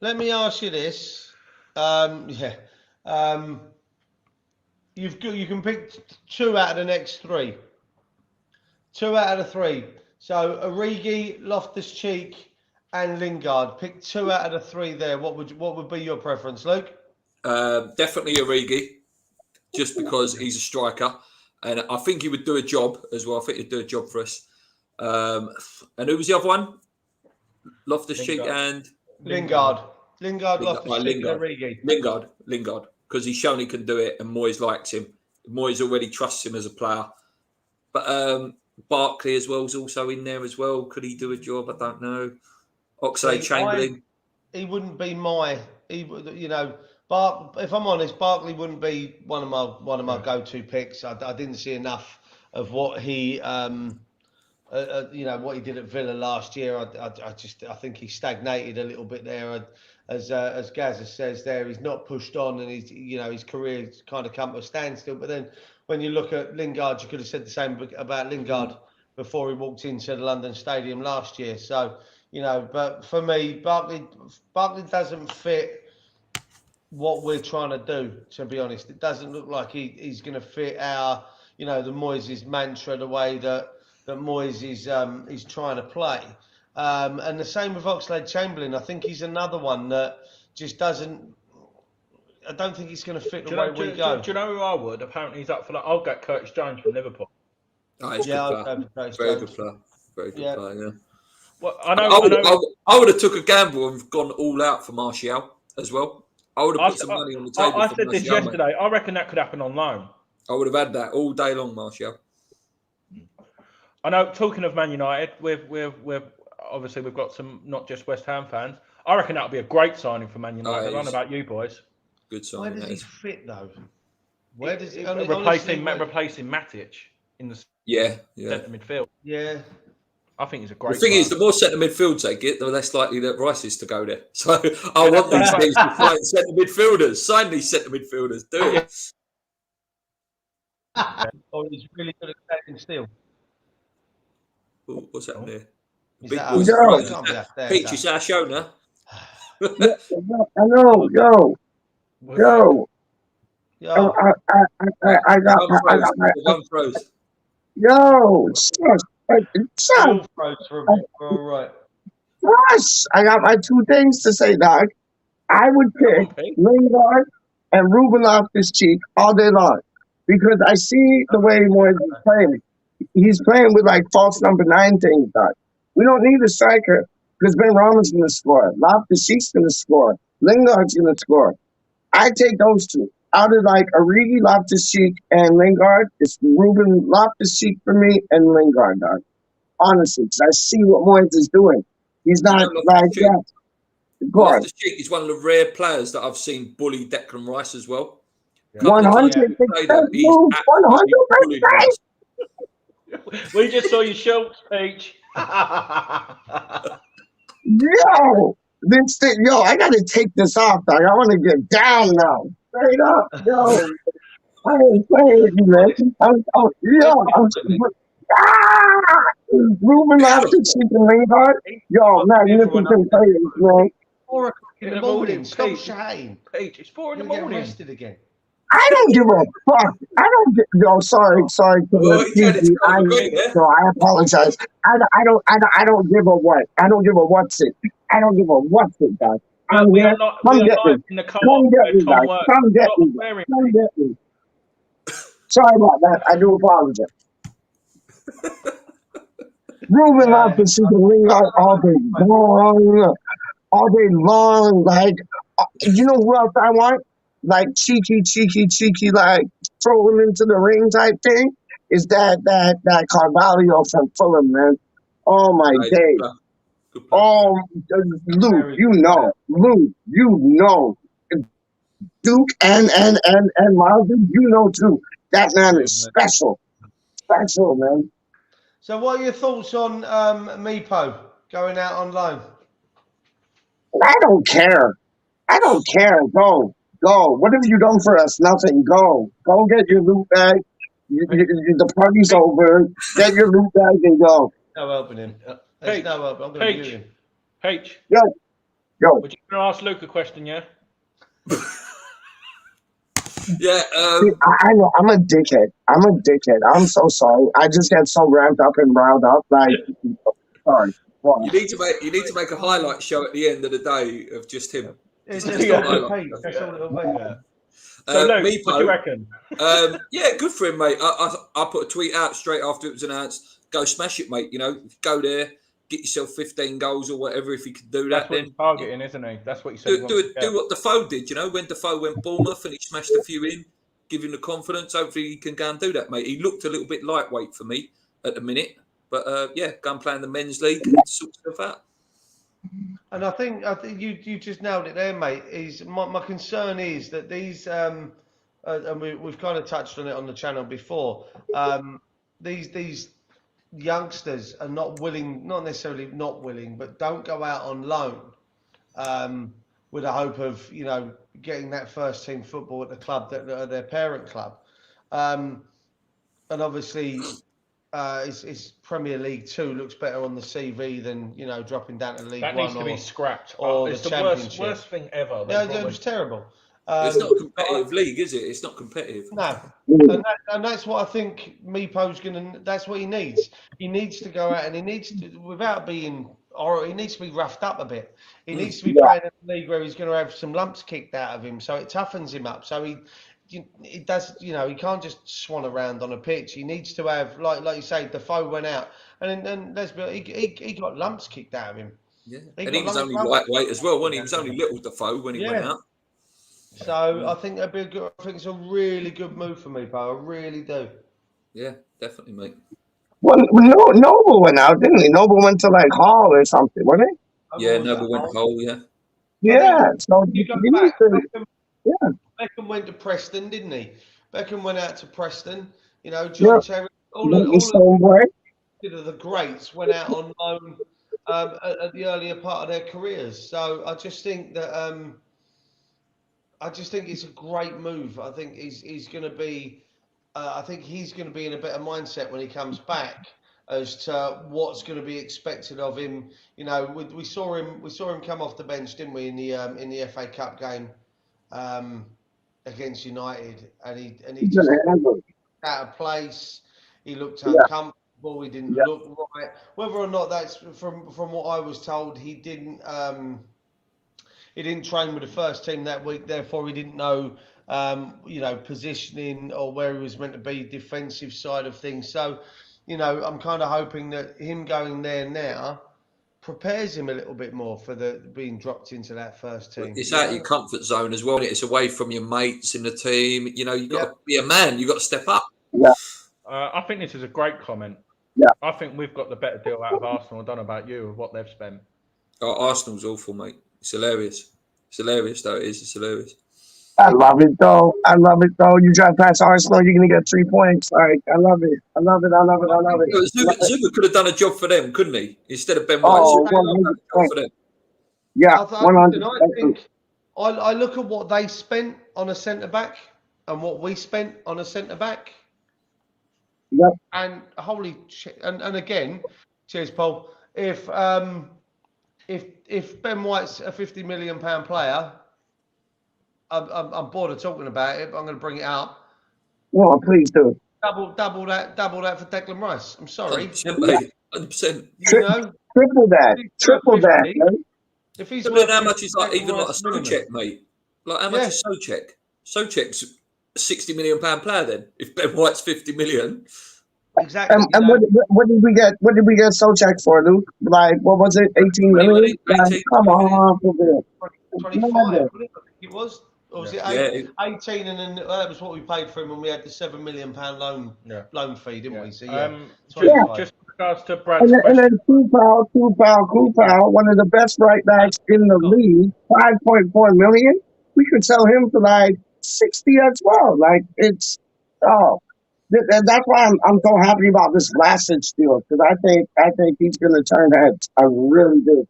Let me ask you this. You can pick 2 out of the next 3. 2 out of the 3. So Origi, Loftus-Cheek, and Lingard. Pick 2 out of the 3 there. What would be your preference, Luke? Definitely Origi, just because he's a striker, and I think he would do a job as well. I think he'd do a job for us. And who was the other one? Loftus-Cheek and Lingard. Loftus-Cheek, and Origi. Lingard, because he's shown he can do it, and Moyes likes him. Moyes already trusts him as a player. But Barkley as well is also in there as well. Could he do a job? I don't know. Oxlade-Chamberlain. He wouldn't be if I'm honest, Barkley wouldn't be one of my go-to picks. I didn't see enough of what he what he did at Villa last year. I think he stagnated a little bit there. As Gazza says there, he's not pushed on, and his career's kind of come to a standstill. But then when you look at Lingard, you could have said the same about Lingard before he walked into the London Stadium last year. So, but for me, Barkley doesn't fit what we're trying to do, to be honest. It doesn't look like he's going to fit our, the Moyes' mantra, the way that Moyes is trying to play. And the same with Oxlade-Chamberlain. I think he's another one that just doesn't. I don't think he's going to fit the way we go. Do you know who I would? Apparently, he's up for that. I'll get Curtis Jones from Liverpool. Oh, he's good player. Very good player. Very good player. Yeah. Well, I would have took a gamble and gone all out for Martial as well. I would have put some money on the table. I said this yesterday. I reckon that could happen on loan. I would have had that all day long, Martial. I know. Talking of Man United, we've obviously we've got some not just West Ham fans. I reckon that would be a great signing for Man United. I don't know about you boys. Good signing. Where does he fit though? Where does he replacing Matic in the centre midfield? Yeah. I think he's a The great thing player. is, the more centre midfields they get, the less likely that Rice is to go there. So I want these teams to fight centre midfielders. Sign these centre midfielders. Do it. Or he's really good at standing still. Ooh, what's happening there? Is Big that boys us? are No. frozen. Can't be that. There, Peach, it's it's us. our show now. Hello, yo. Yo, I got my, One froze. yo, son, we son, all froze for a bit. We're all right. Russ, I got my 2 things to say, Doc. I would pick Pete. Lingard and Ruben Loftus-Cheek all day long because I see the way Moyes is playing. He's playing with like false number 9 things, Doc. We don't need a striker because Ben Rama's going to score. Loftus-Cheek's going to score. Lingard's going to score. I take those 2. Out of like Origi, Loftus-Cheek, and Lingard, it's Ruben Loftus-Cheek for me and Lingard, Doc. Honestly, because I see what Moyes is doing. He's not like that. Go on. Loftus-Cheek is one of the rare players that I've seen bully Declan Rice as well. 100%. 100%. We just saw your shorts, Peach. Yo, this thing, yo, I gotta take this off, dog. I want to get down now. Straight up, yo. I ain't playing with you, man. Ruben Loftus-Cheek and Lingard. Yo, magnificent players, man. 4 o'clock in the morning. Stop shouting. Peach, it's 4 in the You're gonna get morning. arrested again. I don't give a fuck. I don't get. Yo, sorry. Well, he tried to I apologize. I don't give a what. I don't give a what's it. I don't give a what's it, guys. I'm We here. are not Come get me. in the co-op Come get where me, Tom guys. works. Come get Stop me. swearing, Come Pete. get me. Sorry about that. I do apologize. Ruben Loftus-Cheek and Lingard all day long. Like, you know who else I want? Like cheeky, like throw him into the ring type thing. Is that Carvalho from Fulham, man? Oh my days! Oh, Luke, you know, Duke and Miles, you know too. That man is special, man. So, what are your thoughts on Meepo going out on loan? I don't care. Go. What have you done for us? Nothing. Go get your loot bag. The party's over. Get your loot bag and go. No helping him. There's no help. I'm going to mute him. Peach. Yo. Would you want to ask Luke a question, yeah? Yeah. I know. I'm a dickhead. I'm so sorry. I just get so ramped up and riled up. Like, sorry. What? You need to make a highlight show at the end of the day of just him. It's Just just a all highlight. That's all it'll be. So, Luke, Meepo, what do you reckon? Yeah, good for him, mate. I put a tweet out straight after it was announced. Go smash it, mate. You know, go there, get yourself 15 goals or whatever. If you could do that, That's what then he's targeting, isn't he? That's what he said. do what Defoe did. You know, when Defoe went Bournemouth and he smashed a few in, give him the confidence. Hopefully, he can go and do that, mate. He looked a little bit lightweight for me at the minute, but yeah, go and play in the men's league and sort stuff out. And I think you just nailed it there, mate. Is my concern is that these and we've kind of touched on it on the channel before. These youngsters are not necessarily not willing, but don't go out on loan with a hope of getting that first team football at the club that their parent club, and obviously. It's Premier League 2 looks better on the CV than dropping down to League 1. That needs to be scrapped. Or it's the the worst thing ever. Yeah, it was terrible. It's not a competitive league, is it? It's not competitive. No, and that's what I think Meepo's gonna. That's what he needs. He needs to go out and he needs to, without being, or he needs to be roughed up a bit. He needs to be playing in a league where he's going to have some lumps kicked out of him, so it toughens him up. So he does, he can't just swan around on a pitch. He needs to have, like you say, Defoe went out, and then let's be, he got lumps kicked out of him. Yeah, and he was only lightweight as well, wasn't he? He was only little Defoe when he went out. So I think that'd be a good. I think it's a really good move for Meepo. I really do. Yeah, definitely, mate. Well, Noble went out, didn't he? Noble went to like Hall or something, wasn't he? Yeah, Noble went Hull. Yeah. Yeah. So you go you back. yeah. Beckham went to Preston, didn't he? Beckham went out to Preston. John Terry. consider the greats went out on loan at the earlier part of their careers. So I just think that it's a great move. I think he's going to be. I think he's going to be in a better mindset when he comes back as to what's going to be expected of him. You know, we saw him come off the bench, didn't we, in the FA Cup game against United, and he just out of place. He looked uncomfortable. He didn't look right. Whether or not that's from what I was told, he didn't train with the first team that week. Therefore, he didn't know positioning or where he was meant to be, defensive side of things. So, I'm kind of hoping that him going there now prepares him a little bit more for the being dropped into that first team. It's out your comfort zone as well. It's away from your mates in the team. You've got to be a man. You've got to step up. Yeah. I think this is a great comment. Yeah. I think we've got the better deal out of Arsenal. I don't know about you, of what they've spent. Oh, Arsenal's awful, mate. It's hilarious. It's hilarious, though. It's hilarious. I love it, though. You drive past Arsenal, you're going to get 3 points. Like, I love it. Zuba could have done a job for them, couldn't he? Instead of Ben White. For them. Yeah, 100%. I look at what they spent on a centre-back and what we spent on a centre-back. Yep. And holy shit! And again, cheers, Paul. If Ben White's a £50 million player, I'm bored of talking about it, but I'm going to bring it up. Well, please do. Double that for Declan Rice. I'm sorry. 100%. Triple that. Right? If he's worth how much is even like a Souček, mate? Like how much is Souček? Souček's £60 million player then. If Ben White's 50 million. Exactly. And what did we get? What did we get Souček for, Luke? Like what was it? 18 million? Like, come on, for real. 25. It was. Or was it 18? And then that was what we paid for him when we had the £7 million loan fee, didn't we? So just regards to Brad's and then Kupal, one of the best right backs in the league, 5.4 million. We could sell him for like 60 as well. Like it's that's why I'm so happy about this Vlasic deal, because I think he's going to turn heads. I really do.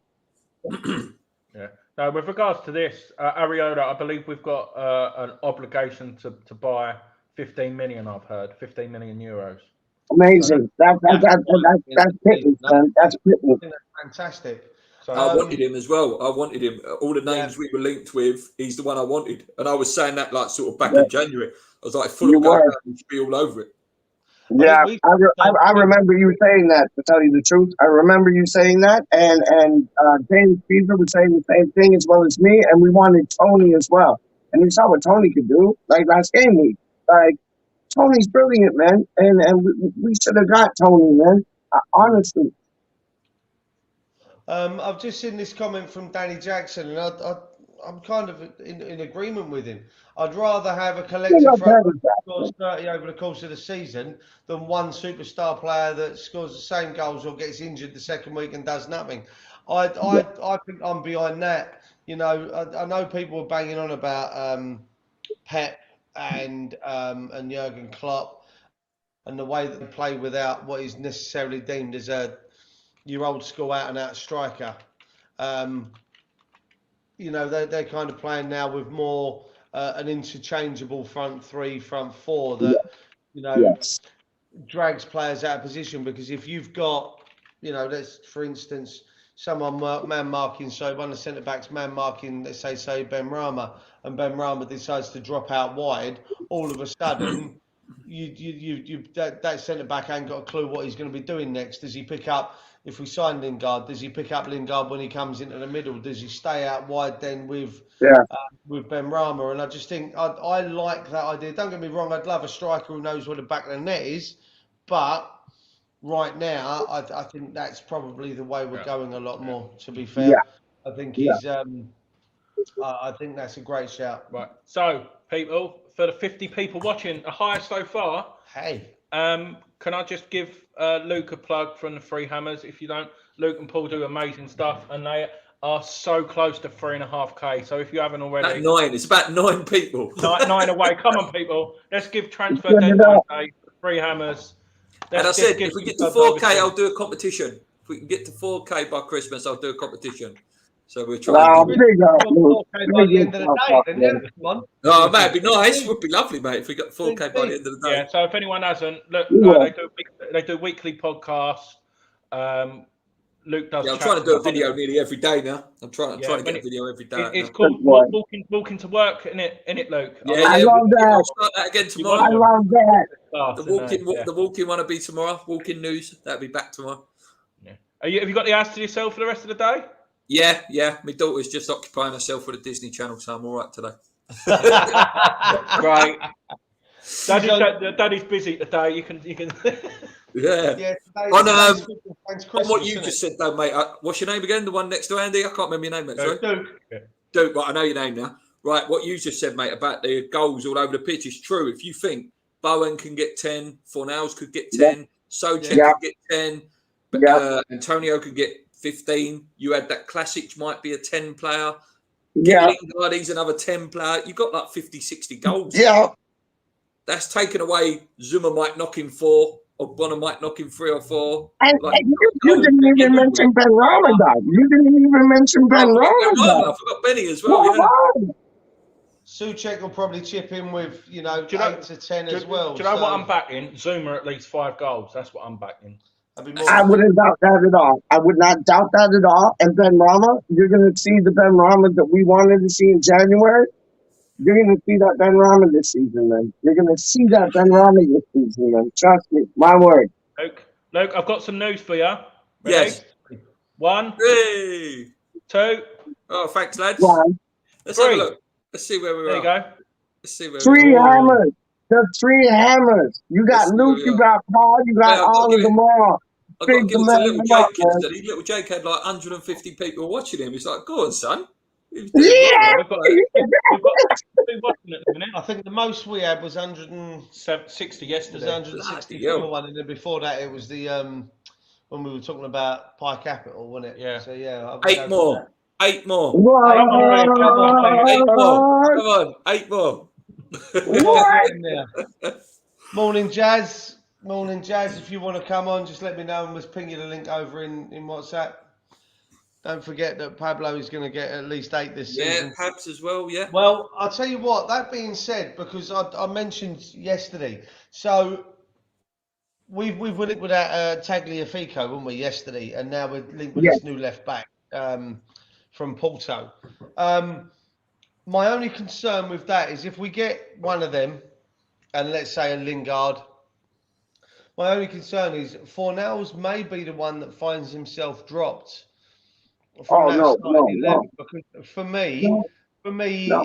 Yeah. Now, with regards to this, Ariola, I believe we've got an obligation to buy 15 million. I've heard 15 million euros. Amazing. That's pittance, man. That's pittance. Fantastic. So I wanted him as well. I wanted him. All the names we were linked with, he's the one I wanted. And I was saying that like sort of back in January. I was like, full of going to be all over it. Yeah, I remember you saying that, to tell you the truth. I remember you saying that. And James Caesar was saying the same thing as well as me. And we wanted Tony as well. And we saw what Tony could do, like last game week. Like, Tony's brilliant, man. And we should have got Tony, man. Honestly. I've just seen this comment from Danny Jackson, and I'm kind of in agreement with him. I'd rather have a collective that scores 30 over the course of the season than one superstar player that scores the same goals or gets injured the second week and does nothing. I think I'm behind that. I know people are banging on about Pep and Jurgen Klopp and the way that they play without what is necessarily deemed as your old school out and out striker. They're kind of playing now with more an interchangeable front three, front four that drags players out of position. Because if you've got, let's for instance, someone man marking, so one of the centre backs man marking, let's say Ben Rama, and Ben Rama decides to drop out wide, all of a sudden that centre back ain't got a clue what he's going to be doing next. Does he pick up? If we sign Lingard, does he pick up Lingard when he comes into the middle? Does he stay out wide then with Ben Rama? And I just think I like that idea. Don't get me wrong, I'd love a striker who knows where the back of the net is, but right now I think that's probably the way we're going a lot more. To be fair, I think he's. I think that's a great shout. Right. So, people, for the 50 people watching, the highest so far. Hey. Can I just give Luke a plug from the Three Hammers? If you don't, Luke and Paul do amazing stuff, and they are so close to 3.5K. So if you haven't already, it's about 9 people. nine away. Come on, people. Let's give transfer deadline day. Three Hammers. And I said, if we get to 4K, I'll do a competition. If we can get to 4K by Christmas, I'll do a competition. So we're trying to do it. Big up, Luke. By the end of the day, then, yeah, come on. Oh, mate, it'd be nice. It would be lovely, mate, if we got 4K by the end of the day. Yeah. So if anyone hasn't, look, Yeah. they do weekly podcasts. Luke does. Yeah, I'm trying to do a video nearly every day now. I'm trying to when get a video every day. It's now. called Right. walking to work, innit, Luke? Yeah, I yeah. love that. I'll start that again I tomorrow. love that. The walking one will be tomorrow. Walking news, that'll be back tomorrow. Yeah. Have you got the house to yourself for the rest of the day? Yeah, yeah. My daughter's just occupying herself with a Disney Channel, so I'm all right today. Great. Daddy's busy today. You can. Yeah. Yeah, On what you just said, though, mate. What's your name again? The one next to Andy? I can't remember your name, mate. Sorry. Duke. Duke. Right, I know your name now. Right, what you just said, mate, about the goals all over the pitch is true. If you think Bowen can get 10, Fornals could get 10, Socek could get 10, Antonio could get 15. You had that Klasic might be a 10 player. Yeah. Lingard, he's another 10 player. You got like 50, 60 goals. Yeah. That's taken away. Zuma might knock in 4. Or Bonner might knock in 3 or 4. And you didn't even mention Ben Ramadan. You didn't even mention Ben Ramadan. I forgot Benny as well. Yeah. Suchek will probably chip in with, 8 to 10 as well. Do you know what I'm backing? Zuma at least 5 goals. That's what I'm backing. I wouldn't doubt that at all. I would not doubt that at all. And Ben Rama, you're going to see the Ben Rama that we wanted to see in January. You're going to see that Ben Rama this season, man. You're going to see that Ben Rama this season, man. Trust me. My word. Luke, I've got some news for you. Ready? Yes. 1, 2. Oh, thanks, lads. 1, Let's have a look. Let's see where we are. There you go. Let's see where 3 we are. hammers. The 3 hammers. You got Luke, you got Paul, you got all of them all. I've got to give it to little Jake yesterday. Little Jake had like 150 people watching him. He's like, go on, son. Yeah. I think the most we had was 160 yesterday. It was 160 one, and then before that it was the when we were talking about Pi Capital, wasn't it? Yeah. So yeah, 8 more. 8 more. What? 8 more. Come on, 8 more. Morning, Jazz. Morning, Jazz. If you want to come on, just let me know and we'll ping you the link over in WhatsApp. Don't forget that Pablo is going to get at least 8 this season. Yeah, Pabs as well, yeah. Well, I'll tell you what, that being said, because I mentioned yesterday, so we've linked with that Tagliafico, weren't we, yesterday, and now we're linked with this new left back from Porto. My only concern with that is if we get one of them, and let's say a Lingard, my only concern is Fornals may be the one that finds himself dropped. No. Because for me,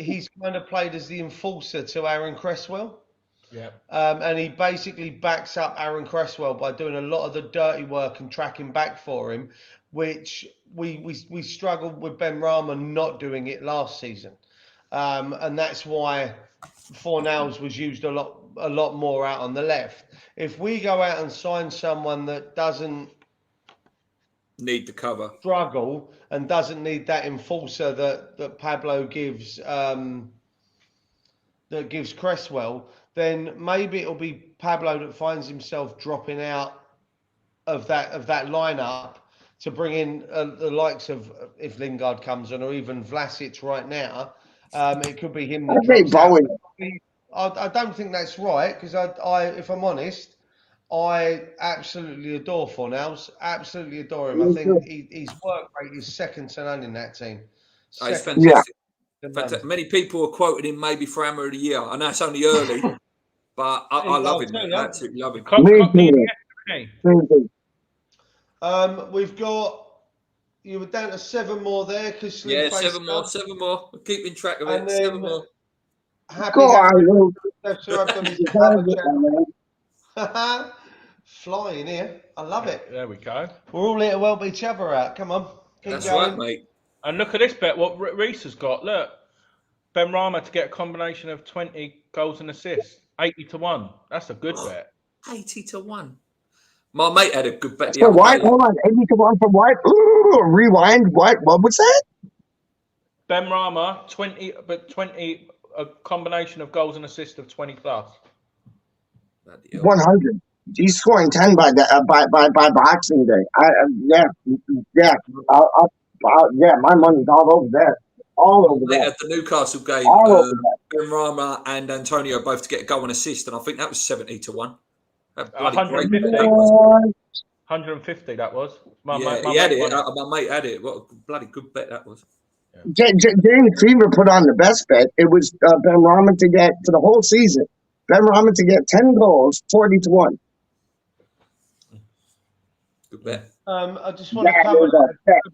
he's kind of played as the enforcer to Aaron Cresswell. Yeah. And he basically backs up Aaron Cresswell by doing a lot of the dirty work and tracking back for him, which we struggled with Ben Rama not doing it last season. And that's why Fornals was used a lot more out on the left. If we go out and sign someone that doesn't need the cover, struggle, and doesn't need that enforcer that Pablo gives that gives Cresswell, then maybe it'll be Pablo that finds himself dropping out of that lineup to bring in the likes of, if Lingard comes on, or even Vlasic right now. It could be him that drops out. I don't think that's right, because I if I'm honest, I absolutely adore Fornals. Absolutely adore him. I think his work rate is second to none in that team. He's fantastic. Fantastic. Many people are quoting him maybe for Hammer of the Year. I know it's only early, but I love him. I absolutely love him. We've got, you were down to 7 more there. Yeah, 7 more. 7 more. We're keeping track of it. 7 more. Flying here. I love it. There we go. We're all here to help each other out. Come on. That's right, mate. And look at this bet, what Reese has got. Look, Ben Rama to get a combination of 20 goals and assists. 80 to 1. That's a good bet. 80 to 1. My mate had a good bet. For White? Hold on. 80 to 1 for White? Ooh, rewind. What was that? Ben Rama, 20, a combination of goals and assists of 20 plus. 100. He's scoring 10 by Boxing Day. Yeah. Yeah, my money's all over that. All over They that. had the Newcastle game. All over that. Ben Rama and Antonio both to get a goal and assist, and I think that was 70-1. That bloody 150. great bet that was. 150 that was. My He had mate it. won My mate had it. What a bloody good bet that was. James Fever put on the best bet. It was Ben Rama to get for the whole season. Ben Rama to get 10 goals, 40-1. Good bet. I just want to cover Go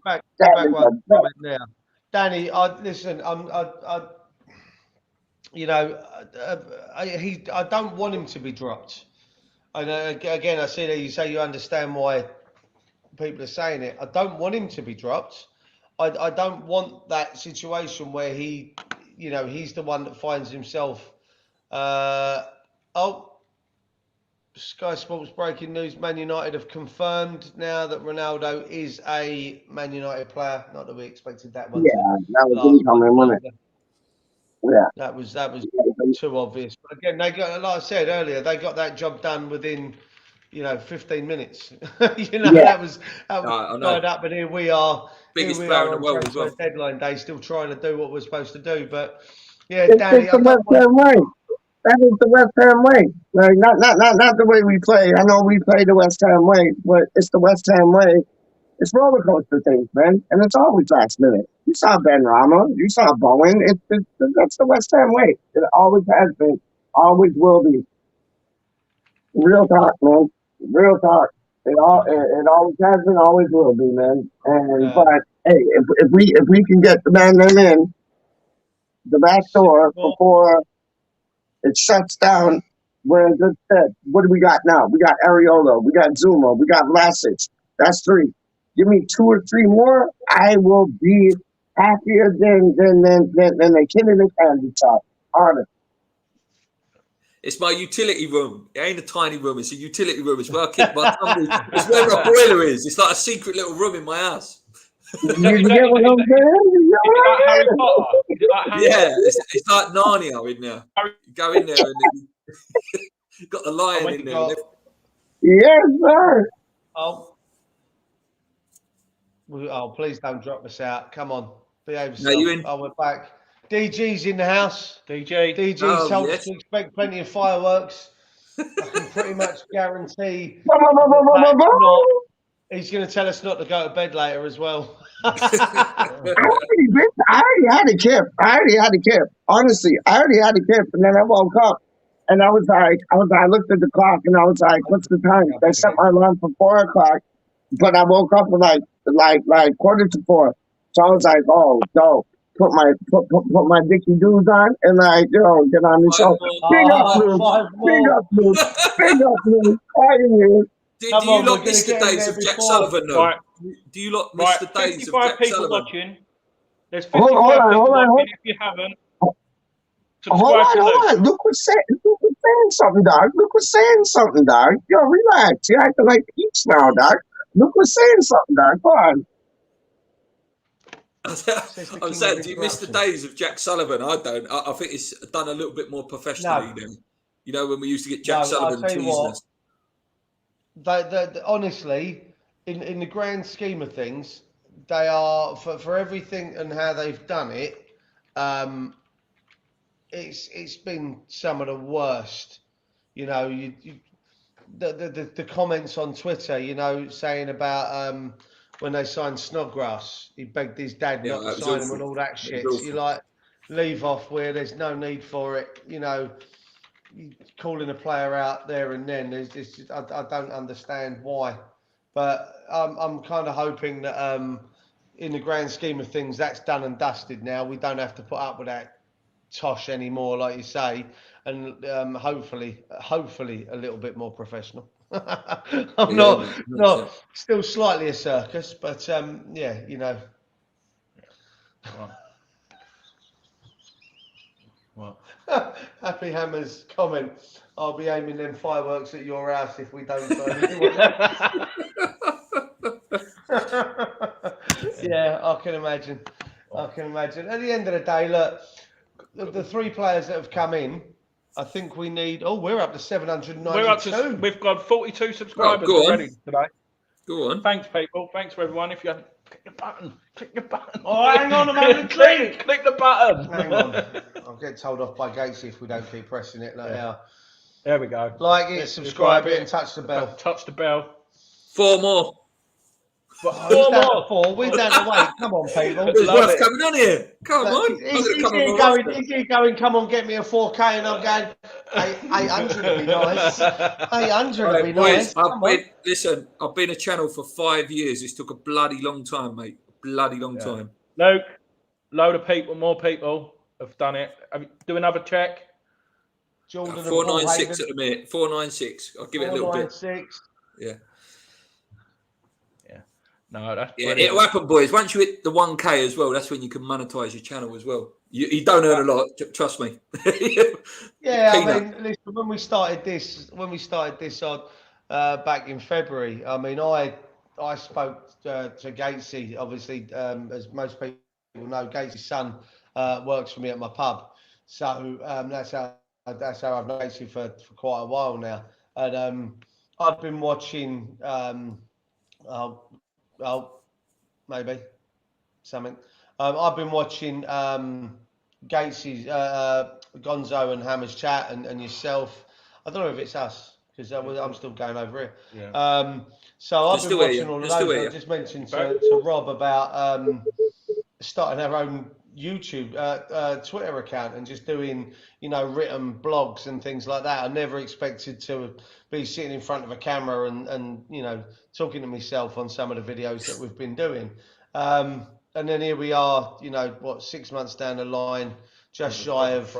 back one comment now. Danny, listen. I don't want him to be dropped. And again, I see that you say you understand why people are saying it. I don't want him to be dropped. I don't want that situation where he's the one that finds himself. Sky Sports breaking news: Man United have confirmed now that Ronaldo is a Man United player. Not that we expected that one. Yeah, that was incoming, wasn't it? Yeah, that was too obvious. But again, they got, like I said earlier, they got that job done within 15 minutes. That was tied up, and here we are. Biggest player in the world as well. Deadline day, still trying to do what we're supposed to do. But yeah, it's Danny, the West Ham way. That is the West Ham way. Like, not the way we play. I know we play the West Ham way, but it's the West Ham way. It's roller coaster things, man, and it's always last minute. You saw Ben Rama, you saw Bowen. That's the West Ham way. It always has been, always will be. Real talk, man. Real talk. It always has been, always will be, man. But hey, if we can get the man them in the back door before it shuts down, we're in good stead. What do we got now? We got Areola, we got Zuma, we got Vlasic. That's 3. Give me 2 or 3 more, I will be happier than a kid in a candy shop. Honest. It's my utility room. It ain't a tiny room. It's a utility room. It's where I keep my tumbles. It's where my boiler is. It's like a secret little room in my house. You get what I'm saying? Harry Potter? Yeah, it's like Narnia in there. You go in there and you've got the lion in there. Yes, sir. Please don't drop us out. Come on. Behave yourself. No, you in? We're back. DG's in the house. DG's told us to expect plenty of fireworks. I can pretty much guarantee he's going to tell us not to go to bed later as well. I already had a kip. Honestly, I already had a kip, and then I woke up, and I looked at the clock, and I was like, "What's the time?" They set my alarm for 4:00, but I woke up at like 3:45. So I was like, "Oh, no." Put my Dickie Doos on and get on the show. Big up, Luke. Do you lot miss the days of Jack Sullivan, though? Right. Do you lot miss the days of Jack Sullivan? Watching. There's 55 people watching. If you haven't, subscribe to hold on. Luke was saying something, dog. Yo, relax. You're acting like peeps now, dog. Luke was saying something, dog. Go on. I'm saying, do you miss the days of Jack Sullivan? I don't. I think it's done a little bit more professionally now. When we used to get Jack Sullivan teasing us. Honestly, in the grand scheme of things, they are for everything and how they've done it. It's been some of the worst. The comments on Twitter, saying about when they signed Snodgrass, he begged his dad not to sign him and all that shit. You like leave off where there's no need for it. Calling a player out there and then there's just I don't understand why. But I'm kind of hoping that in the grand scheme of things that's done and dusted now. We don't have to put up with that tosh anymore, like you say, and hopefully a little bit more professional. I'm not still slightly a circus, but What? Happy Hammer's comment. I'll be aiming them fireworks at your house if we don't sign anyone. Yeah, I can imagine. At the end of the day, look, the 3 players that have come in, I think we need. Oh, we're up to 792. We're up to. We've got 42 subscribers go on. already today. Go on. Thanks, people. Thanks for everyone. If you haven't, click the button. Click the button. Oh, hang on a moment. click the button. Hang on. I'll get told off by Gates if we don't keep pressing it like now. There we go. Like it, subscribe it, and touch the bell. Touch the bell. 4 more. Four more. We're down the way. Come on, people. It's worth coming on here. Come on. He's going, come on, get me a 4K, and I'm going, 800 would be nice. 800 would be nice. Listen, I've been a channel for 5 years. This took a bloody long time, mate. Bloody long time. Luke, load of people, more people have done it. Do another check. Jordan 496 at the minute. 496. I'll give it a little bit. 496. Yeah. No, that's it'll happen, boys. Once you hit the 1K as well, that's when you can monetize your channel as well. You don't earn a lot, trust me. Yeah, I mean, listen, when we started this on back in February, I mean, I spoke to Gatesy, obviously, as most people know, Gatesy's son works for me at my pub, so that's how I've known Gatesy for quite a while now, and I've been watching. Maybe something. I've been watching Gatesy's Gonzo and Hammer's chat and yourself. I don't know if it's us because I'm still going over here. Yeah. So I've been watching all of those. I just mentioned to Rob about starting our own YouTube, Twitter account and just doing, written blogs and things like that. I never expected to be sitting in front of a camera and talking to myself on some of the videos that we've been doing. And then here we are, 6 months down the line, just shy of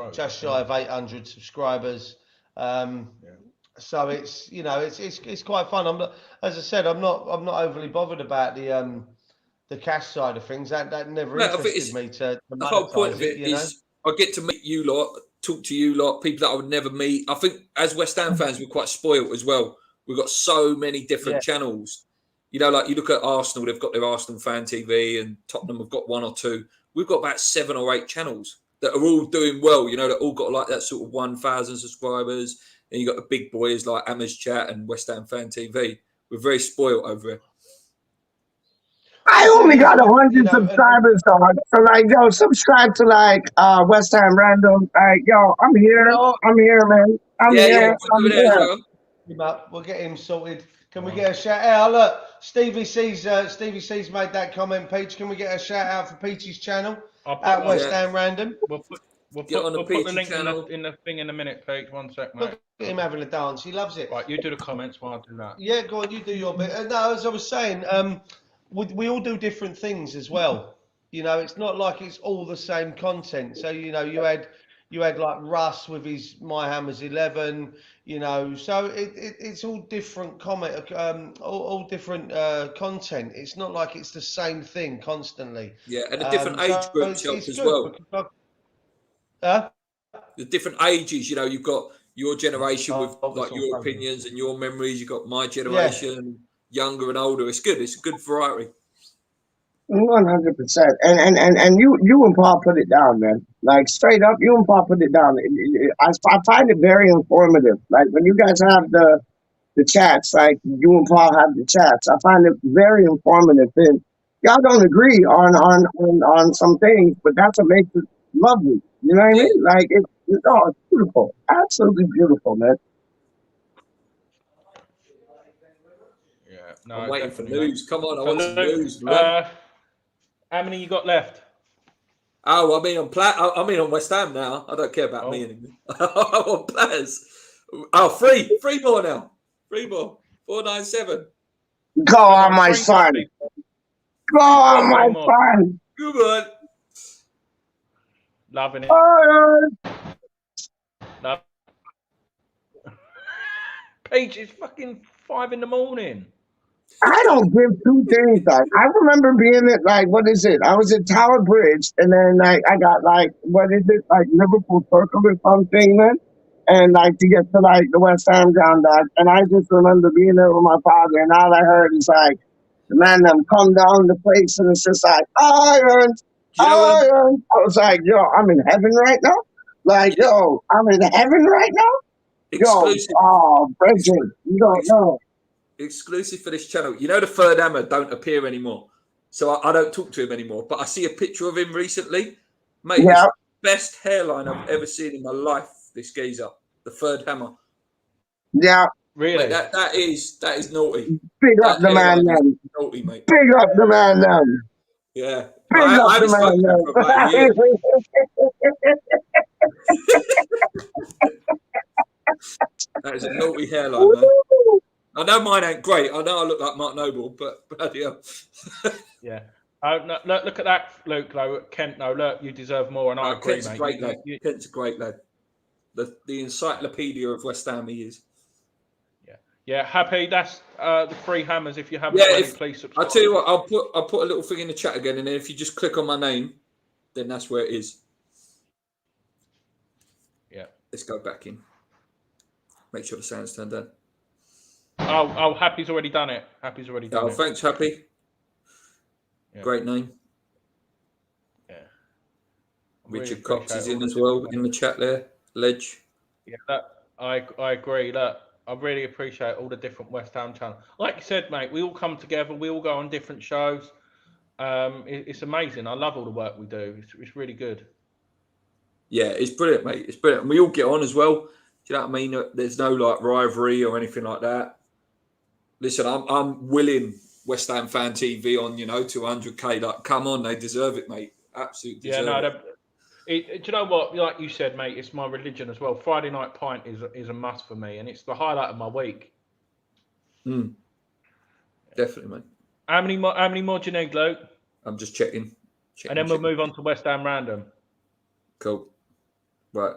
800 subscribers. So it's, it's quite fun. As I said, I'm not overly bothered about the cash side of things. That never interested me to the whole point of it is I get to meet you lot, talk to you lot, people that I would never meet. I think as West Ham fans, we're quite spoiled as well. We've got so many different channels. Like you look at Arsenal, they've got their Arsenal fan TV, and Tottenham have got 1 or 2. We've got about 7 or 8 channels that are all doing well. That all got like that sort of 1,000 subscribers. And you got the big boys like Amers Chat and West Ham Fan TV. We're very spoiled over here. I only got 100 subscribers, dog. So, yo, subscribe to, West Ham Random. Yo, I'm here. I'm here, man. I'm here. We'll get him sorted. Can we get a shout out? Look, Stevie C's made that comment, Peach. Can we get a shout out for Peach's channel at West Ham Random? We'll put the link in the thing in a minute, Peach. 1 sec, mate. Look at him having a dance. He loves it. Right, you do the comments while I do that. Yeah, go on. You do your bit. No, as I was saying, we all do different things as well. It's not like it's all the same content. So, you had like Russ with his My Hammers 11, so it's all different all different content. It's not like it's the same thing constantly. Yeah, and the different age groups help as well. The different ages, you've got your generation with like your opinions and your memories. You've got my generation, younger and older. It's good. It's a good variety. 100%. And you and Paul put it down, man. Like straight up, you and Paul put it down. I find it very informative. Like when you guys have the chats, like you and Paul have the chats, I find it very informative. And y'all don't agree on some things, but that's what makes it lovely. You know what I mean? Like it's beautiful, absolutely beautiful, man. Yeah, no, I'm waiting for news. Come on, I want some news. How many you got left? Oh, I mean on West Ham now. I don't care about me anymore. I want players. Oh, 3 more now. 3 more. 497. Go on, my son. Go on, my son. Good on. Loving it. Love. Paige, it's fucking 5 in the morning. I don't give 2 things. Like, I remember being at I was at Tower Bridge, and then I got Liverpool Circle or something, man. And to get to the West Ham ground, and I just remember being there with my father, and all I heard is the man them come down the place, and it's just iron. I was like, yo, I'm in heaven right now. Like, yo, I'm in heaven right now. Exclusive. Yo, oh, Bridget, you don't know. Exclusive for this channel. You know, the third hammer don't appear anymore. So I don't talk to him anymore. But I see a picture of him recently. Mate, Yeah. it's the best hairline I've ever seen in my life, this geezer. The third hammer. Yeah. Really? Mate, that is naughty. Big up the man then. Naughty, mate. Big up the man then. Yeah. Big I up the haven't spoken to him for about a year. That is a naughty hairline, man. I know mine ain't great. I know I look like Mark Noble, but bloody hell. Yeah. No, look at that, Luke. Though Kent, no, look, you deserve more, and I agree, Kent's mate. a great lad. Kent's a great lad. The encyclopedia of West Ham he is. Yeah, happy. That's the 3 hammers. If you haven't already, please subscribe. I'll tell you what. I'll put a little thing in the chat again, and then if you just click on my name, then that's where it is. Yeah. Let's go back in. Make sure the sound's turned on. Oh, Happy's already done it. Happy's already done it. Thanks, Happy. Yeah. Great name. Yeah. Richard Cox is in as well in the chat there. Ledge. Yeah, I agree. Look, I really appreciate all the different West Ham channels. Like you said, mate, we all come together. We all go on different shows. It's amazing. I love all the work we do. It's really good. Yeah, it's brilliant, mate. It's brilliant. And we all get on as well. Do you know what I mean? There's no like rivalry or anything like that. Listen, I'm willing West Ham Fan TV on, 200K. Like, come on, they deserve it, mate. Absolutely deserve it. Do you know what? Like you said, mate, it's my religion as well. Friday Night Pint is a must for me, and it's the highlight of my week. Definitely, mate. How many more do you need, Luke? I'm just checking. And then we'll move on to West Ham Random. Cool. Right.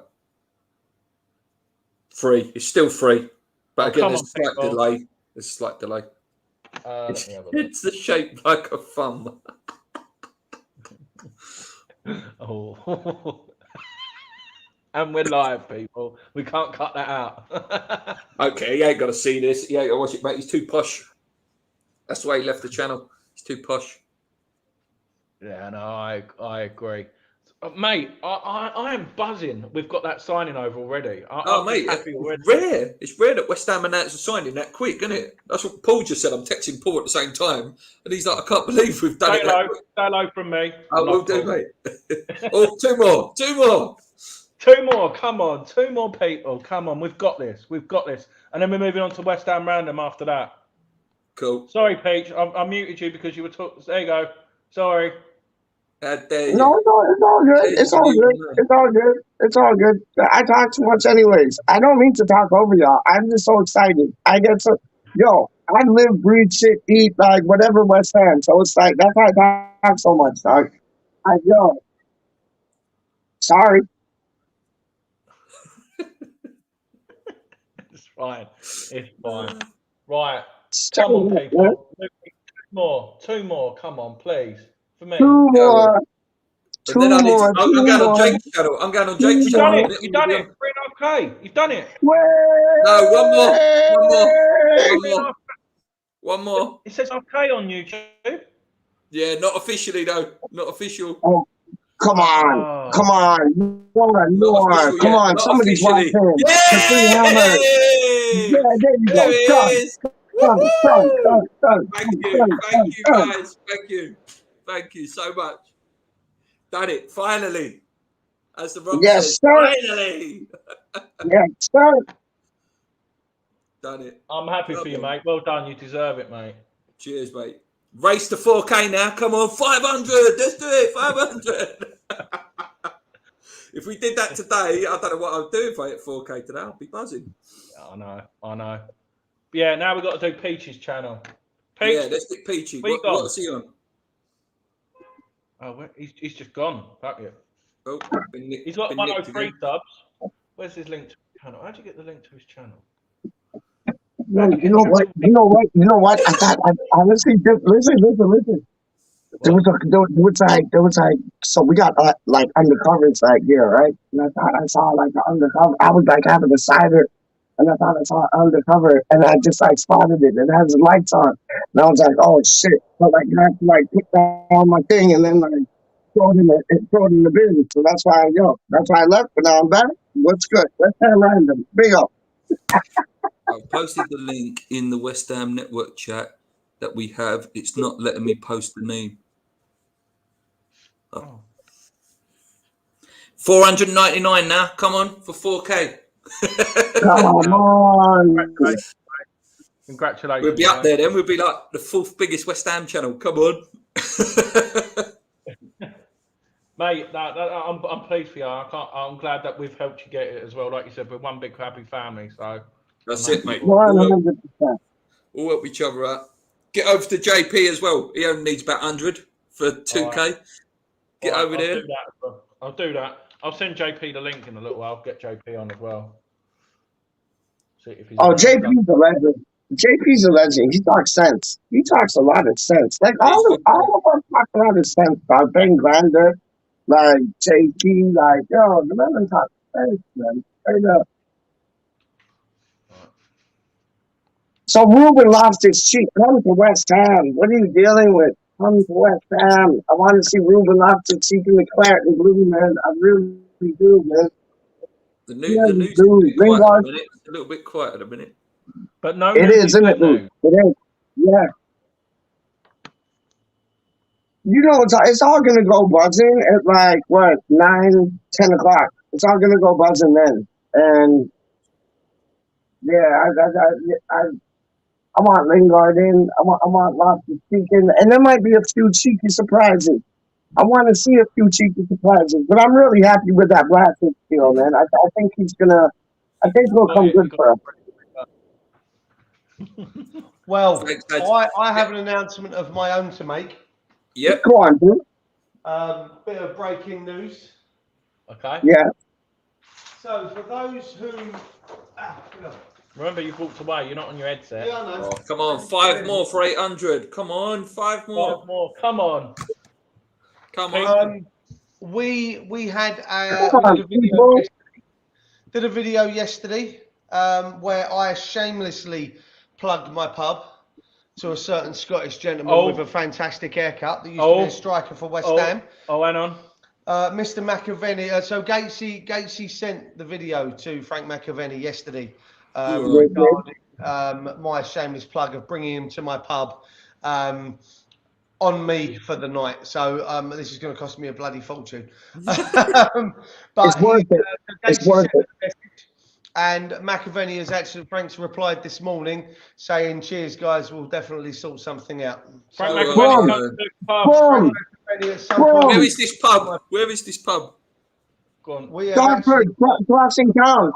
Free. It's still free. But again, there's a slight delay. There's a slight delay. It's the shape like a thumb. Oh. And we're live, people. We can't cut that out. Okay, he ain't got to see this. He ain't got to watch it, mate. He's too posh. That's why he left the channel. He's too posh. Yeah, no, I agree. Mate, I am buzzing. We've got that signing over already. Mate, it's rare. It's rare that West Ham announced a signing that quick, isn't it? That's what Paul just said. I'm texting Paul at the same time, and he's like, I can't believe we've done it. Say hello from me. I will do, mate. Oh, two more. Two more. Come on. 2 more people. Come on. We've got this. And then we're moving on to West Ham Random after that. Cool. Sorry, Peach. I muted you because you were talking. There you go. Sorry. No, it's all good. It's all good. I talk too much anyways. I don't mean to talk over y'all. I'm just so excited. I live, breathe, shit, eat, like whatever West Ham. So it's like, that's why I talk so much, dog. Sorry. It's fine. Right. Come on, people. 2 more. Come on, please. For me. 2 more. I'm going on Jake's channel. You've done it. 3.5K. You've done it. No, one more. It says okay on YouTube. Yeah, not officially though. Not official. Oh, come on. More. Come on. Somebody's watching. Yeah, there you go. Thank you, guys. Thank you so much. Done it, finally. As the Rob says, finally. Yes, sir. Done it. I'm happy for you, mate. Well done. You deserve it, mate. Cheers, mate. Race to 4K now. Come on, 500. Let's do it, 500. If we did that today, I don't know what I'd do if I hit 4K today. I'd be buzzing. I know. Yeah, now we've got to do Peach's channel. Peach, yeah, let's get Peachy. What's he on? Oh, he's just gone. Fuck you. Oh, he's got 103 subs. Where's his link to his channel? How'd you get the link to his channel? You know what? I thought, honestly, listen. There was like, so we got like undercover like here, right? And I thought I saw like an undercover. I was like having a cider, and I thought I saw an undercover, and I just like spotted it. It has lights on, and I was like, oh shit! So like, I have to like put down my thing, and then like throw it in the business. So that's why I left, but now I'm back. What's good? Let's have random. Big up. I've posted the link in the West Ham Network chat that we have. It's not letting me post the name. Oh. 499 now. Come on for 4K. Come on. Congratulations. We'll be up there then. We'll be like the 4th biggest West Ham channel. Come on. Mate, I'm pleased for you. I'm glad that we've helped you get it as well. Like you said, we're one big happy family. So that's it, mate. 100%. We'll help each other out. Get over to JP as well. He only needs about 100 for 2K. Right. Get over there. I'll do that. I'll send JP the link in a little while. Get JP on as well. See if he's JP's a legend. JP's a legend. He talks sense. He talks a lot of sense. Like all of us talk a lot of sense about Ben Glander, like JP, like the man talks sense, man. Straight up. So Ruben Loftus-Cheek, come to West Ham. What are you dealing with? Come to West Ham. I want to see Ruben Loftus-Cheek in the claret and blue, man. I really do, man. The news is a little bit quiet at a minute. But no, it is, isn't it? It is. Yeah. You know, it's all going to go buzzing at like, 9, 10 o'clock. It's all going to go buzzing then. And, yeah, I want Lingard in. I want Loftus-Cheek in. And there might be a few cheeky surprises. I want to see a few cheeky surprises. But I'm really happy with that Blackwood deal, man. I think he's going to – I think he'll come good for us. Well, I have an announcement of my own to make. Yep. Go on, dude. Bit of breaking news. Okay. Yeah. So, for those who... Remember, you've walked away. You're not on your headset. Yeah, I know. Oh, come on. 5 more for 800. Come on. 5 more. 5 more. Come on. Come on. We had did a video yesterday where I shamelessly plugged my pub to a certain Scottish gentleman with a fantastic haircut that used to be a striker for West Ham. Oh, hang on. Mr. McAvenny. So Gatesy sent the video to Frank McAvenny yesterday regarding my shameless plug of bringing him to my pub on me for the night. So this is going to cost me a bloody fortune. But it's worth it. It's worth it. And McAvenny has actually, Frank's replied this morning saying, cheers, guys, we'll definitely sort something out. Frank McAvenny comes to the pub. Where is this pub? Where is this pub? Go on. Dartford, Crossing Town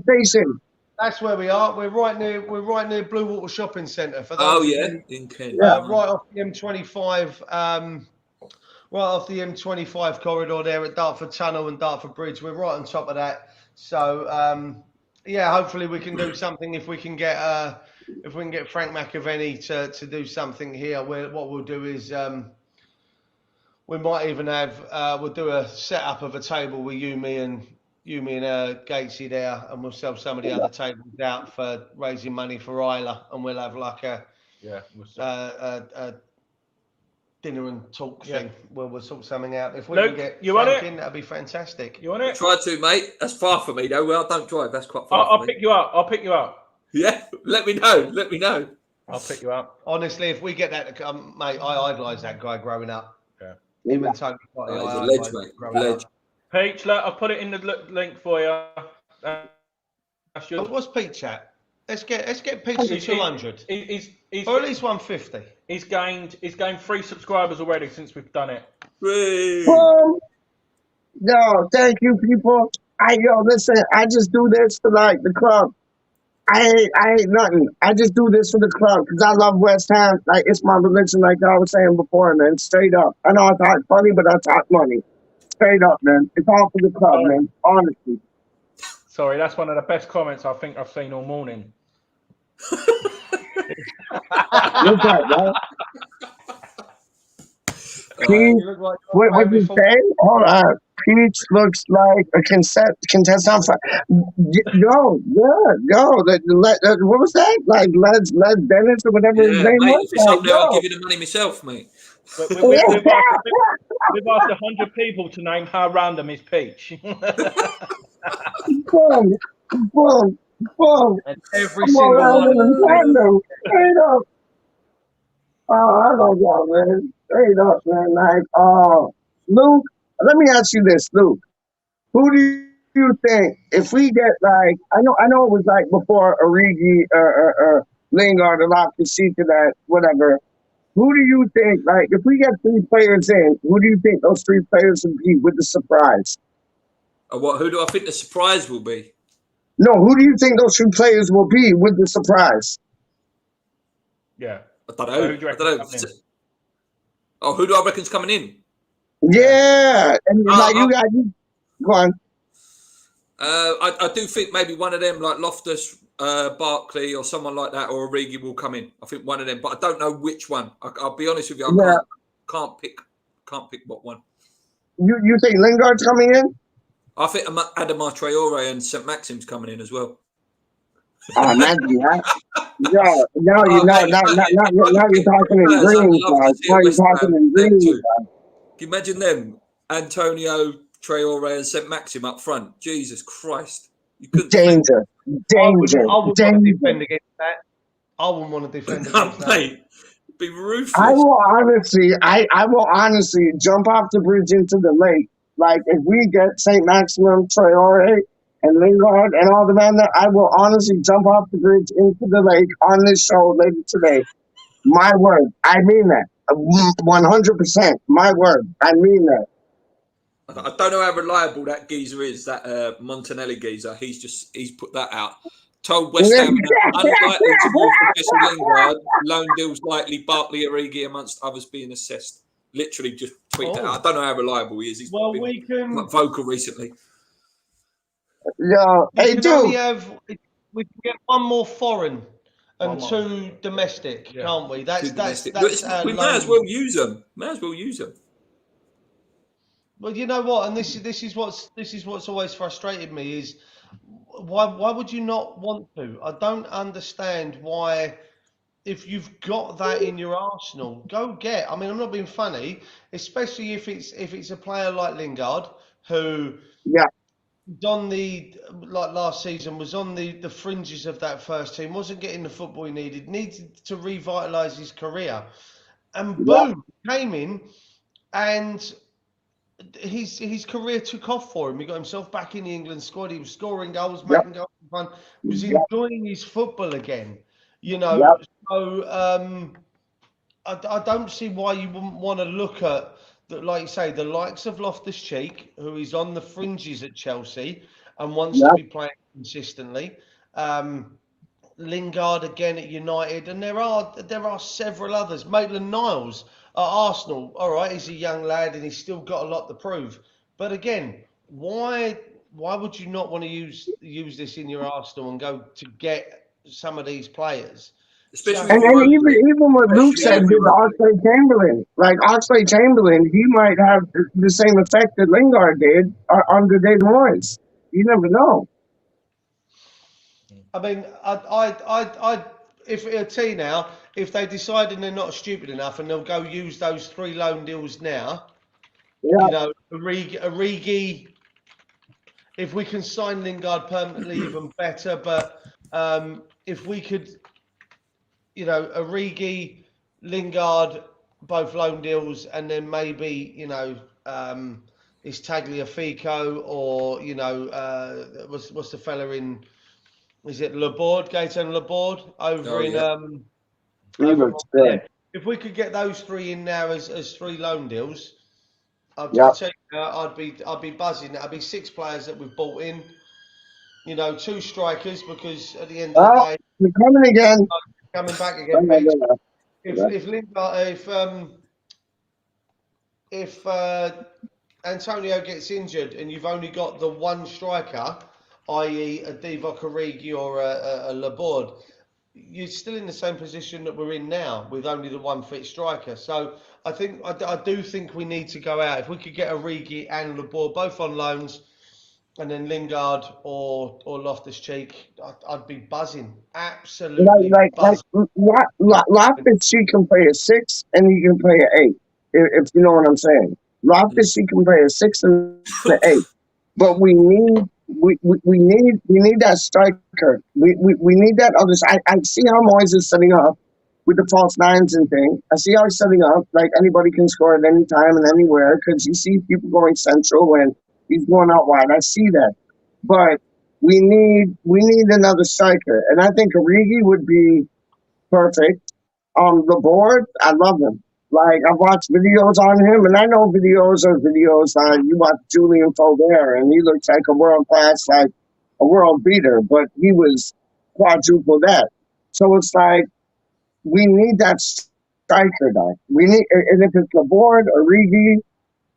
Station. That's where we are. We're right near Blue Water Shopping Centre. In Kent. Right off the M25. Right off the M25 corridor there at Dartford Tunnel and Dartford Bridge. We're right on top of that. So hopefully we can do something if we can get Frank McAvenny to do something here. What we'll do is we might even we'll do a setup of a table with me and Gatesy there, and we'll sell some of the other tables out for raising money for Isla, and we'll have like a dinner and talk thing where we'll sort something out. If we can get Frank in, that'd be fantastic. You want it? Try to, mate. That's far for me, though. Well, I don't drive. That's quite far. I'll pick you up. I'll pick you up. Yeah, let me know. Let me know. I'll pick you up. Honestly, if we get that to come, mate, I idolised that guy growing up. Yeah. Him and Tony. He's a ledge, mate. Ledge. Peach, look, I'll put it in the link for you. What's Peach at? Let's get Peach to 200. Or at least 150. He's gained 3 subscribers already since we've done it. No, thank you, people. Listen, I just do this for like the club. I ain't nothing. I just do this for the club because I love West Ham. Like it's my religion, like I was saying before, man. Straight up. I know I talk funny, but I talk money. Straight up, man. It's all for the club, man. Honestly. Sorry, that's one of the best comments I think I've seen all morning. What's that, man? Peach, You look like you're what playing you before. say? Hold on. Peach looks like a contestant. What was that? Like Les Dennis or whatever his Yeah, name mate. was. If it's Like, up there, I'll give you the money myself, mate. We've asked 100 people to name how random is Peach. boom, boom, boom. And every I'm all single around one. in tandem. Straight up. Oh, I love y'all, man. Straight up, man. Like, Luke, let me ask you this, Luke. Who do you think if we get like I know it was like before Origi Lingard allowed to see to that whatever. Who do you think like if we get 3 players in, who do you think those 3 players would be with the surprise? Who do I think the surprise will be? No, who do you think those 3 players will be with the surprise? Yeah. I don't So know. who do you I reckon don't know. coming in? Oh, who do I reckon's coming in? Yeah, and like you got go on. I do think maybe one of them, like Loftus, Barkley, or someone like that, or Origi will come in. I think one of them, but I don't know which one. I'll be honest with you, I can't pick what one. You think Lingard's coming in? I think Adama Traore and St. Maxim's coming in as well. Oh, imagine that. Yeah, now you're talking in dreams, guys. Now you're talking in dreams. Can you imagine them? Antonio, Traore, and St. Maxim up front. Jesus Christ. You couldn't Danger. I wouldn't want to Danger. defend against that. I wouldn't want to defend against that. mate. It'd be ruthless. I will honestly jump off the bridge into the lake. Like if we get St. Maximum, Traore, and Lingard and all the men that I will honestly jump off the bridge into the lake on this show later today. My word. I mean that. 100%. My word. I mean that. I don't know how reliable that geezer is, that Montanelli geezer. He's put that out. Told West Ham unlikely to move for Jesse Lingard. Loan deals likely. Barkley, Origi, amongst others being assessed. Literally just tweet that out. I don't know how reliable he is. He's been we can vocal recently. Yo, hey, dude. We can get one more foreign and 2 domestic, can't we? That's we may as well use them. Well, you know what, and this is what's always frustrated me is why would you not want to? I don't understand why. If you've got that in your arsenal, go get. I mean, I'm not being funny, especially if it's a player like Lingard who on the like last season was on the fringes of that first team, wasn't getting the football he needed to revitalise his career, and boom, came in and his career took off for him. He got himself back in the England squad. He was scoring goals, making goals for fun. He was enjoying his football again. You know, so I don't see why you wouldn't want to look at like you say, the likes of Loftus-Cheek, who is on the fringes at Chelsea and wants to be playing consistently. Lingard again at United, and there are several others. Maitland-Niles at Arsenal. All right, he's a young lad and he's still got a lot to prove. But again, why would you not want to use this in your arsenal and go to get some of these players? And even what Luke said with Oxlade-Chamberlain, like Oxlade-Chamberlain, he might have the same effect that Lingard did under David Moyes. You never know. I mean, I if a team now, if they decide and they're not stupid enough and they'll go use those 3 loan deals now, you know, Origi, if we can sign Lingard permanently, even better. But if we could, you know, Origi, Lingard, both loan deals, and then maybe, you know, it's Tagliafico or, you know, what's the fella in, is it Laborde, Gaetan Laborde over in if we could get those 3 in now as 3 loan deals, I'll tell you, I'd be buzzing. That'd be 6 players that we've bought in. You know, 2 strikers, because at the end of the day, you're coming again. Coming back again, Pete. If Antonio gets injured and you've only got the 1 striker, i.e. a Divock Origi or a Laborde, you're still in the same position that we're in now with only the one fit striker. So I do think we need to go out. If we could get Origi and Labor both on loans, and then Lingard or Loftus-Cheek, I'd be buzzing. Absolutely buzzing. Loftus-Cheek can play a 6 and he can play an 8. If you know what I'm saying. Loftus-Cheek can play a 6 and an 8. But we need that striker. We need that other. I see how Moyes is setting up with the false nines and thing. I see how he's setting up. Like anybody can score at any time and anywhere because you see people going central and he's going out wide. I see that, but we need another striker, and I think Origi would be perfect. On the board, I love him. Like, I've watched videos on him, and I know videos are videos. You watch Julian Faubert, and he looks like a world-class, like a world beater, but he was quadruple that. So it's like, we need that striker, though. We need, and if it's Laborde, Origi,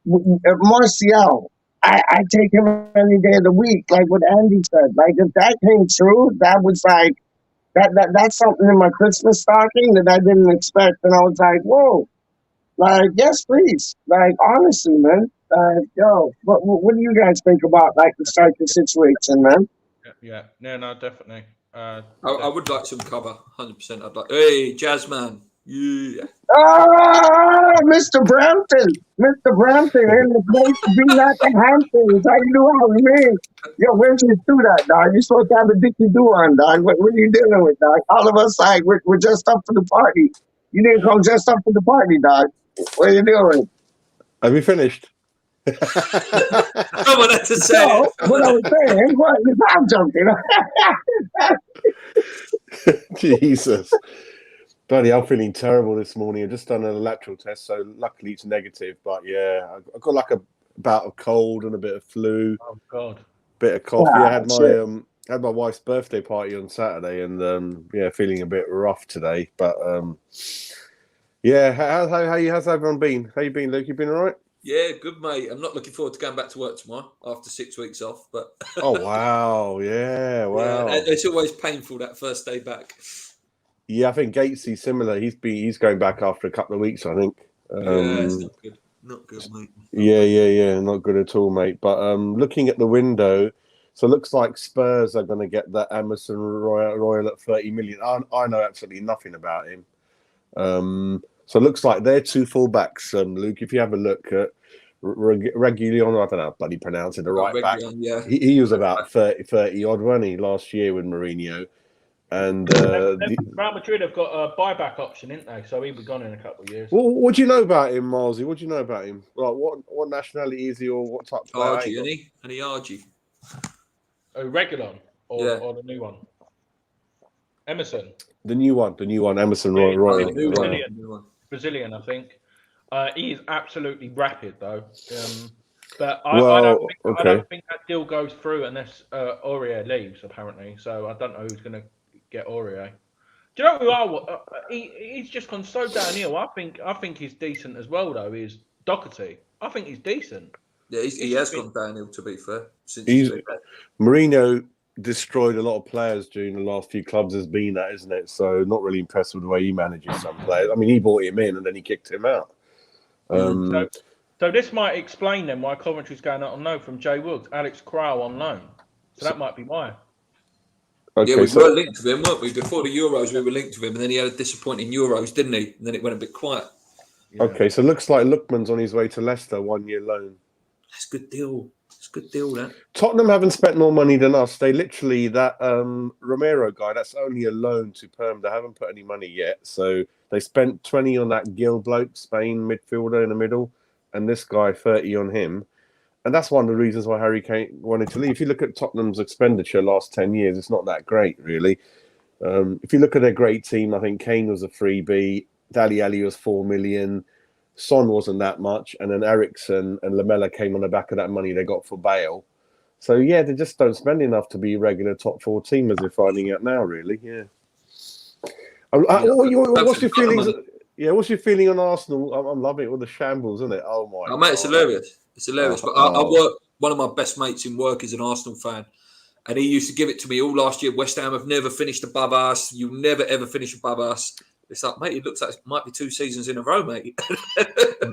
Martial, I take him any day of the week, like what Andy said. Like, if that came true, that was like, that's something in my Christmas stocking that I didn't expect. And I was like, whoa. Like, yes, please. Like, honestly, man. What do you guys think about, like, the striker situation, man? Yeah. No, definitely. I would like some cover, 100%. I'd like, hey, Jazzman. Yeah. Mr. Brampton, in the place to be not the Hamptons. How you doing with me? Yo, where'd you do that, dog? You supposed to have a dicky do on, dog. What are you dealing with, dog? All of us, like, we're just up for the party. You didn't come just up for the party, dog. What are you doing? Have you finished? I wanted to say No, what I was saying, I'm jumping. Jesus. Bloody, I'm feeling terrible this morning. I've just done an electoral test, so luckily it's negative. But yeah, I've got like a bout of cold and a bit of flu. Oh God. Bit of cough. I had my wife's birthday party on Saturday, and feeling a bit rough today. But how's everyone been? How you been, Luke? You been all right? Yeah, good, mate. I'm not looking forward to going back to work tomorrow after 6 weeks off. But oh wow, yeah, wow. Yeah, it's always painful that first day back. Yeah, I think Gatesy similar. He's going back after a couple of weeks, I think. It's not good. Not good, mate. Yeah, not good at all, mate. But looking at the window, so it looks like Spurs are going to get that Emerson Royal at 30 million. I know absolutely nothing about him. So it looks like they're two fullbacks. Luke, if you have a look at Reguilon, I don't know how bloody pronounce it, the right back. Yeah. He was about 30 odd, wasn't he, last year with Mourinho? And Real Madrid have got a buyback option, didn't they? So he'll be gone in a couple of years. Well, what do you know about him, Milesy? What do you know about him? Like, what nationality is he, or what type of player? Argy, isn't he? And he Argy. Oh, Reguilon or the new one? Emerson. The new one, Emerson Royal. Brazilian, I think. He is absolutely rapid, though. But I don't think that deal goes through unless Aurier leaves, apparently. So I don't know who's going to get Aurier. Do you know who he's just gone so downhill. I think he's decent as well, though, is Doherty. I think he's decent. Yeah, he has gone downhill, to be fair. Mourinho destroyed a lot of players during the last few clubs has been at, isn't it? So not really impressed with the way he manages some players. I mean, he brought him in and then he kicked him out. So this might explain then why Coventry's going out on loan from Jay Woods, Alex Crowell on loan. So that might be why. Okay, yeah, we were linked to him, weren't we? Before the Euros, we were linked to him, and then he had a disappointing Euros, didn't he? And then it went a bit quiet. Yeah. Okay, so it looks like Lookman's on his way to Leicester, 1 year loan. That's a good deal. It's a good deal, that. Tottenham haven't spent more money than us. They literally, that Romero guy, that's only a loan to Perm. They haven't put any money yet. So they spent 20 on that Gil bloke, Spain midfielder in the middle, and this guy 30 on him. And that's one of the reasons why Harry Kane wanted to leave. If you look at Tottenham's expenditure last 10 years, it's not that great, really. If you look at their great team, I think Kane was a freebie. Dele Alli was 4 million. Son wasn't that much. And then Eriksen and Lamella came on the back of that money they got for Bale. So, yeah, they just don't spend enough to be regular top 4 team, as they're finding out now, really. Yeah. What's your feelings? Yeah, what's your feeling on Arsenal? I'm loving it. All the shambles, isn't it? Oh, my God. Mate, it's hilarious. It's hilarious. But I work, one of my best mates in work is an Arsenal fan. And he used to give it to me all last year. West Ham have never finished above us. You never, ever finish above us. It's like, mate, it looks like it might be 2 seasons in a row, mate.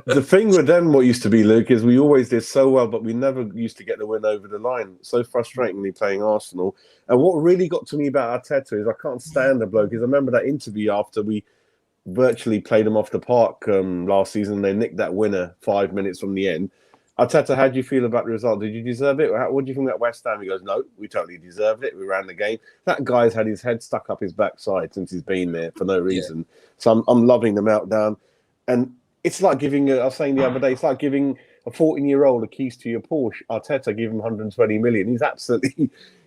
The thing with them, what used to be, Luke, is we always did so well, but we never used to get the win over the line. So frustratingly playing Arsenal. And what really got to me about Arteta is I can't stand the bloke. Is I remember that interview after we virtually played them off the park last season. They nicked that winner 5 minutes from the end. Arteta, how do you feel about the result? Did you deserve it? What do you think about West Ham? He goes, no, we totally deserved it. We ran the game. That guy's had his head stuck up his backside since he's been there for no reason. Yeah. So I'm loving the meltdown. And it's like giving, I was saying the other day, it's like giving a 14-year-old the keys to your Porsche. Arteta, give him 120 million.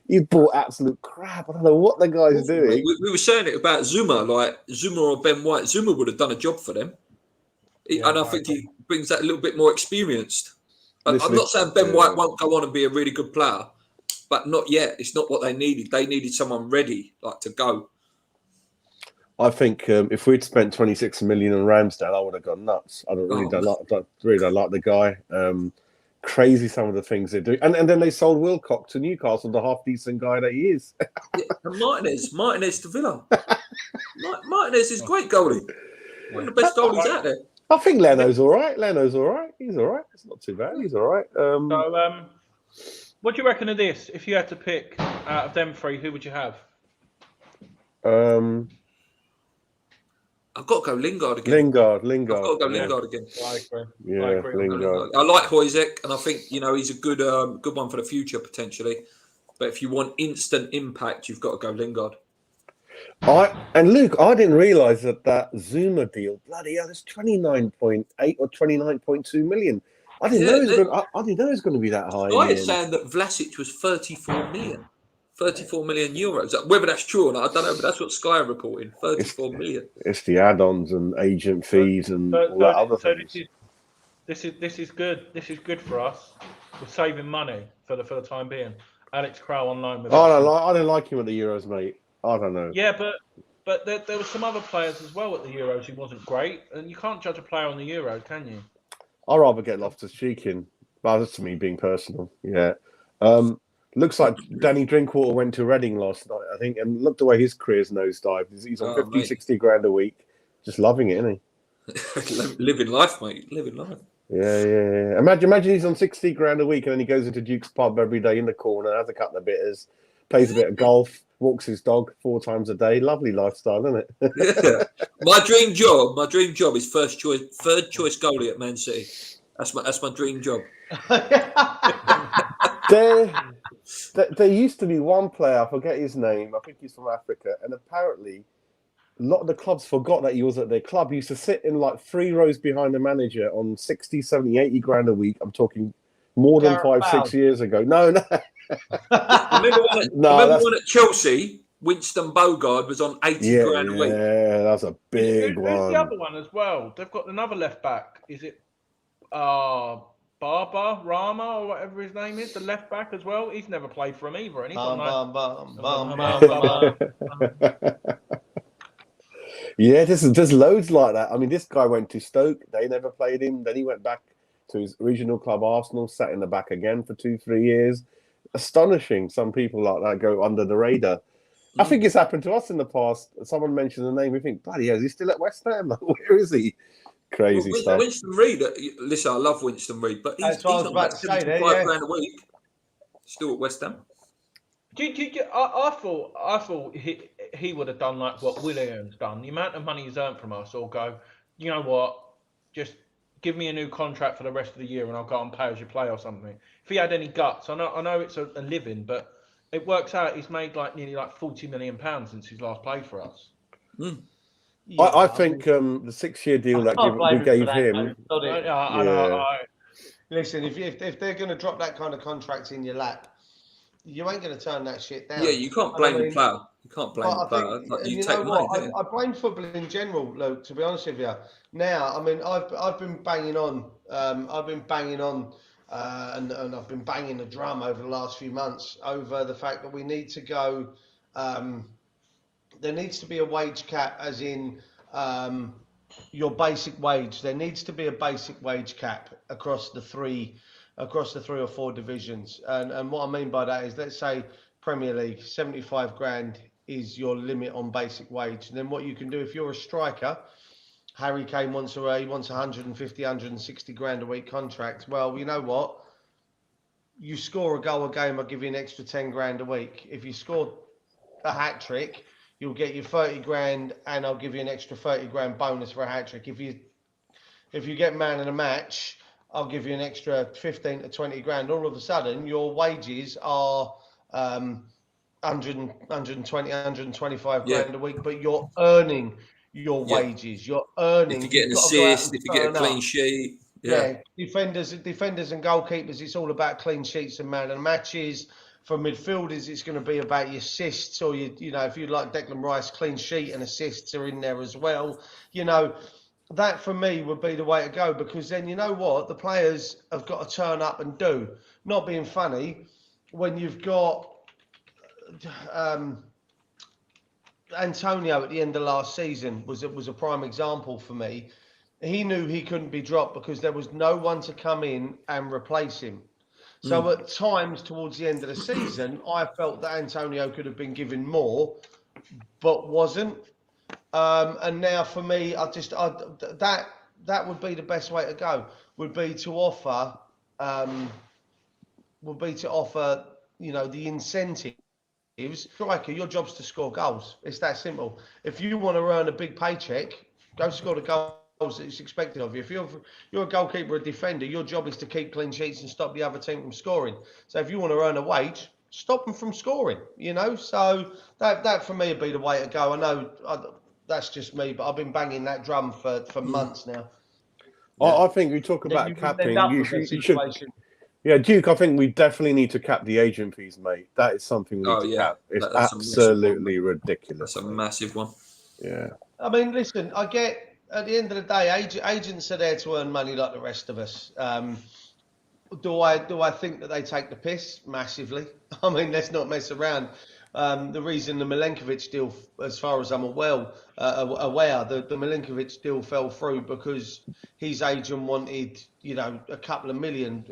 He's bought absolute crap. I don't know what the guy's doing. We were saying it about Zuma, like Zuma or Ben White. Zuma would have done a job for them. And I think he brings that a little bit more experienced. I'm not saying Ben White won't go on and be a really good player, but not yet. It's not what they needed. They needed someone ready, like to go. I think if we'd spent 26 million on Ramsdale, I would have gone nuts. I don't like the guy. Crazy some of the things they do, and then they sold Wilcock to Newcastle, the half decent guy that he is. And Martinez to Villa. Martinez is great goalie. One of the best goalies out there. I think Leno's all right. He's all right. It's not too bad. He's all right. So, what do you reckon of this? If you had to pick out of them 3, who would you have? I've got to go Lingard again. Lingard. I've got to go Lingard again. I agree. Yeah, I agree. Lingard. I like Hojsek, and I think he's a good one for the future potentially. But if you want instant impact, you've got to go Lingard. And Luke, I didn't realise that Zuma deal. Bloody hell, it's 29.8 or 29.2 million. I didn't know it was going to be that high. I is saying that Vlasic was 34 million. 34 million euros. Whether that's true or not, I don't know, but that's what Sky are reporting. 34 million. It's the add-ons and agent fees and all that other things. This is good. This is good for us. We're saving money for the time being. Alex Crow on loan. I don't like him at the Euros, mate. I don't know. Yeah, but there were some other players as well at the Euros who wasn't great, and you can't judge a player on the Euros, can you? I'd rather get Loftus-Cheek in. Well, that's to me being personal. Yeah. Looks like Danny Drinkwater went to Reading last night, I think, and look the way his career's nosedived. He's on 50, 60 grand a week. Just loving it, isn't he? Living life, mate. Living life. Yeah. Imagine he's on 60 grand a week and then he goes into Duke's pub every day in the corner, has a couple of bitters, plays a bit of golf, walks his dog 4 times a day. Lovely lifestyle, isn't it? Yeah. My dream job is third choice goalie at Man City. That's my dream job. There used to be one player, I forget his name, I think he's from Africa, and apparently a lot of the clubs forgot that he was at their club. He used to sit in like 3 rows behind the manager on 60, 70, 80 grand a week. I'm talking more than 5-6 years ago. No. Remember one at Chelsea, Winston Bogard was on 80 grand a week. Yeah, that's a big one. Who's the other one as well? They've got another left back. Is it Baba Rama or whatever his name is, the left back as well? He's never played for him either. And he's Yeah, there's loads like that. I mean, this guy went to Stoke. They never played him. Then he went back to his original club, Arsenal, sat in the back again for 2-3 years. Astonishing. Some people like that go under the radar. I think it's happened to us in the past. Someone mentioned the name. We think, bloody hell, is he still at West Ham? Where is he? Crazy stuff. Winston Reid, listen, I love Winston Reid, but he's not about 75 grand a week. Still at West Ham. I thought he would have done like what William's done. The amount of money he's earned from us, or go, you know what, just give me a new contract for the rest of the year and I'll go and pay as you play or something. If he had any guts, I know it's a living, but it works out he's made like nearly like £40 million since he's last played for us. Mm. Yeah, I think the 6-year deal that we gave him. Listen, if they're going to drop that kind of contract in your lap, you ain't going to turn that shit down. Yeah, you can't blame the player. You can't blame the player. Like, you take money. I blame football in general, Luke. To be honest with you, now I mean I've been banging on. And I've been banging the drum over the last few months over the fact that we need to go. There needs to be a wage cap, as in your basic wage. There needs to be a basic wage cap across the 3 or 4 divisions. And what I mean by that is, let's say Premier League, 75 grand is your limit on basic wage. And then what you can do if you're a striker, Harry Kane wants 150, 160 grand a week contract. Well, you know what? You score a goal a game, I'll give you an extra 10 grand a week. If you score a hat trick, you'll get your 30 grand and I'll give you an extra 30 grand bonus for a hat trick. If you get man in a match, I'll give you an extra 15 to 20 grand. All of a sudden, your wages are 120, 125 grand a week, but you're earning your wages. You're earning. If you get an assist, if you get a clean sheet. Yeah, defenders and goalkeepers, it's all about clean sheets and man and matches. For midfielders, it's going to be about your assists, or if you like Declan Rice, clean sheet and assists are in there as well. That for me would be the way to go, because then you know what the players have got to turn up and do. Not being funny, when you've got Antonio at the end of last season was a prime example for me. He knew he couldn't be dropped because there was no one to come in and replace him. So at times towards the end of the season, I felt that Antonio could have been given more, but wasn't. And now for me, that would be the best way to go. Would be to offer the incentives. Striker, your job's to score goals. It's that simple. If you want to earn a big paycheck, go score the goals that it's expected of you. If you're a goalkeeper, a defender, your job is to keep clean sheets and stop the other team from scoring. So if you want to earn a wage, stop them from scoring. So that for me would be the way to go. I know that's just me, but I've been banging that drum for months now. I think we talk about capping. You should. Yeah, Duke, I think we definitely need to cap the agent fees, mate. That is something we need to cap. It's absolutely ridiculous. That's a massive one. Yeah. I mean, listen, I get, at the end of the day, agents are there to earn money like the rest of us. Do I think that they take the piss? Massively. I mean, let's not mess around. The reason the Milenkovic deal, as far as I'm aware, the Milenkovic deal fell through because his agent wanted, a couple of million.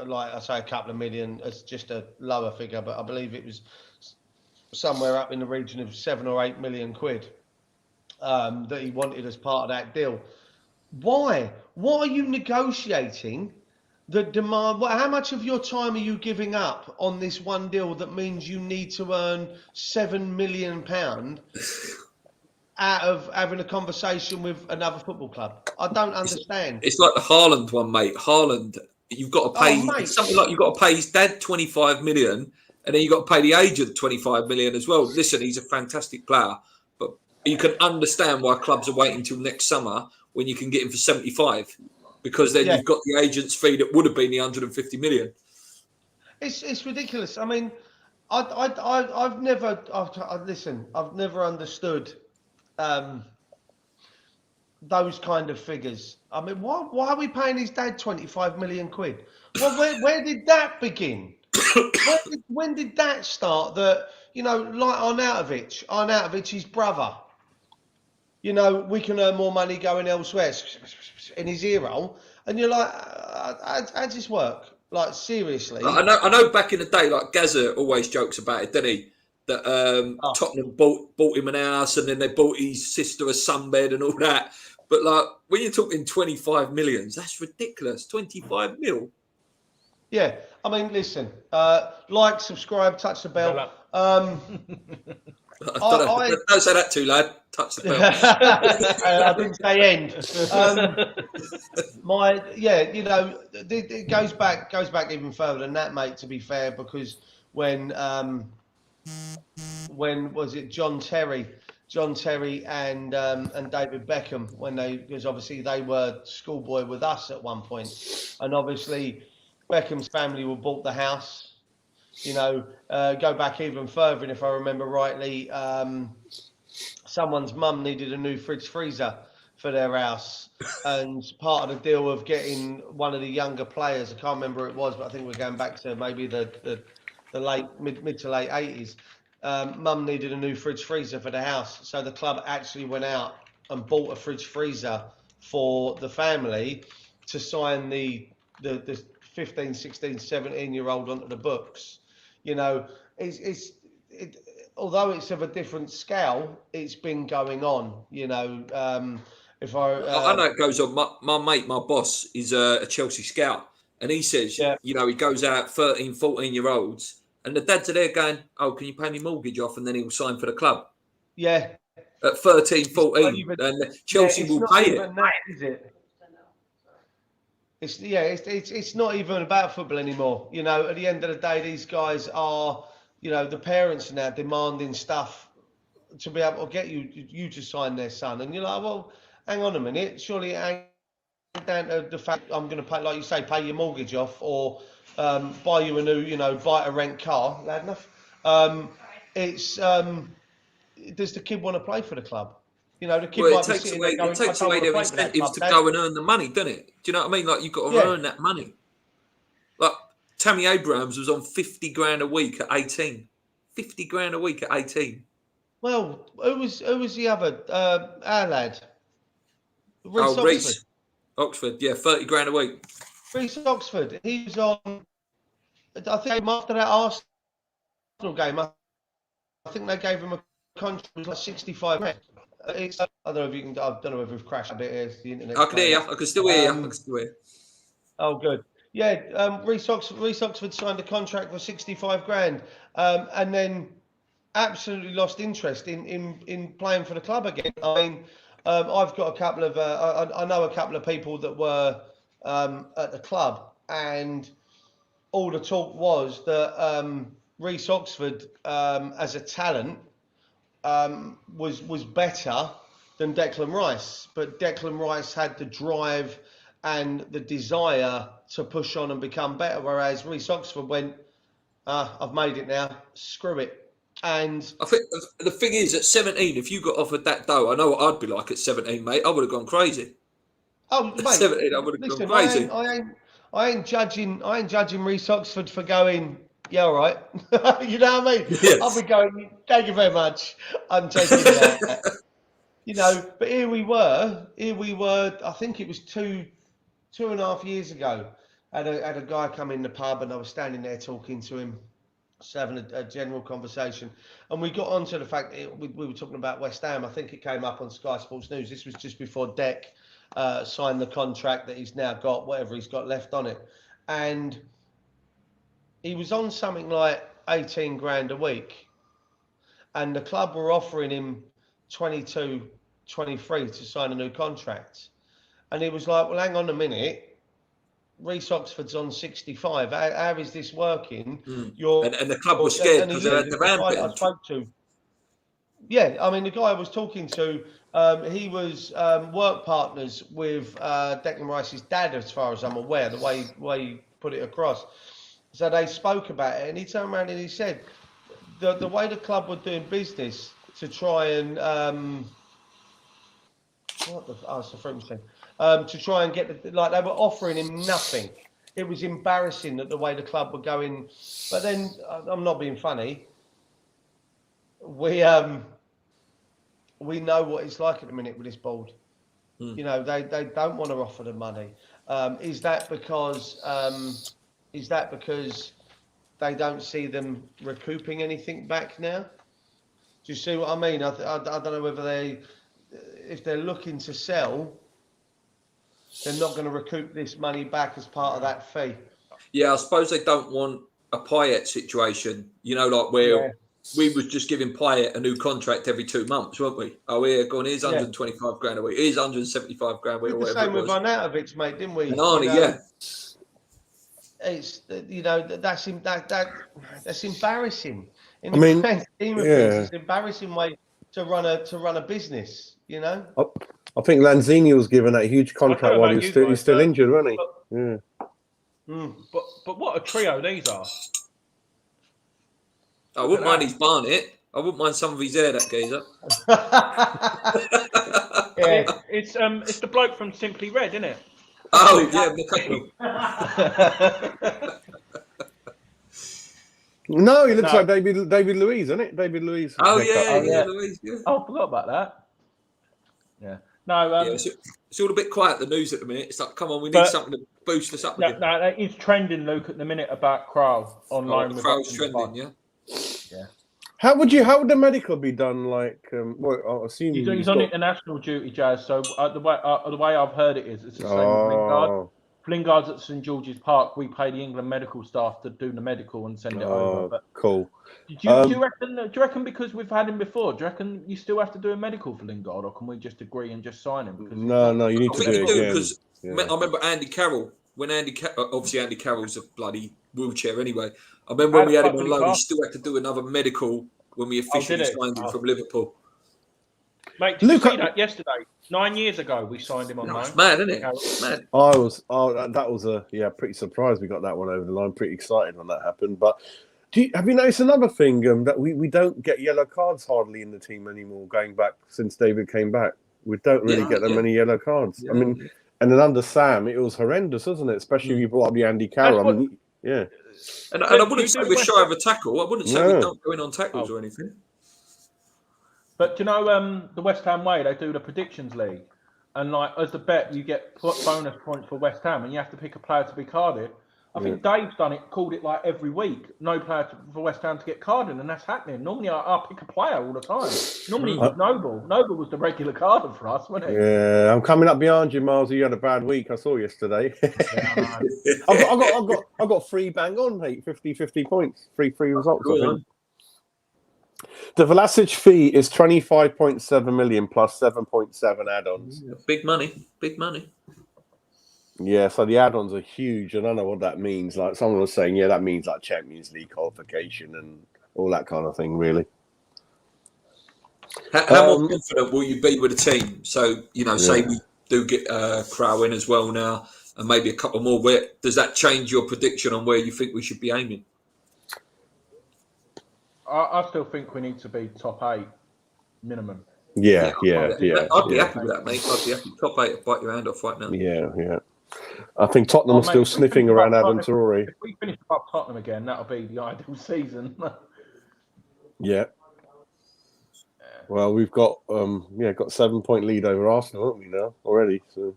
Like I say, a couple of million. It's just a lower figure, but I believe it was somewhere up in the region of 7 or 8 million quid that he wanted as part of that deal. Why? What are you negotiating? The demand. How much of your time are you giving up on this one deal that means you need to earn £7 million out of having a conversation with another football club? I don't understand. It's like the Haaland one, mate. Haaland, you've got to pay something like you've got to pay his dad 25 million, and then you've got to pay the agent 25 million as well. Listen, he's a fantastic player, but you can understand why clubs are waiting till next summer when you can get him for 75. Because then you've got the agent's fee that would have been the 150 million. It's ridiculous. I mean, I've never understood those kind of figures. I mean, why are we paying his dad 25 million quid? Well, where did that begin? When did that start? That like Arnautovic's brother. We can earn more money going elsewhere in his ear roll. And you're like, how does this work? Like, seriously? I know back in the day, like Gazza always jokes about it, doesn't he? That Tottenham bought him an house and then they bought his sister a sunbed and all that. But like, when you're talking 25 millions, that's ridiculous. 25 mil. Yeah. I mean, listen, like, subscribe, touch the bell. Don't say that too loud. Touch the bell. I didn't say end. It goes back even further than that, mate. To be fair, because when was it John Terry and David Beckham because obviously they were schoolboy with us at one point, and obviously Beckham's family were bought the house. Go back even further, and if I remember rightly, someone's mum needed a new fridge freezer for their house, and part of the deal of getting one of the younger players, I can't remember who it was, but I think we're going back to maybe the late mid to late 80s. Mum needed a new fridge freezer for the house, so the club actually went out and bought a fridge freezer for the family to sign the 15, 16, 17-year-old onto the books. It's although it's of a different scale, it's been going on. You know, if I know it goes on. My mate, my boss, is a Chelsea scout, and he says, you know, he goes out 13, 14-year-olds, and the dads are there going, "Oh, can you pay me mortgage off?" And then he'll sign for the club. Yeah. At 13, 14, and Chelsea will pay it. That, is it? It's not even about football anymore. You know, at the end of the day, these guys are, you know, the parents are now demanding stuff to be able to get you to sign their son, and you're like, well, hang on a minute, surely it ain't down to the fact I'm going to pay, like you say, pay your mortgage off or buy you a new, you know, buy a rent car, lad enough. It's does the kid want to play for the club? You know, the kid might be sitting there going, it takes away their incentives to go and earn the money, doesn't it? Do you know what I mean? Like, you've got to earn that money. Like, Tammy Abrahams was on 50 grand a week at 18. 50 grand a week at 18. Well, who was the other, our lad? Reece Oxford, yeah, 30 grand a week. Reece Oxford, he was on, I think after that Arsenal game, I think they gave him a contract, it was like 65 grand. I don't know if you can. I don't know if we've crashed a bit here. The internet. I can hear you. I can still hear you. Oh, good. Yeah, Reece Oxford signed a contract for 65 grand, and then absolutely lost interest in playing for the club again. I mean, I've got a couple of. I know a couple of people that were at the club, and all the talk was that Reece Oxford, as a talent, was better than Declan Rice, but Declan Rice had the drive and the desire to push on and become better, whereas Reece Oxford went, I've made it now, screw it. And I think the thing is, at 17, if you got offered that dough, I know what I'd be like at 17, mate. I would have gone crazy. Oh, mate, at 17, I would have gone crazy. I ain't judging Reece Oxford for going, yeah, all right. You know what I mean? Yes. I'll be going, thank you very much. I'm taking that. You know, but here we were, I think it was two and a half years ago. I had a guy come in the pub and I was standing there talking to him, just having a general conversation. And we got onto the fact that we were talking about West Ham. I think it came up on Sky Sports News. This was just before Dec signed the contract that he's now got, whatever he's got left on it. And he was on something like 18 grand a week. And the club were offering him 22, 23 to sign a new contract. And he was like, well, hang on a minute. Reece Oxford's on 65. How is this working? And the club was scared because they had the rampage. I spoke to. Yeah, I mean, the guy I was talking to, he was work partners with Declan Rice's dad, as far as I'm aware, the way he put it across. So they spoke about it, and he turned around and he said, the way the club were doing business to try and to try and get they were offering him nothing. It was embarrassing that the way the club were going. But then I'm not being funny. We know what it's like at the minute with this board. You know, they don't want to offer the money. Is that because they don't see them recouping anything back now? Do you see what I mean? I don't know whether if they're looking to sell, they're not going to recoup this money back as part of that fee. Yeah, I suppose they don't want a Payet situation, you know, like where we was just giving Payet a new contract every 2 months, weren't we? Oh, here, go on, here's 125 grand a week, here's 175 grand a week, or whatever. The same with Arnautovic, mate, didn't we? And Arnie, It's, you know, that's embarrassing. I mean, it's an embarrassing way to run a business, you know. I think Lanzini was given that huge contract while he's still injured, wasn't he? Yeah. But what a trio these are. I wouldn't mind his Barnet. I wouldn't mind some of his hair, that geezer. Yeah, it's the bloke from Simply Red, isn't it? Oh yeah, McCutcheon. No, he looks like David Luiz, isn't it? David Luiz. Oh yeah, Luiz. Yeah. Oh, I forgot about that. Yeah. No. It's all a bit quiet, the news at the minute. It's like, come on, we need something to boost us up again. No, that is trending, Luke, at the minute about Krall online. Krall's trending, yeah. How would the medical be done? Like, well, I'll assume He's on international duty, Jazz. So the way I've heard it is, it's the same with Lingard. Lingard's at St George's Park. We pay the England medical staff to do the medical and send it over. But cool. Do you reckon because we've had him before? Do you reckon you still have to do a medical for Lingard, or can we just agree and just sign him? Because no, you need to do it again. Because I remember Andy Carroll. When Andy Carroll's a bloody wheelchair anyway. I remember when we had him on loan, he still had to do another medical when we officially signed him from Liverpool. Mate, did you see that yesterday? 9 years ago, we signed him on loan. It's mad, isn't it? It's mad. That was pretty surprised we got that one over the line. Pretty excited when that happened. But have you noticed another thing that we don't get yellow cards hardly in the team anymore? Going back since David came back, we don't really get that many yellow cards. Yeah. I mean, and then under Sam, it was horrendous, wasn't it? Especially when you brought up the Andy Carroll. And I wouldn't say we're shy of a tackle. I wouldn't say we don't go in on tackles or anything. But do you know the West Ham way? They do the predictions league, and like as the bet, you get bonus points for West Ham, and you have to pick a player to be carded. I think Dave's done it, called it like every week. No player for West Ham to get carded, and that's happening. Normally, I pick a player all the time. Normally, it was Noble. Noble was the regular carder for us, wasn't he? Yeah, I'm coming up behind you, Miles. You had a bad week. I saw yesterday. I've got 3 bang on, mate. 50 points. 3 results. I think. The Vlasic fee is 25.7 million plus 7.7 add-ons. Big money. Yeah, so the add-ons are huge. I don't know what that means. Like someone was saying, that means like Champions League qualification and all that kind of thing, really. How more confident will you be with the team? So, say we do get Crow in as well now, and maybe a couple more. Does that change your prediction on where you think we should be aiming? I still think we need to be top 8 minimum. Yeah. I'd be happy with that, mate. I'd be happy. Top 8, bite your hand off right now. Yeah. I think Tottenham are still sniffing around Adam Traore. If we finish above Tottenham again, that'll be the ideal season. Yeah. Well, we've got 7-point lead over Arsenal, haven't we now already? So.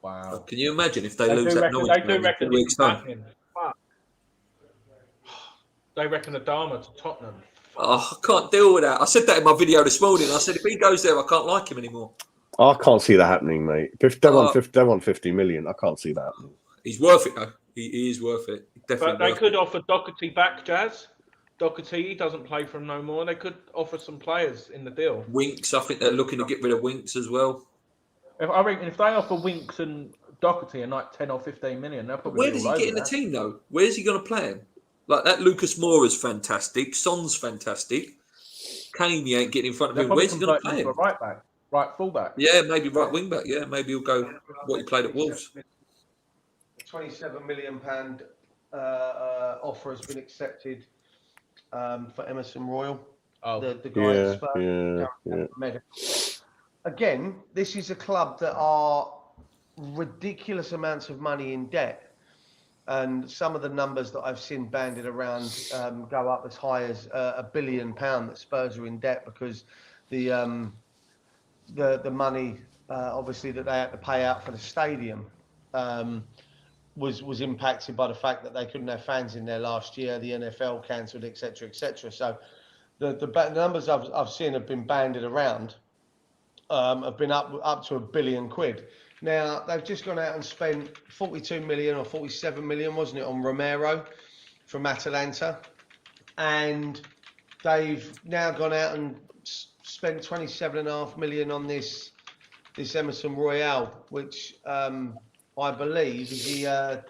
Wow. Can you imagine if they lose that noise? They do reckon it's happening. They reckon a Dharma to Tottenham. Oh, I can't deal with that. I said that in my video this morning. I said if he goes there, I can't like him anymore. I can't see that happening, mate. If they want 50 million. I can't see that happening. He's worth it, though. He is worth it. Definitely. But they could offer Doherty back, Jazz. Doherty, he doesn't play for him no more. They could offer some players in the deal. Winks, I think they're looking to get rid of Winks as well. I reckon if they offer Winks and Doherty and like 10 or 15 million, they'll probably. Where does he get in the team, though? Where's he going to play him? Like that Lucas Moura's fantastic. Son's fantastic. Kane, he ain't getting in front of him. Where's he going to play him? Right back, right fullback. Yeah, maybe right wing back. Yeah, maybe he'll go what he played at Wolves. £27 million offer has been accepted for Emerson Royal. The guy at Spurs. Again, this is a club that are ridiculous amounts of money in debt. And some of the numbers that I've seen banded around go up as high as £1 billion that Spurs are in debt because the money obviously that they had to pay out for the stadium was impacted by the fact that they couldn't have fans in there last year. The NFL cancelled, etc., etc. So the numbers I've seen have been banded around have been up to £1 billion. Now, they've just gone out and spent 42 million or 47 million, wasn't it, on Romero from Atalanta. And they've now gone out and spent 27.5 million on this Emerson Royal, which I believe, is he a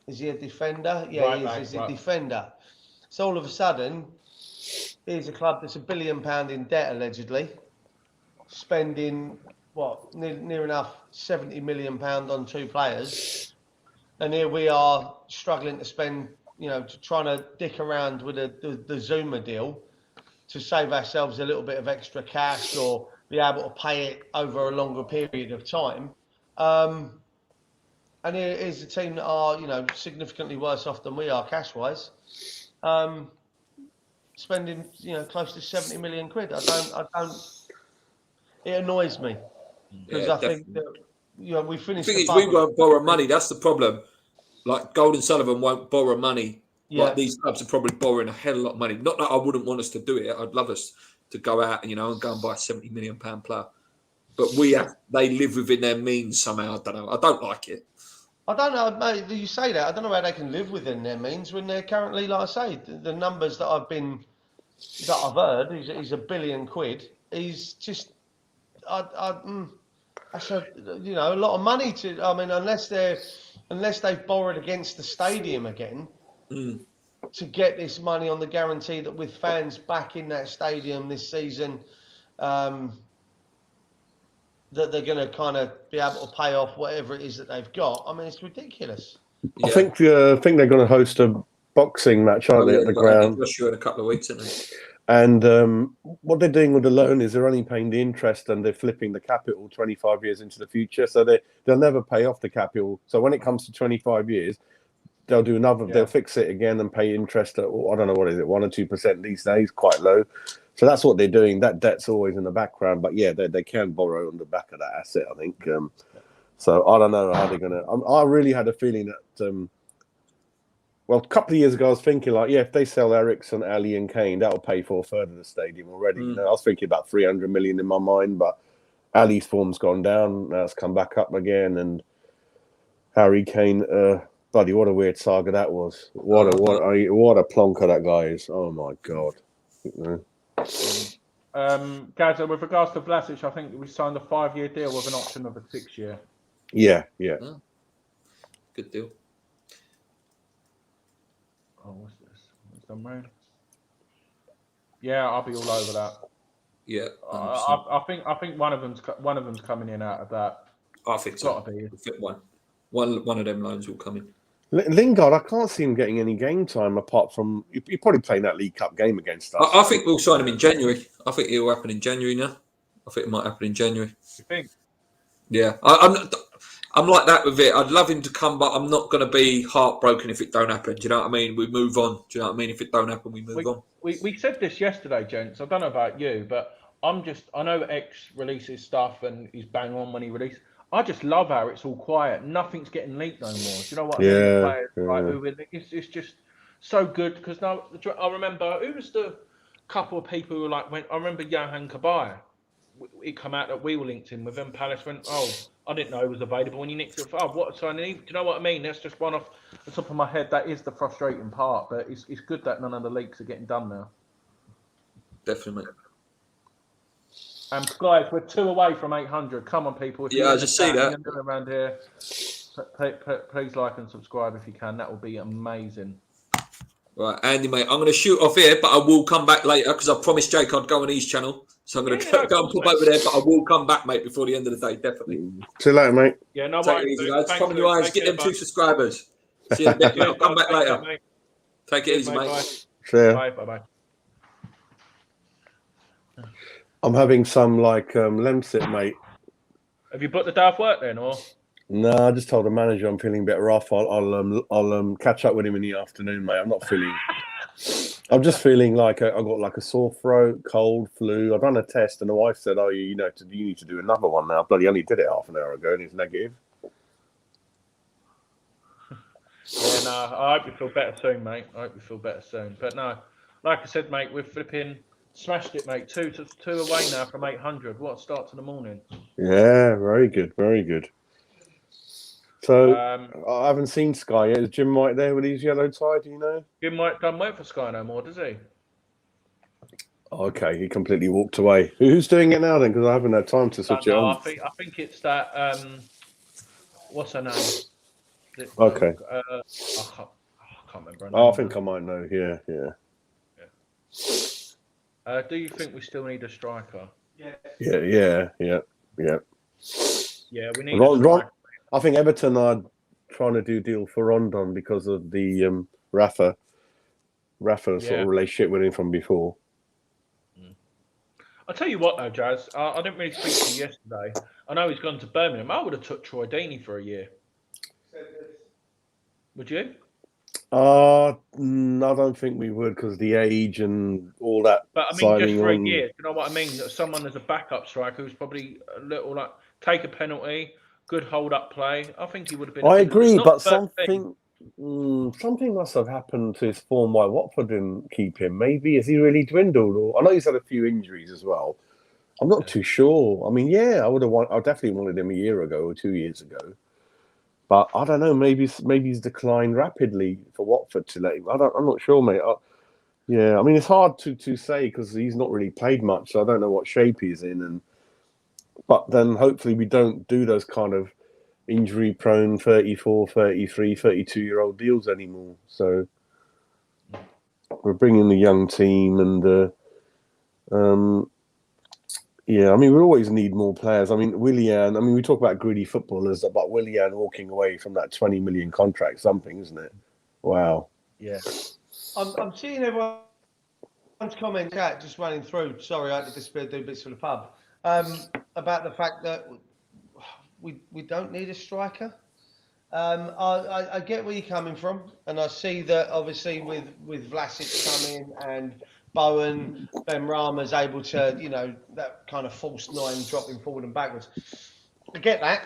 defender? Yeah, he is. He's a defender. So all of a sudden, here's a club that's £1 billion in debt, allegedly, spending... near enough £70 million on 2 players, and here we are struggling to spend, trying to dick around with the Zuma deal to save ourselves a little bit of extra cash or be able to pay it over a longer period of time. And here's a team that are, significantly worse off than we are cash-wise, spending, close to 70 million quid. I don't. It annoys me. Because I think that we finished. The thing is, we won't borrow money. That's the problem. Like Golden Sullivan won't borrow money Yeah. Like these clubs are probably borrowing a hell of a lot of money. Not that I wouldn't want us to do it. I'd love us to go out and and go and buy a £70 million player. But they live within their means somehow. I don't know. I don't like it. I don't know, mate. You say that. I don't know how they can live within their means when they're currently, like I say, the numbers that I've heard is £1 billion. He's just, that's a lot of money to. I mean, unless they've borrowed against the stadium again to get this money on the guarantee that with fans back in that stadium this season, that they're going to kind of be able to pay off whatever it is that they've got. I mean, it's ridiculous. I think they're going to host a boxing match, aren't they, at the ground? In a couple of weeks, isn't it? And what they're doing with the loan is they're only paying the interest and they're flipping the capital 25 years into the future. So they'll never pay off the capital. So when it comes to 25 years, they'll do another. Yeah. They'll fix it again and pay interest at, I don't know, what is it, 1 or 2% these days, quite low. So that's what they're doing. That debt's always in the background, but yeah, they can borrow on the back of that asset, I think. So I don't know how they're gonna. I really had a feeling that. Well, a couple of years ago, I was thinking if they sell Ericsson, Ali, and Kane, that'll pay for a third of the stadium already. I was thinking about 300 million in my mind, but Ali's form's gone down. Now it's come back up again, and Harry Kane. Bloody, what a weird saga that was. What a plonker that guy is. Oh my god. Gaza, with regards to Vlasic, I think we signed a 5-year deal with an option of a 6-year. Yeah. Good deal. Oh, what's this? What's done, man? Yeah, I'll be all over that. Yeah, I think one of them's coming in out of that. I think so. Gotta be. One of them loans will come in. Lingard, I can't see him getting any game time apart from you're probably playing that League Cup game against us. I think we'll sign him in January. I think it will happen in January now. I think it might happen in January. You think? Yeah, I'm like that with it. I'd love him to come, but I'm not going to be heartbroken if it don't happen. Do you know what I mean? We move on. Do you know what I mean? If it don't happen, we move on. We said this yesterday, gents. I don't know about you, but I know X releases stuff and he's bang on when he releases. I just love how it's all quiet. Nothing's getting leaked no more. Do you know what I mean? It's just so good because now I remember who was the couple of people who were like I remember Johan Kabay. It come out that we were linked in with him. Palace went, I didn't know he was available. And you nicked it. What a signing! Do you know what I mean? That's just one off the top of my head. That is the frustrating part, but it's good that none of the leaks are getting done now. Definitely. And guys, we're 2 away from 800. Come on, people. I just see that. Around here, please like and subscribe if you can. That will be amazing. Right, Andy, mate, I'm going to shoot off here, but I will come back later because I promised Jake I'd go on his channel. So I'm going to go and pop over there, but I will come back, mate, before the end of the day, definitely. See you later, mate. Yeah, no worries. Take it easy, guys. Come on, your eyes. Get them 2 subscribers. See you in a bit. I'll come back later. Take it easy, mate. Bye. Bye. I'm having some Lemsip, mate. Have you put the day off work then, or? No, I just told the manager I'm feeling a bit rough. I'll catch up with him in the afternoon, mate. I'm not feeling. I'm just feeling like I got a sore throat, cold, flu. I've done a test, and the wife said, "Oh, you need to do another one now." Bloody only did it half an hour ago, and it's negative. Yeah, no. I hope you feel better soon, mate. But no, like I said, mate, we're flipping. Smashed it, mate. 2 away now from 800. What a start to the morning. Yeah, very good. So, I haven't seen Sky yet. Is Jim White there with his yellow tie? Do you know? Jim White doesn't work for Sky no more, does he? Okay, he completely walked away. Who's doing it now then? Because I haven't had time to switch it on. I think it's that. What's her name? Okay. I can't remember. I think I might know. Yeah. Do you think we still need a striker? Yeah. Yeah, we need a striker. I think Everton are trying to do a deal for Rondon because of the Rafa sort of relationship with him from before. I'll tell you what though, Jazz. I didn't really speak to you yesterday. I know he's gone to Birmingham. I would have took Troy Deeney for a year. Would you? I don't think we would because the age and all that. But I mean, just for a year. You know what I mean? Someone as a backup striker who's probably a little take a penalty, good hold up play. I think he would have been. I agree, but something Something must have happened to his form why Watford didn't keep him. Maybe has he really dwindled? Or I know he's had a few injuries as well. I'm not too sure. I mean, yeah, I definitely wanted him a year ago or 2 years ago. But I don't know. Maybe he's declined rapidly for Watford to let him. I'm not sure, mate. Yeah, I mean, it's hard to say because he's not really played much. So I don't know what shape he's in. But then hopefully we don't do those kind of injury-prone 34, 33, 32-year-old deals anymore. So we're bringing the young team and yeah, I mean, we always need more players. I mean, we talk about greedy footballers, but Willian walking away from that 20 million contract, something, isn't it? Wow. Yeah. I'm seeing everyone's comment chat just running through. Sorry, I had to disappear, do bits for the pub. About the fact that we don't need a striker. I get where you're coming from, and I see that obviously with Vlasic coming and Bowen, Benrahma's able to, that kind of false nine dropping forward and backwards. I get that,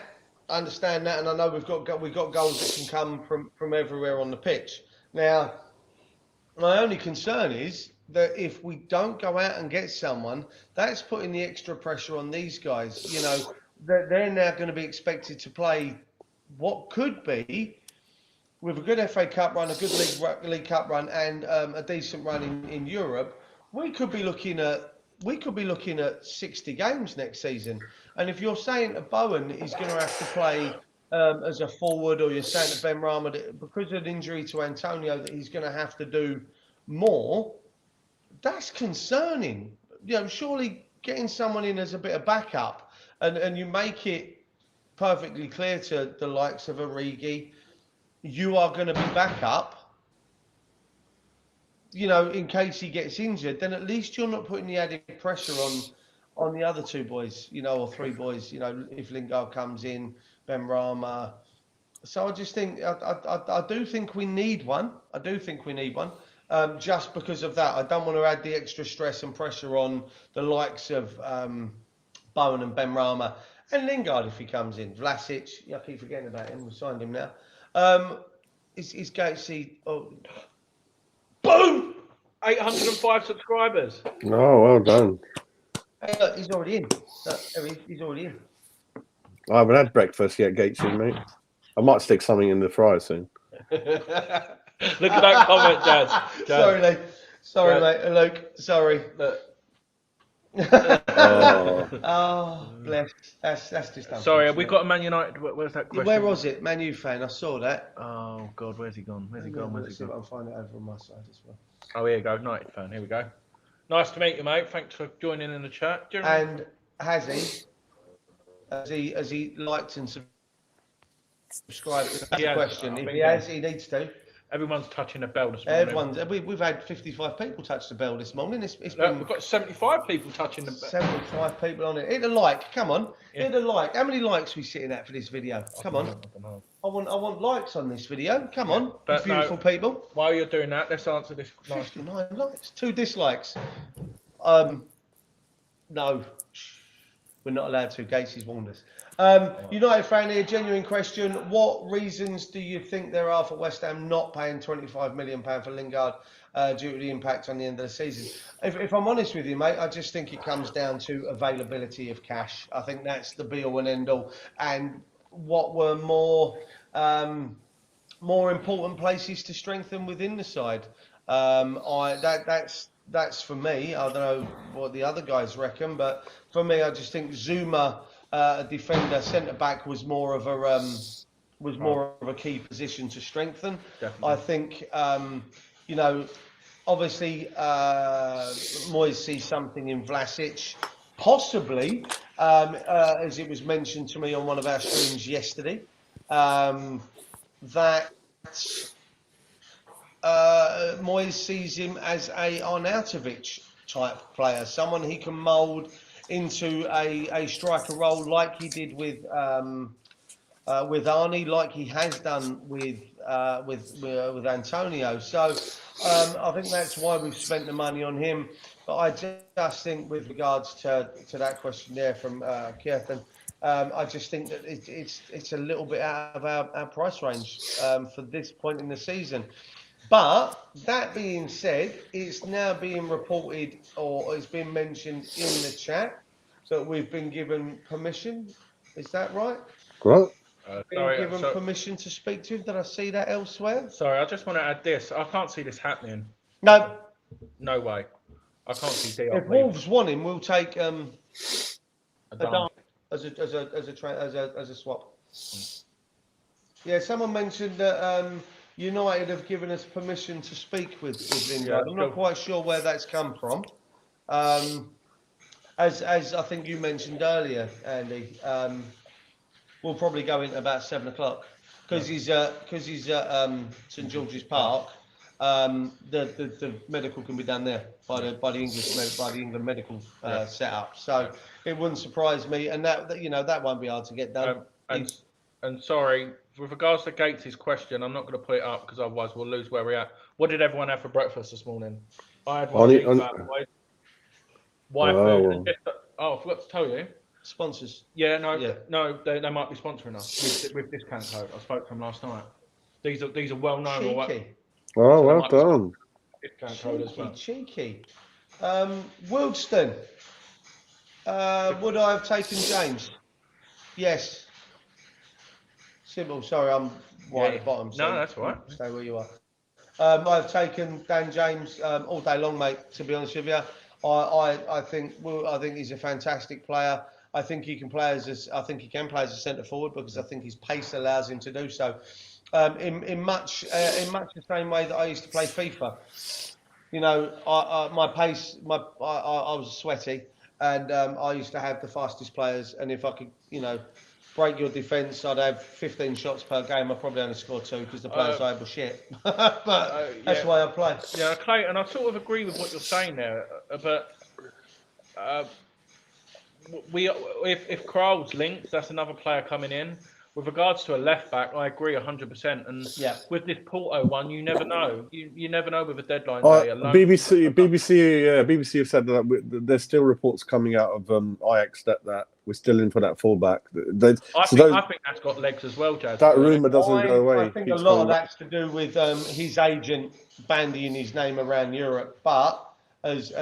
I understand that, and I know we've got goals that can come from everywhere on the pitch. Now, my only concern is that if we don't go out and get someone, that's putting the extra pressure on these guys. They're now going to be expected to play what could be, with a good FA Cup run, a good League Cup run, and a decent run in Europe, we could be looking at 60 games next season. And if you're saying that Bowen is going to have to play as a forward, or you're saying that Benrahma, that because of an injury to Antonio, that he's going to have to do more, that's concerning. Surely getting someone in as a bit of backup, and you make it perfectly clear to the likes of Origi, you are going to be back up, in case he gets injured, then at least you're not putting the added pressure on the other two boys, or three boys, if Lingard comes in, Benrahma. So I just think, I do think we need one. Just because of that. I don't want to add the extra stress and pressure on the likes of Bowen and Benrahma. And Lingard, if he comes in, Vlasic, I keep forgetting about him. We signed him now. Is Gatesy? Oh, boom! 805 subscribers. Oh, well done. Hey, look, he's already in. He's already in. I haven't had breakfast yet, Gatesy, mate. I might stick something in the fryer soon. Look at that comment, Jazz. Sorry, Lee. Sorry, mate. Luke. Sorry. Oh, bless. That's just. Sorry, have we got a Man United? Where's that question? Where was it? Man U fan. I saw that. Oh God, where's he gone? Where's he gone? I'll find it over on my side as well. Oh, here you go, United fan. Here we go. Nice to meet you, mate. Thanks for joining in the chat. And has he liked and subscribed to the question? If he has, he needs to. Everyone's touching the bell this morning. We've had 55 people touch the bell this morning. We've got 75 people touching the bell. 75 people on it. Hit a like. Come on. Yeah. Hit a like. How many likes are we sitting at for this video? Come on. I want likes on this video. Come on, beautiful people. While you're doing that, let's answer this. 59 likes. 2 dislikes. No. We're not allowed to. Gates warned us. United fan here, genuine question. What reasons do you think there are for West Ham not paying £25 million for Lingard due to the impact on the end of the season? If I'm honest with you, mate, I just think it comes down to availability of cash. I think that's the be all and end all. And what were more important places to strengthen within the side. That's for me. I don't know what the other guys reckon, but for me, I just think Zuma, a defender, centre back, was more of a key position to strengthen. Definitely. I think obviously Moyes sees something in Vlasic, possibly as it was mentioned to me on one of our streams yesterday, that Moyes sees him as a Arnautovic type player, someone he can mould into a striker role like he did with Arnie, like he has done with Antonio. So I think that's why we've spent the money on him. But I just think with regards to that question there from Kirsten, I just think that it's a little bit out of our price range for this point in the season. But that being said, it's now being reported, or it's been mentioned in the chat, that we've been given permission. Is that right? What? Been given permission to speak to him. Did I see that elsewhere? Sorry, I just want to add this. I can't see this happening. No. No way. I can't see DRP. If Wolves want him, we'll take a dime. as a swap. Yeah, someone mentioned that United have given us permission to speak with Lingard. I'm not quite sure where that's come from. As I think you mentioned earlier, Andy, we'll probably go in about 7 o'clock because he's at St George's Park. The medical can be done there by the England medical setup. So it wouldn't surprise me, and that won't be hard to get done. And sorry, with regards to Gates' question, I'm not going to put it up because otherwise we'll lose where we're at. What did everyone have for breakfast this morning? I had one white food. I forgot to tell you. Sponsors. Yeah, no, they might be sponsoring us with discount code. I spoke to them last night. These are well known. Oh, well done. Discount code as well. Cheeky. Wildston. Would I have taken James? Yes. Simple. Sorry, I'm right at the bottom. So no, that's all right. Stay where you are. I've taken Dan James all day long, mate. To be honest with you, I think he's a fantastic player. I think he can play as a centre forward because I think his pace allows him to do so. In much the same way that I used to play FIFA. You know, my pace, I was sweaty, and I used to have the fastest players. And if I could, break your defence, I'd have 15 shots per game. I probably only score 2 because the players I had were shit. But that's why I play. Yeah, Clayton, I sort of agree with what you're saying there, but if Kral's linked, that's another player coming in. With regards to a left back, I agree 100%. And with this Porto one, you never know. You never know with a deadline day. BBC have said that there's still reports coming out of Ajax that we're still in for that fullback. I think that's got legs as well, Jazz. That rumour doesn't go away. I think a lot of that's to do with his agent bandying his name around Europe. But as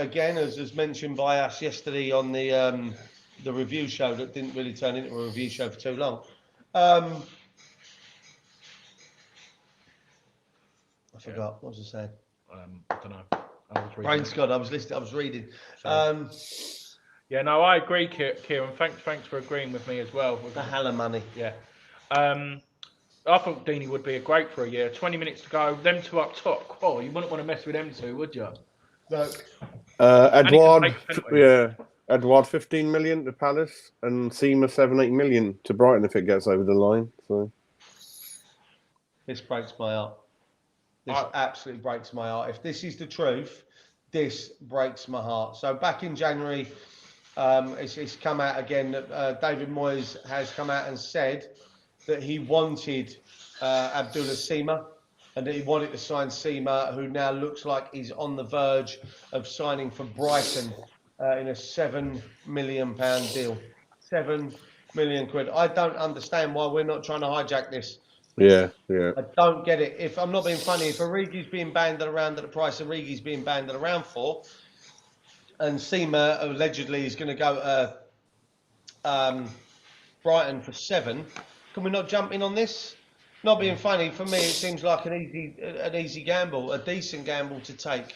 mentioned by us yesterday on the review show that didn't really turn into a review show for too long. I forgot. What was I saying? I don't know. Brain's gone. I was listening. I was reading. Yeah, no, I agree, Kieran. Thanks for agreeing with me as well. The hell of money. Yeah. I thought Deeney would be a great for a year. 20 minutes to go. Them two up top. Oh, you wouldn't want to mess with them two, would you? No. Edouard 15 million to Palace and Seema 7-8 million to Brighton if it gets over the line. So this breaks my heart. This absolutely breaks my heart. If this is the truth, this breaks my heart. So back in January, it's come out again that David Moyes has come out and said that he wanted Abdullah Seema and that he wanted to sign Seema, who now looks like he's on the verge of signing for Brighton. In a £7 million deal. 7 million quid. I don't understand why we're not trying to hijack this. Yeah. I don't get it. If I'm not being funny, if Origi's being banded around at the price Origi's being banded around for, and Seema allegedly is going to go to Brighton for 7, can we not jump in on this? Not being funny, for me it seems like an easy gamble, a decent gamble to take.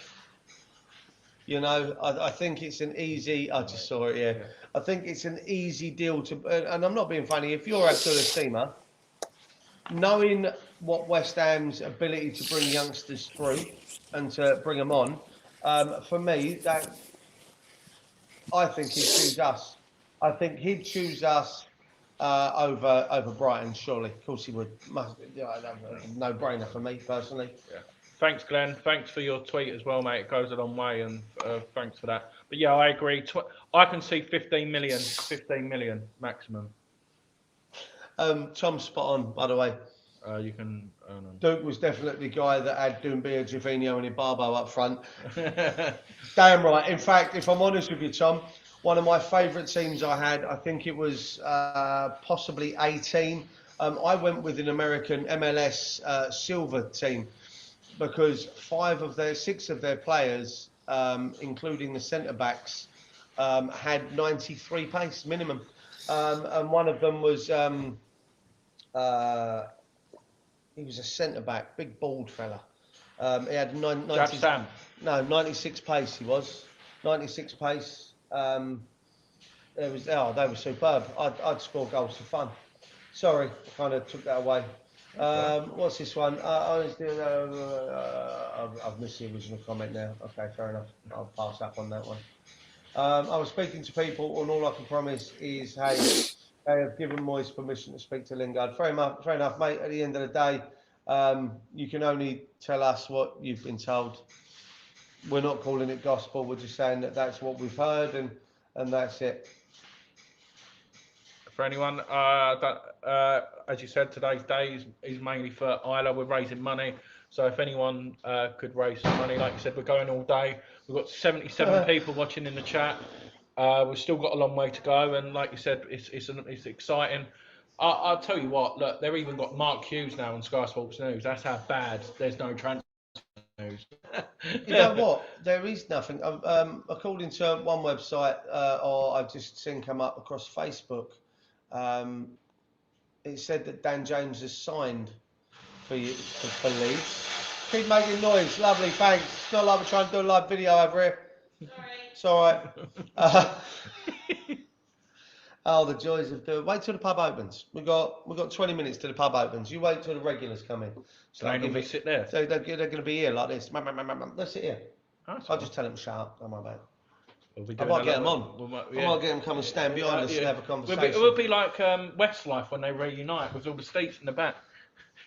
I think it's an easy. I just saw it. Yeah, I think it's an easy deal to. And I'm not being funny. If you're Abdullah Seema, knowing what West Ham's ability to bring youngsters through and to bring them on, for me, that I think he'd choose us. I think he'd choose us over Brighton. Surely, of course he would. No brainer for me personally. Yeah. Thanks, Glenn. Thanks for your tweet as well, mate. It goes a long way, and thanks for that. But yeah, I agree. I can see 15 million maximum. Tom's spot on, by the way. You can. Duke was definitely the guy that had Doumbia, Gervinho, and Ibarbo up front. Damn right. In fact, if I'm honest with you, Tom, one of my favourite teams I had. I think it was possibly 18. I went with an American MLS silver team because 6 of their players, including the centre backs, had 93 pace minimum, and one of them was he was a centre back, big bald fella. He had 96 pace. He was 96 pace. They were superb. I'd score goals for fun. Sorry, I kind of took that away. What's this one? I've missed the original comment now. Okay, fair enough. I'll pass up on that one. I was speaking to people, and all I can promise is, hey, they have given Moyes permission to speak to Lingard. Fair enough, mate. At the end of the day, you can only tell us what you've been told. We're not calling it gospel. We're just saying that that's what we've heard, and that's it. For anyone, as you said, today's day is mainly for Isla. We're raising money. So if anyone could raise some money, like you said, we're going all day. We've got 77 people watching in the chat. We've still got a long way to go. And like you said, it's exciting. I'll tell you what, look, they've even got Mark Hughes now on Sky Sports News. That's how bad there's no transfer news. You know what? There is nothing. According to one website, or I've just seen come up across Facebook, it said that Dan James has signed for Leeds. Keep making noise. Lovely, thanks. It's not like we're trying to do a live video over here. It's all right. Oh, the joys of doing. Wait till the pub opens. We've got 20 minutes till the pub opens. You wait till the regulars come in. So they sit there. So they're going to be here like this. Let's sit here. I'll just tell them to shut up. Don't worry about it. I might get them on. I might get them come and stand behind us and have a conversation. It will be like Westlife when they reunite with all the seats in the back.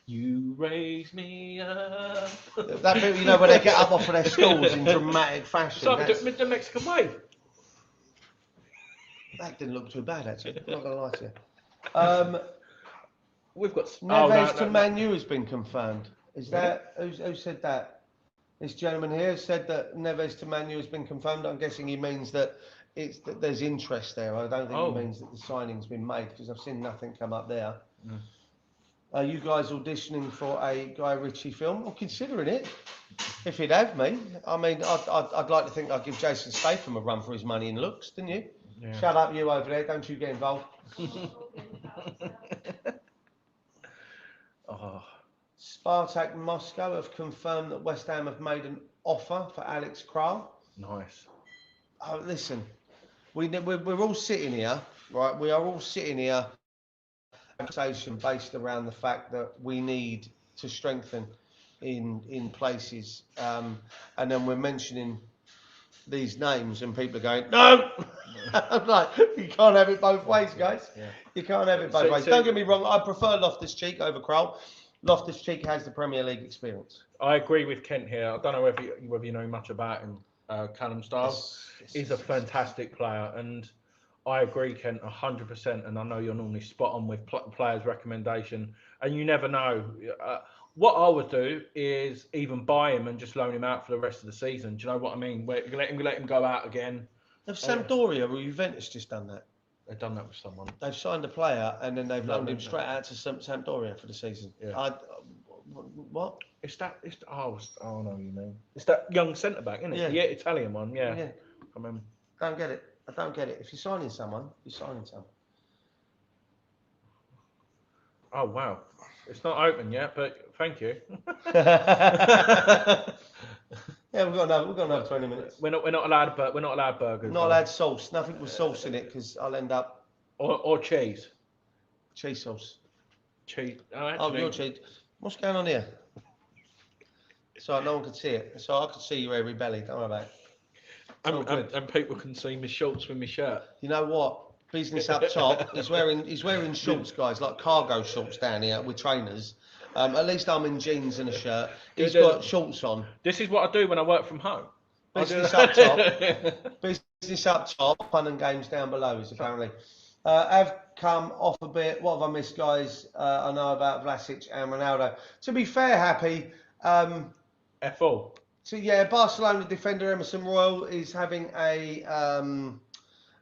You raise me up. That bit, you know, when they get up off of their stools in dramatic fashion. So the Mexican wave. That didn't look too bad, actually. I'm not going to lie to you. We've got Neves to Man U has been confirmed. Is that who said that? This gentleman here said that Neves to Man U has been confirmed. I'm guessing he means that there's interest there. I don't think he means that the signing's been made, because I've seen nothing come up there. Are you guys auditioning for a Guy Ritchie film? Or considering it, if he'd have me. I mean, I'd like to think I'd give Jason Statham a run for his money and looks, didn't you? Yeah. Shut up, you over there. Don't you get involved. Spartak Moscow have confirmed that West Ham have made an offer for Alex Kral. Nice. Oh, listen, we're all sitting here, right? We are all sitting here, conversation based around the fact that we need to strengthen in places, and then we're mentioning these names, and people are going, no. I'm like, you can't have it both ways, guys. Yeah. You can't have it both ways. Don't get me wrong, I prefer Loftus-Cheek over Kral. Loftus-Cheek has the Premier League experience. I agree with Kent here. I don't know whether you know much about him. Callum Styles is a fantastic player, and I agree, Kent, 100%. And I know you're normally spot on with players' recommendation, and you never know. What I would do is even buy him and just loan him out for the rest of the season. Do you know what I mean? Let him go out again. Have Sampdoria or Juventus just done that? They've done that with someone. They've signed a player and then they've loaned him straight out to Sampdoria for the season. Yeah. What? I know what you mean. It's that young centre back, isn't it? Yeah, Italian one. Yeah. I remember. I don't get it. If you're signing someone, you're signing someone. Oh wow, it's not open yet, but thank you. Yeah, we've got another 20 minutes. We're not allowed burgers. Not allowed sauce. Nothing with sauce in it, because I'll end up. Or cheese. Cheese sauce. Cheese. Oh, your cheese. What's going on here? So no one could see it. So I could see your hairy belly. Don't worry about it. And people can see my shorts with my shirt. You know what? Business up top. He's wearing shorts, guys, like cargo shorts down here with trainers. At least I'm in jeans and a shirt. He's got shorts on. This is what I do when I work from home. Business up top. Business up top. Fun and games down below is apparently. Have come off a bit. What have I missed, guys? I know about Vlasic and Ronaldo. To be fair, Happy. F4. So yeah, Barcelona defender Emerson Royal is having a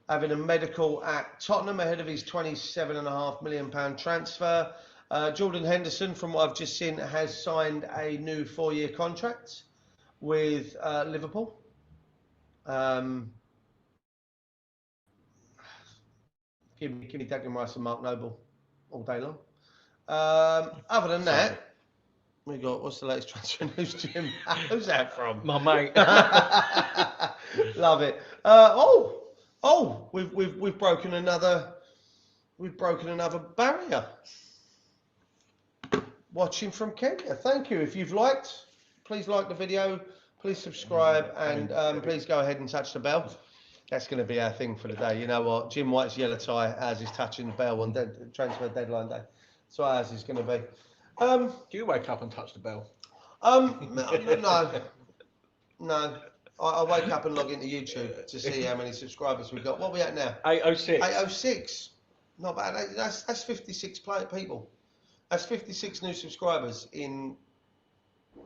having a medical at Tottenham ahead of his £27.5 million transfer. Jordan Henderson, from what I've just seen, has signed a new 4-year contract with Liverpool. Give me Declan Rice and Mark Noble all day long. Other than that, we got, what's the latest transfer news, Jim? Who's that from? My mate. Love it. We've broken another barrier. Watching from Kenya. Thank you. If you've liked, please like the video, please subscribe, and please go ahead and touch the bell. That's going to be our thing for the day. You know what? Jim White's yellow tie, ours is touching the bell on transfer deadline day. That's what ours is going to be. Do you wake up and touch the bell? No. I wake up and log into YouTube to see how many subscribers we've got. What are we at now? 806. 806. Not bad. That's 56 people. That's 56 new subscribers in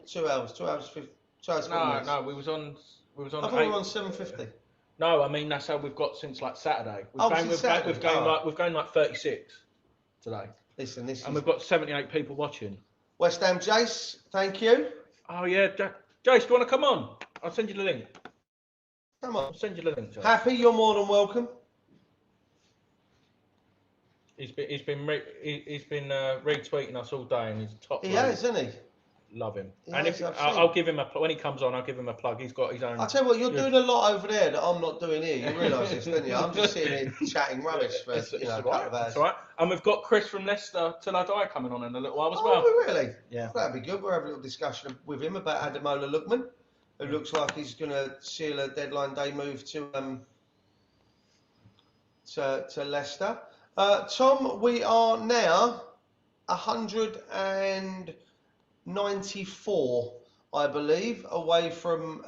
2 hours. 2 hours. 40 minutes. No. We was on. I thought we were on 750. No, I mean that's how we've got since like Saturday. We've gained like 36 today. Listen, this and we've got 78 people watching. West Ham Jace, thank you. Oh yeah, Jace, do you want to come on? I'll send you the link. Come on. I'll send you the link. Jace. Happy, you're more than welcome. He's been retweeting us all day, and he's top. He has, isn't he? Love him. I'll give him a when he comes on. I'll give him a plug. He's got his own. I'll tell you what, you're doing a lot over there that I'm not doing here. You realise this, don't you? I'm just sitting here chatting rubbish for a couple of hours. That's all right. And we've got Chris from Leicester Till I Die coming on in a little while as well. Oh, really? Yeah. That'd be good. We'll have a little discussion with him about Ademola Lookman, who looks like he's going to seal a deadline day move to Leicester. Tom, we are now 194, I believe, away from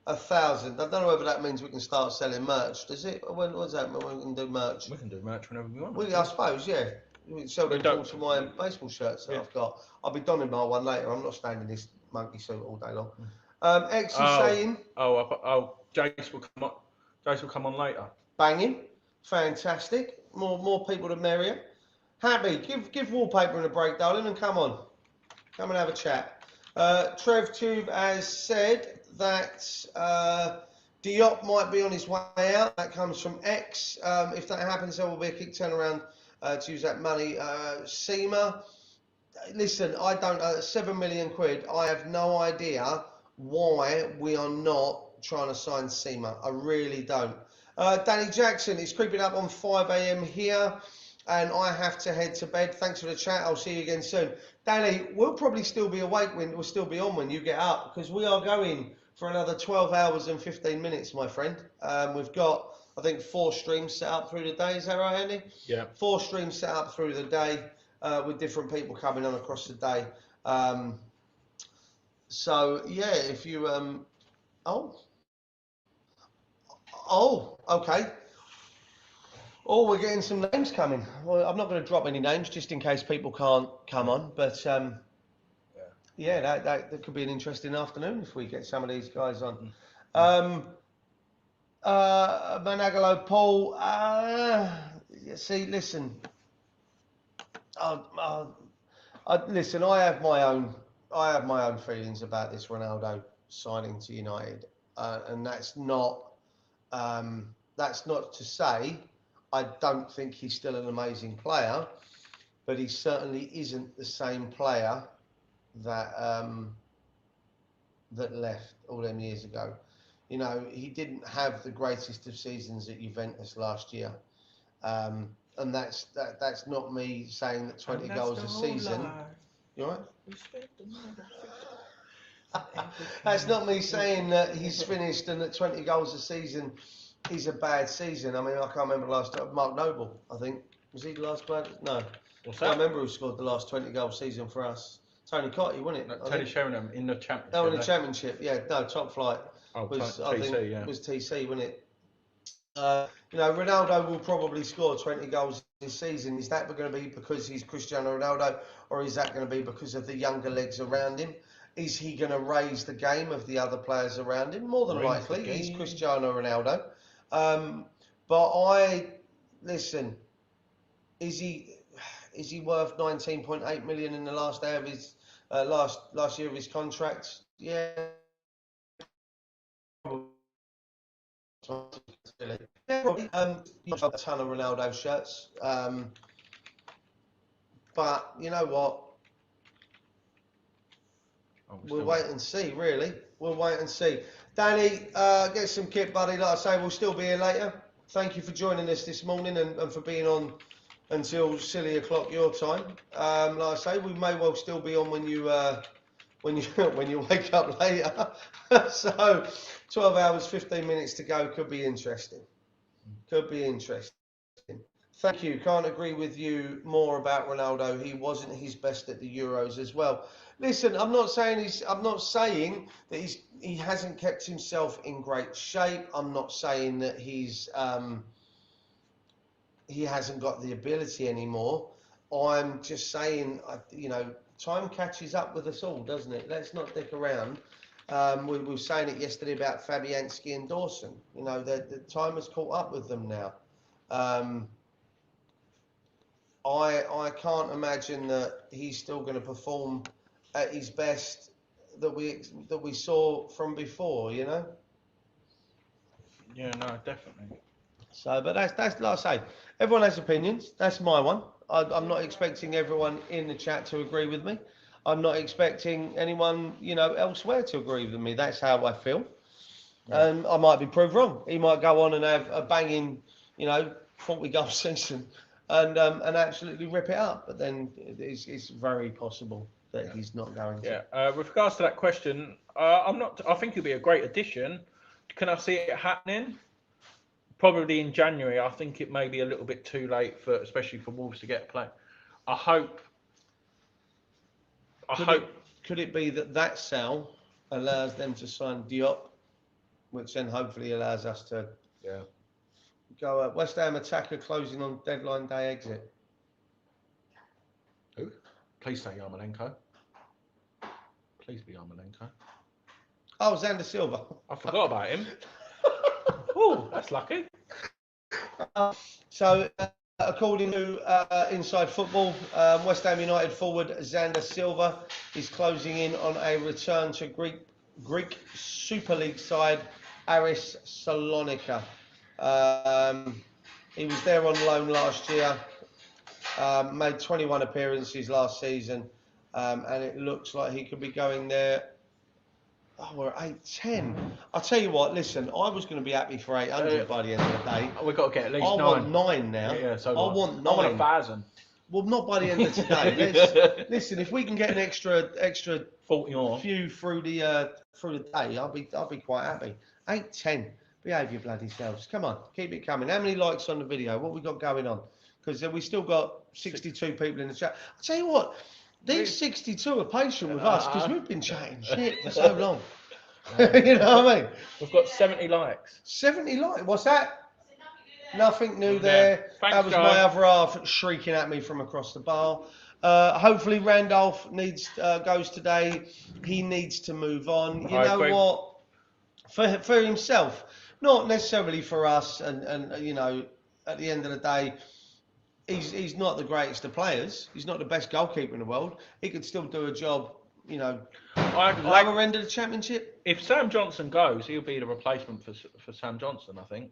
1,000. I don't know whether that means we can start selling merch. Does it? When does that mean we can do merch? We can do merch whenever we want. I suppose, yeah. We can sell them to my baseball shirts that I've got. I'll be donning my one later. I'm not staying in this monkey suit all day long. X is saying. Jace will come on. Jace will come on later. Banging, fantastic. More people the merrier. Happy, give Wallpaper a break, darling, and come on. Come and have a chat. Trev Tube has said that Diop might be on his way out. That comes from X. If that happens, there will be a quick turnaround to use that money. Seema, listen, I don't know. 7 million quid. I have no idea why we are not trying to sign Seema. I really don't. Danny Jackson is creeping up on 5 a.m. here, and I have to head to bed. Thanks for the chat. I'll see you again soon. Danny, we'll probably still be awake we'll still be on when you get up, because we are going for another 12 hours and 15 minutes, my friend. We've got, I think, 4 streams set up through the day. Is that right, Andy? Yeah. 4 streams set up through the day with different people coming on across the day. So, yeah, if you... okay. Oh, we're getting some names coming. Well, I'm not going to drop any names just in case people can't come on. But, that could be an interesting afternoon if we get some of these guys on. Managalo Paul, see, listen. Listen, I have my own feelings about this Ronaldo signing to United, and that's not to say I don't think he's still an amazing player, but he certainly isn't the same player that that left all them years ago. You know, he didn't have the greatest of seasons at Juventus last year, and that's not me saying that 20 goals a season. You all right? That's not me saying that he's finished and that 20 goals a season is a bad season. I mean, I can't remember the last time. Mark Noble, I think. Was he the last player? No. I can't remember who scored the last 20 goal season for us. Tony Cotty, wasn't it? Teddy Sheringham in the championship. No, in the championship, yeah. No, top flight. Was TC, wasn't it? You know, Ronaldo will probably score 20 goals this season. Is that going to be because he's Cristiano Ronaldo, or is that going to be because of the younger legs around him? Is he going to raise the game of the other players around him? More than likely, he's Cristiano Ronaldo. But listen, is he worth 19.8 million in the last day of his last year of his contract? Yeah. Probably. A ton of Ronaldo shirts. But you know what? We'll wait and see, really. We'll wait and see. Danny, get some kit, buddy. Like I say, we'll still be here later. Thank you for joining us this morning and for being on until silly o'clock your time. Like I say, we may well still be on when you when you wake up later. So 12 hours, 15 minutes to go could be interesting. Could be interesting. Thank you. Can't agree with you more about Ronaldo. He wasn't his best at the Euros as well. Listen, I'm not saying that he hasn't kept himself in great shape. I'm not saying that he hasn't got the ability anymore. I'm just saying, you know, time catches up with us all, doesn't it? Let's not dick around. We were saying it yesterday about Fabianski and Dawson. You know, the time has caught up with them now. I can't imagine that he's still going to perform at his best that we saw from before. You know. Yeah, no, definitely. So, but that's like I say, everyone has opinions. That's my one. I'm not expecting everyone in the chat to agree with me. I'm not expecting anyone, you know, elsewhere to agree with me. That's how I feel. Yeah. And I might be proved wrong. He might go on and have a banging, you know, 40-goal season and absolutely rip it up. But then it's very possible that he's not going to. Yeah. With regards to that question, I think he'll be a great addition. Can I see it happening? Probably in January. I think it may be a little bit too late especially for Wolves to get a play. I hope. Could it be that sale allows them to sign Diop, which then hopefully allows us to go West Ham attacker closing on deadline day exit? Who? Please say Yarmolenko. Please be Yarmolenko. Oh, Xander Silva. I forgot about him. Oh, that's lucky. So, according to Inside Football, West Ham United forward Xander Silva is closing in on a return to Greek Super League side Aris Salonika. He was there on loan last year, made 21 appearances last season, and it looks like he could be going there. Oh, we're at 810. I'll tell you what, listen, I was going to be happy for 800 by the end of the day. We've got to get at least 9. I want 9 now. Yeah, so I want 9. I want 1,000. Well, not by the end of today. Listen, if we can get an extra 40 more few through the day, I'll be quite happy. 810. Behave your bloody selves. Come on, keep it coming. How many likes on the video? What we got going on? Because we still got 62 people in the chat. I'll tell you what. These 62 are patient with us because we've been chatting shit for so long. You know what I mean? We've got 70 likes. 70 likes? What's that? Nothing new there. Thanks, that was my other half shrieking at me from across the bar. Hopefully Randolph goes today. He needs to move on. You know what? For himself, not necessarily for us. And you know, at the end of the day, he's not the greatest of players. He's not the best goalkeeper in the world. He could still do a job, you know, lower end of the championship. If Sam Johnson goes, he'll be the replacement for Sam Johnson, I think.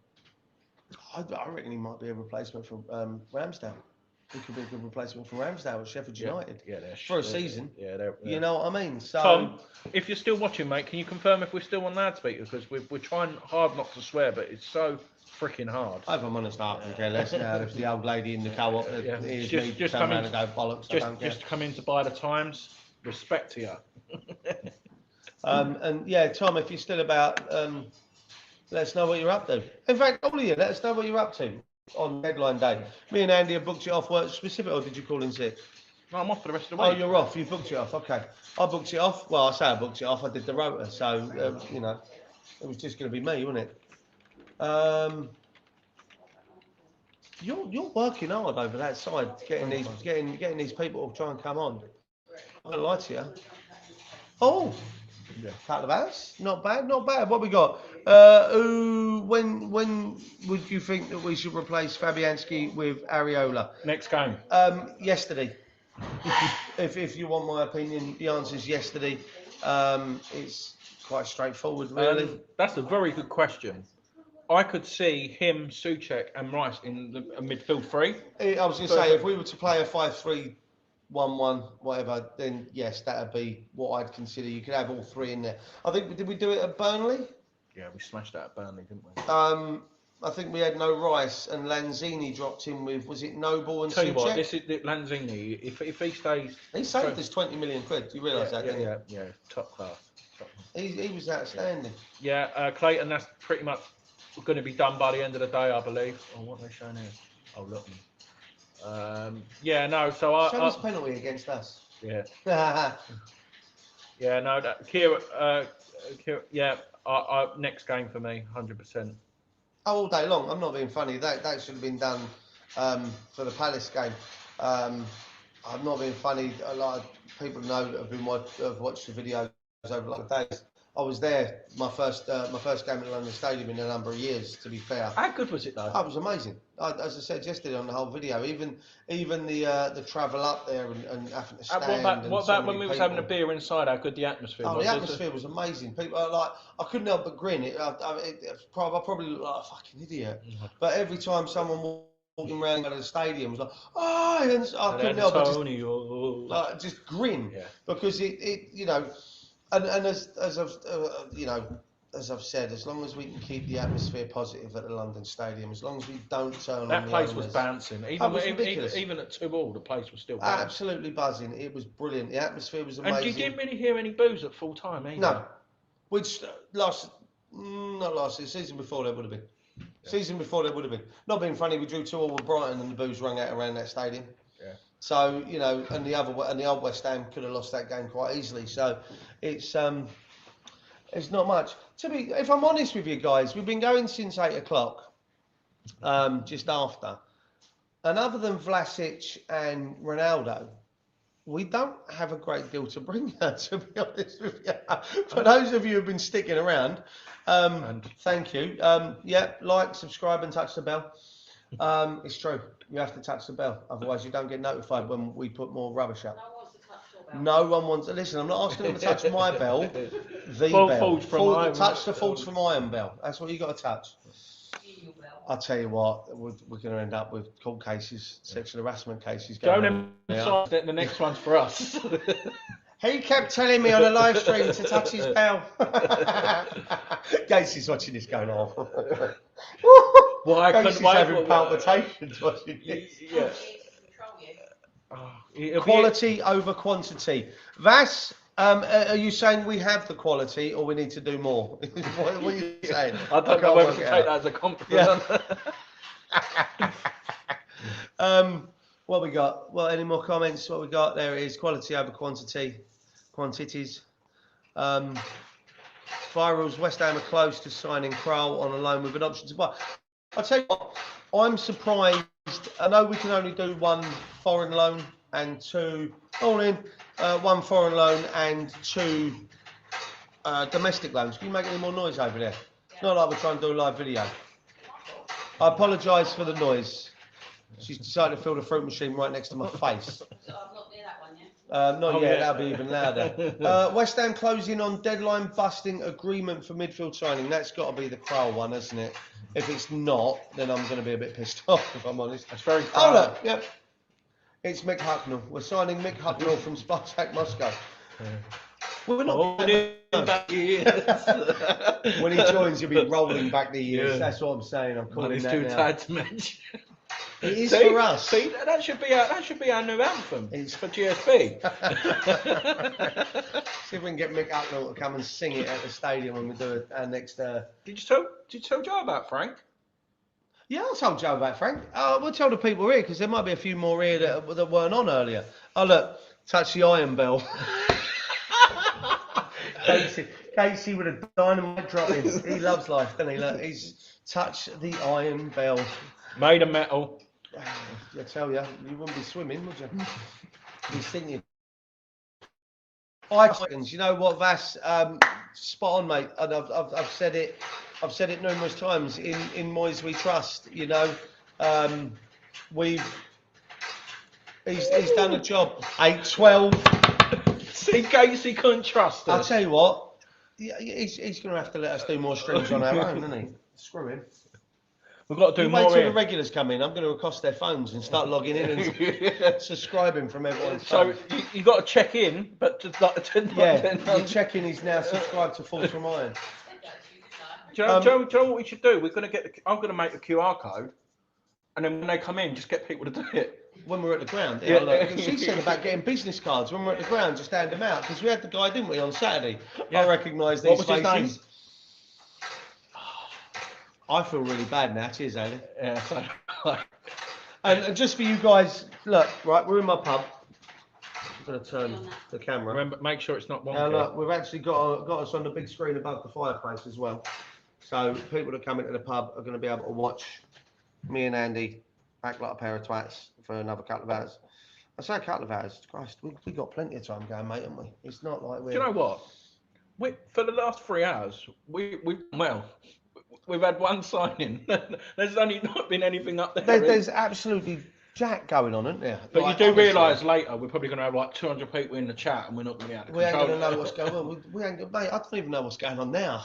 I reckon he might be a replacement for Ramsdale. He could be a good replacement for Ramsdale at Sheffield United for a season. You know what I mean? So, Tom, if you're still watching, mate, can you confirm if we're still on loudspeaker? Because we're trying hard not to swear, but it's so freaking hard. If I'm honest, I can care less now. If the old lady in the co-op just come in and go bollocks, just come in to buy the Times. Respect to you. And yeah, Tom, if you're still about, let us know what you're up to. In fact, all of you, let us know what you're up to on deadline day. Me and Andy have booked it off work specific, or did you call in sick? No, I'm off for the rest of the week. Oh, you're off. You booked it off. Okay. I booked it off. Well, I say I booked it off. I did the rota, so you know, it was just going to be me, wasn't it? You're working hard over that side, getting these people to try and come on. I don't lie to you. Oh, Couple of hours. Not bad, not bad. What we got? When would you think that we should replace Fabianski with Areola? Next game. Yesterday. if you want my opinion, the answer is yesterday. It's quite straightforward, really. That's a very good question. I could see him, Souček, and Rice in the midfield three. I was going to say, if we were to play a 5-3-1-1, whatever, then yes, that would be what I'd consider. You could have all three in there. I think, did we do it at Burnley? Yeah, we smashed that at Burnley, didn't we? I think we had no Rice, and Lanzini dropped in with, was it Noble and Tell you what, Souček? this is Lanzini. If he stays, He saved us 20 million quid. Do you realise that? Didn't yeah, top class. He was outstanding. Yeah, Clayton. That's pretty much going to be done by the end of the day, I believe. Oh, what are they showing here? Oh, look. Yeah, no. So Show this penalty against us. Yeah. Yeah, no. Kira, yeah. Next game for me, 100%. All day long. I'm not being funny. That should have been done for the Palace game. I'm not being funny. A lot of people know that have watched the videos over a lot of days. I was there my first game at London Stadium in a number of years. To be fair, how good was it though? It was amazing. As I said yesterday on the whole video, even the travel up there and having to stand. What about when we was having a beer inside? How good the atmosphere was? The atmosphere was amazing. People are like, I couldn't help but grin. I probably looked like a fucking idiot. But every time someone walking around the stadium was like, oh, and I couldn't help but just grin because it you know. And as I've said, as long as we can keep the atmosphere positive at the London Stadium, as long as we don't turn that on place was bouncing. Even at 2-2, the place was still bouncing. Absolutely buzzing. It was brilliant. The atmosphere was amazing. And you didn't really hear any boos at full time, either. No, which the season before there would have been. Yeah. Season before there would have been. Not being funny, we drew 2-2 with Brighton, and the boos rang out around that stadium. Yeah. So you know, and the old West Ham could have lost that game quite easily. So it's not much. If I'm honest with you guys, we've been going since 8 o'clock, just after, and other than Vlasic and Ronaldo, we don't have a great deal to bring her. To be honest with you, for those of you who've been sticking around, thank you. Like, subscribe, and touch the bell. It's true. You have to touch the bell, otherwise you don't get notified when we put more rubbish up. No one wants to listen. I'm not asking them to touch my bell. The bell. Touch the Forge from Iron bell. That's what you got to touch. I'll tell you what, we're going to end up with court cases, sexual harassment cases. Don't emphasise that the next one's for us. He kept telling me on a live stream to touch his bell. Gates is watching this going on. Gates is having palpitations watching this. Yeah. Quality over quantity. Vas, are you saying we have the quality or we need to do more? What are you saying? I don't know whether to take that as a compliment. Yeah. What we got? Well, any more comments? What we got there is quality over quantities. Virals, West Ham are close to signing Krul on a loan with an option to buy. I'll tell you what, I'm surprised. I know we can only do one foreign loan and one foreign loan and 2 domestic loans. Can you make any more noise over there? It's not like we're trying to do a live video. I apologise for the noise. She's decided to fill the fruit machine right next to my face. So I'm not near that one yet? Not yet, that'll be even louder. West Ham closing on deadline busting agreement for midfield signing. That's got to be the Krul one, isn't it? If it's not, then I'm going to be a bit pissed off, if I'm honest. That's very Krul. Oh, look, yep. It's Mick Hucknall. We're signing Mick Hucknall from Spartak Moscow. We're not back years. When he joins, you'll be rolling back the years. Yeah. That's what I'm saying. I'm calling it's that too now. tired to mention. It is for us. See, that should be our new anthem. It's for GSP. See if we can get Mick Hucknall to come and sing it at the stadium when we do our next. Did you tell Joe about Frank? Yeah, I told Joe about Frank. We'll tell the people here because there might be a few more here that weren't on earlier. Oh look, touch the iron bell. Casey with a dynamite dropping. He loves life, doesn't he? Look, he's touch the iron bell. Made of metal. I tell you, you wouldn't be swimming, would you? Be singing. icons. You know what, Vass? Spot on, mate. And I've said it. I've said it numerous times. In Moyes we trust. You know, he's done a job. 8-12. See, Gatesy couldn't trust us. I'll tell you what. He's going to have to let us do more streams on our own, isn't he? Screw him. We've got to do more. Wait till the regulars come in. I'm going to accost their phones and start logging in and subscribing from everyone's phone. So you got to check in, but to your check-in is now subscribed to Full from Iron. Do you know what we should do? We're going to I'm going to make a QR code, and then when they come in, just get people to do it. When we're at the ground, look, she said about getting business cards when we're at the ground, just hand them out, because we had the guy, didn't we, on Saturday? I recognise these faces. What was his name? I feel really bad now. Cheers, Ali. Yeah. And just for you guys, look, right, we're in my pub. I'm going to turn the camera. Remember, make sure it's not one. Now, look, we've actually got us on the big screen above the fireplace as well. So people that come into the pub are going to be able to watch me and Andy act like a pair of twats for another couple of hours. I say a couple of hours. Christ, we got plenty of time going, mate, haven't we? It's not like we're... Do you know what? For the last 3 hours, we've had one signing. There's only not been anything up there. There's absolutely jack going on, isn't there? But like, you do realise later we're probably going to have like 200 people in the chat, and we're not going to be able to. We ain't going to know what's going on. We ain't, mate. I don't even know what's going on now.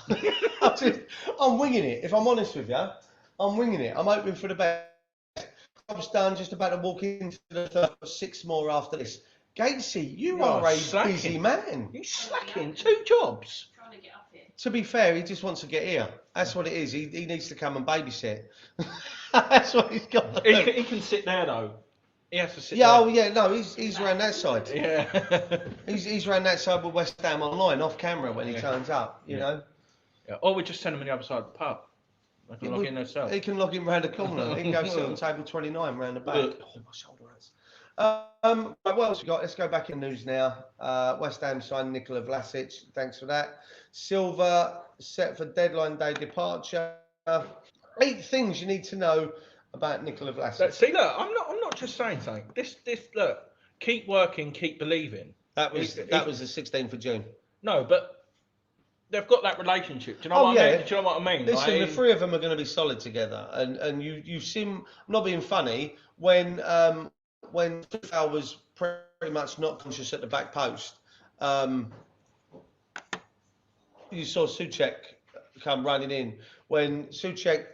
I'm winging it. If I'm honest with you, I'm winging it. I'm hoping for the best. Job's done. Just about to walk into the third. 6 more after this. Gatesy, you are a slacking. Busy man. He's slacking. 2 jobs. Trying to get up here. To be fair, he just wants to get here. That's what it is. He needs to come and babysit. That's what he's got. He can sit there though. He has to sit. Yeah. there. Oh yeah. No, he's around that side. Yeah. he's around that side with West Ham online, off camera when he turns up. You know. Yeah. Or we just send him on the other side of the pub. They can log in themselves. He can log in round the corner. He can go sit on table 29 round the back. Oh, my shoulder hurts. What else we got? Let's go back in news now. West Ham signed Nikola Vlasic. Thanks for that. Silva set for deadline day departure. 8 things you need to know about Nikola Vlasic. See, look, I'm not just saying something. This look. Keep working, keep believing. That was the 16th of June. No, but they've got that relationship. Do you know what I mean? Do you know what I mean? Listen, the 3 of them are going to be solid together. And you seem, I'm not being funny, when Tufal was pretty much not conscious at the back post, you saw Souček come running in. When Souček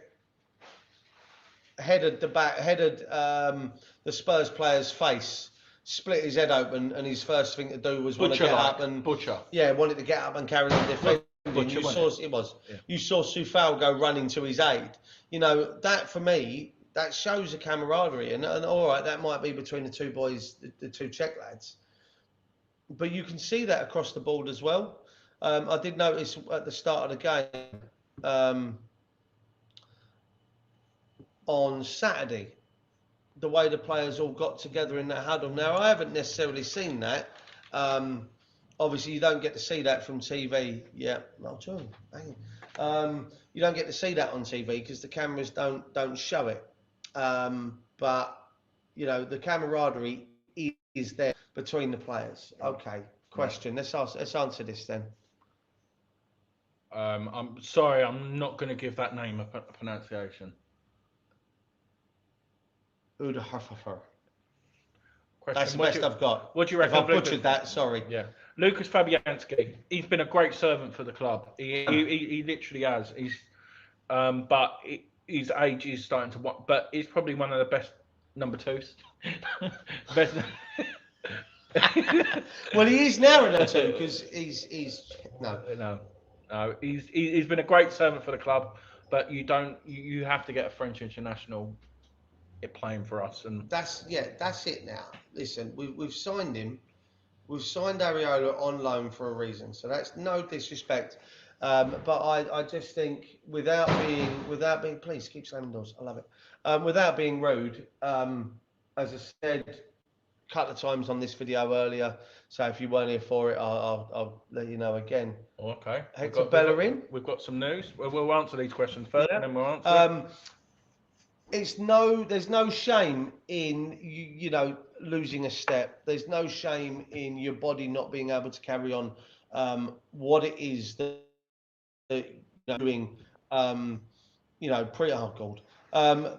headed the Spurs player's face, split his head open, and his first thing to do was want to get up and wanted to get up and carry on defending. You saw Soufal go running to his aid. You know, that for me, that shows a camaraderie, and all right, that might be between the 2 boys, the 2 Czech lads, but you can see that across the board as well. I did notice at the start of the game on Saturday, the way the players all got together in that huddle. Now, I haven't necessarily seen that. Obviously, you don't get to see that from TV. Yeah, no, true. You don't get to see that on TV because the cameras don't show it. But you know, the camaraderie is there between the players. Okay, question. Let's answer this then. I'm sorry, I'm not going to give that name a pronunciation. Uda Harfafer. Question. That's the best I've got. What do you reckon? If I butchered that, sorry. Yeah. Lucas Fabianski. He's been a great servant for the club. He literally has. But his age is starting to. But he's probably one of the best number 2s. Best. Well, he is now a number 2 because he's no. He's been a great servant for the club. But you have to get a French international playing for us, and that's it now. Listen, we've signed him. We've signed Areola on loan for a reason, so that's no disrespect. But I just think without being, please keep slamming doors. I love it. Without being rude, as I said a couple of times on this video earlier, so if you weren't here for it, I'll let you know again. there's no shame in you know losing a step. There's no shame in your body not being able to carry on what it is that you're doing. You know,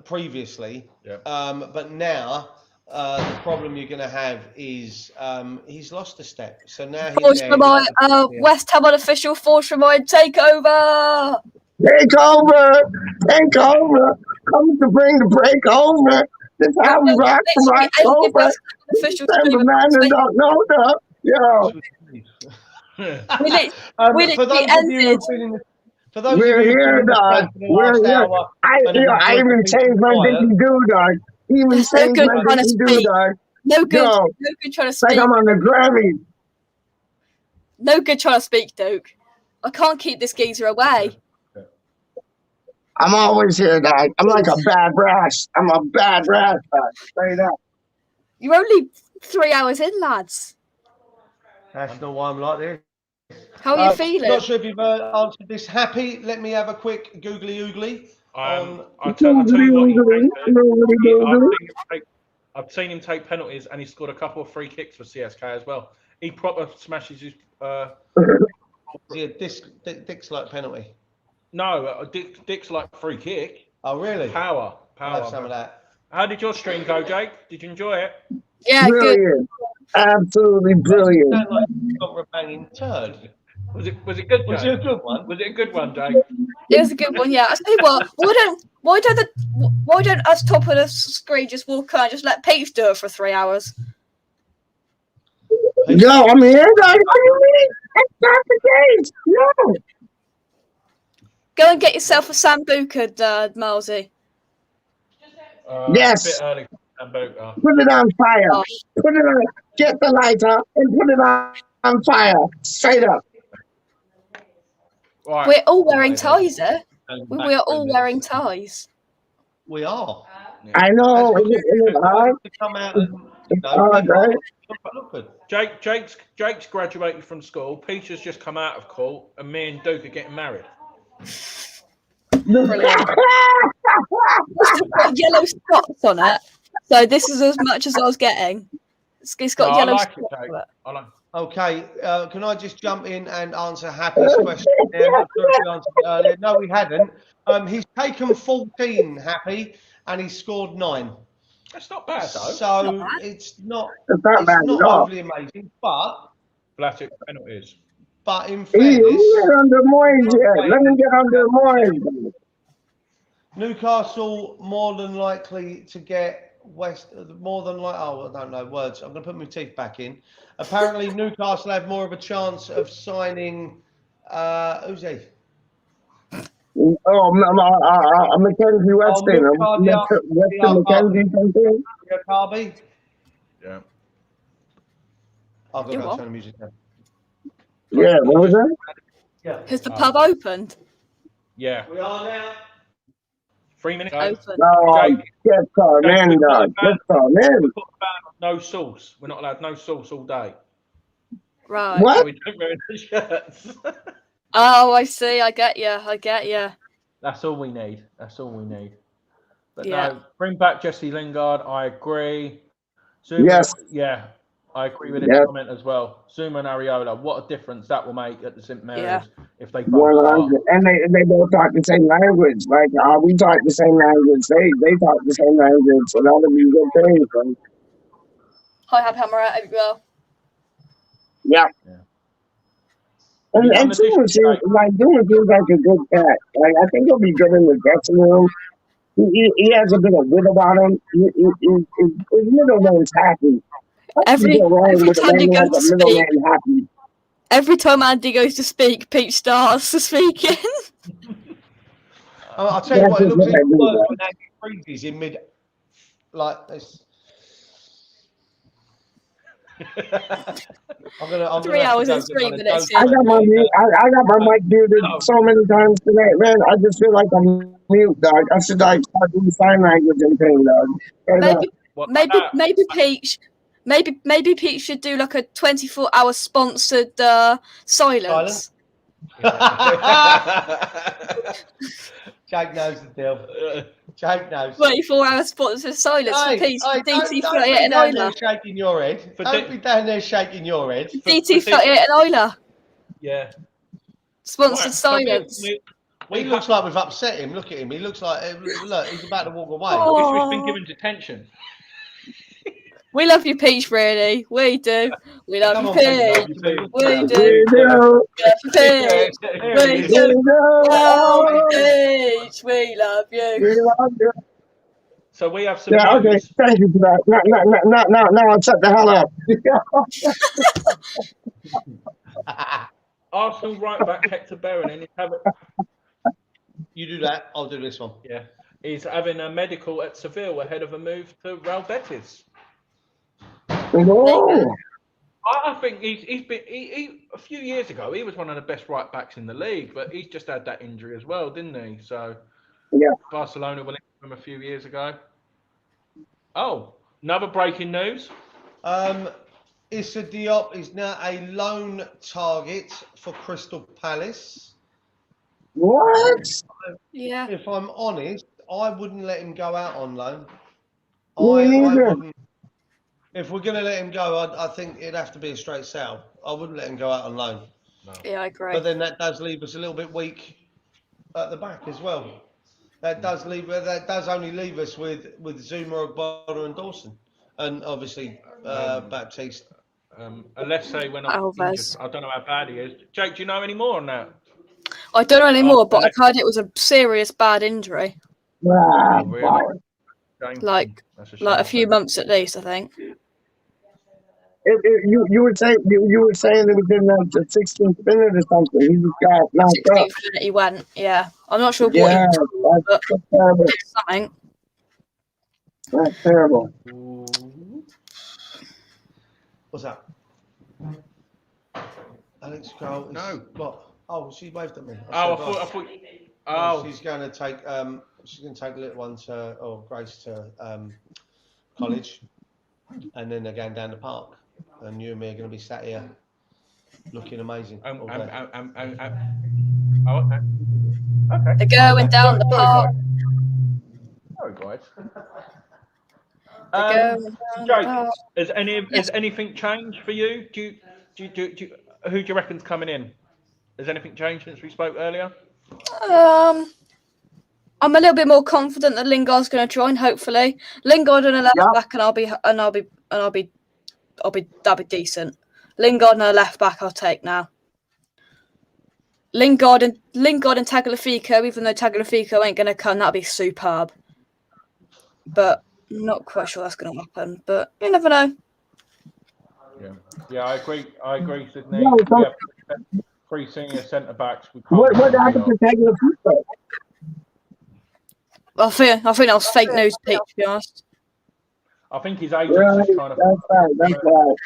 previously. Yeah. But now the problem you're going to have is he's lost a step. So now Force Remind, West Ham unofficial Force Remind takeover. Take over! Take over! Come to bring the break over! This is how we rock from October. Remember, man, they don't know that. Yo. For those of you who've been in the We're here, dog. We're here. I even changed my Dickie Doo, dog. Even changed my Dickie Doo, dog. No good. Yo, No good trying to speak. like I'm on the Grammy. No good trying to speak, Duke. I can't keep this geezer away. I'm always here, dog. I'm like a bad rash. I'm a bad rash, dog. Straight up. You're only 3 hours in, lads. That's not why I'm like this. How are you feeling? Not sure if you've answered this. Happy? Let me have a quick googly oogly. I'll tell you what, I've seen him take penalties, and he scored a couple of free kicks for CSK as well. He proper smashes his. Yeah, Dick's like penalty. No, Dick's like free kick. Oh, really? Power. I'll have some of that. How did your stream go, Jake? Did you enjoy it? Yeah, brilliant. Good. Absolutely brilliant. You sound like you got a banging turd. Was it good? Jake? Was it a good one? Was it a good one, Jake? It was a good one, yeah. I tell you what, why don't us top of the screen just walk on and just let Peach do it for 3 hours? No, I'm here, dog. What do you mean? That's not the case. No. Go and get yourself a Sambuca, Milesy. Yes. A bit early for Sambuca. Put it on fire. Put it on. Get the lighter and put it on fire. Straight up. Right. We're all wearing ties, eh? We are all wearing ties. We are. I know. To come out and look good. Jake's graduated from school. Peter's just come out of court, and me and Duke are getting married. Brilliant. It's got yellow spots on it, so this is as much as I was getting. It's got yellow spots on it. I like. Okay, can I just jump in and answer Happy's question? I'm not sure if we answered it earlier. No, we hadn't. He's taken 14, Happy, and he scored 9. That's not bad, though. So it's not bad overly amazing, but Vlasic penalties. But in fairness, let me get under Moyes yet. Let me get under Moyes. Newcastle more than likely to get more than like. Oh, I don't know words. I'm going to put my teeth back in. Apparently, Newcastle have more of a chance of signing. Who's he? Oh, Mackenzie Weston. Weston Mackenzie something. Carby. Yeah. I'll go back to the music now. Yeah, what was that? Yeah. Has the pub opened? Yeah. We are now. 3 minutes. Open. No, get on in, dog. Get on in. No sauce. We're not allowed no sauce all day. Right. What? So we don't wear the shirts. Oh, I see. I get you. That's all we need. But Yeah. no, bring back Jesse Lingard. I agree. Zuma, Yes. Yeah, I agree with his comment as well. Zuma and Areola, what a difference that will make at the St. Mary's if they both start. And they both talk the same language. Like we talk the same language. They talk the same language. So that'll be a good thing. So. Hi, Hab Hammer out as well. Yeah. And Zuma seems like a good cat. Like I think he'll be good in the dressing room. He has a bit of wit about him. His middle name's Happy. Every time he goes to speak, every time Andy goes to speak, Pete starts speaking. I'll tell you what, it looks even worse when Andy freezes in mid, like this. I'm 3 hours and 3 minutes. I got my mic muted so many times today, man. I just feel like I'm mute, dog. I should like start doing sign language and things, dog. Maybe Pete should do like a 24-hour sponsored silence. Jake knows the deal. Jake knows. 24-hour sponsored silence for Pete's for don't DT38 be and down there Euler. shaking your head. Don't be down there shaking your head. DT38 and Euler. Yeah. Sponsored Right, so silence. He looks like we've upset him. Look at him. He looks like look. He's about to walk away. Oh. We've been given detention. We love you, Peach, really. We do. We love Come you, on, Peach. Pete. We We do. do. We love you, Peach. We We do. do. Oh, Peach, we love you. We love you. So we have some Yeah, okay. news. Thank you for that. Now I'll shut the hell up. Arsenal right back Hector Bellerin is having, You do that. I'll do this one. yeah, he's having a medical at Seville ahead of a move to Real Betis. No. I think he's been a few years ago he was one of the best right backs in the league, but he's just had that injury as well, didn't he? So Yeah. Barcelona were linked with him a few years ago. Oh, another breaking news. Issa Diop is now a loan target for Crystal Palace. What? Yeah. If I'm honest, I wouldn't let him go out on loan. Me neither. wouldn't. If we're going to let him go, I think it'd have to be a straight sell. I wouldn't let him go out on loan. Yeah, I agree. But then that does leave us a little bit weak at the back as well. That does only leave us with Zuma, Ogbonna, and Dawson, and obviously Baptiste. Unless they went off injured. I don't know how bad he is. Jake, do you know any more on that? I don't know anymore, but I've heard it was a serious bad injury. Wow. Oh, really? Like a few months at least, I think. You were saying it was in the 16th minute or something. He just got knocked up. 16th minute he went. Yeah, I'm not sure what Yeah, but that's terrible. something. That's terrible. What's that? Alex Cole. No. What? Oh, she waved at me. I thought. Oh, she's going to take the little one Grace to college, and then they're going down the park, and you and me are going to be sat here looking amazing. all day. Okay. They're going down the park. Sorry, guys. They're going down the Jake, park. has anything changed for you? Who do you reckon's coming in? Has anything changed since we spoke earlier? I'm a little bit more confident that Lingard's going to join. Hopefully, Lingard and a left back, and that'll be decent. Lingard and a left back, I'll take now. Lingard and Tagliafico, even though Tagliafico ain't going to come, that'll be superb. But I'm not quite sure that's going to happen. But you never know. Yeah, I agree, Sydney. No, we have 3 senior centre backs. What happened to Tagliafico? I think that was fake news, Pete, to be honest. I think his agent's Right, just trying to. that's right.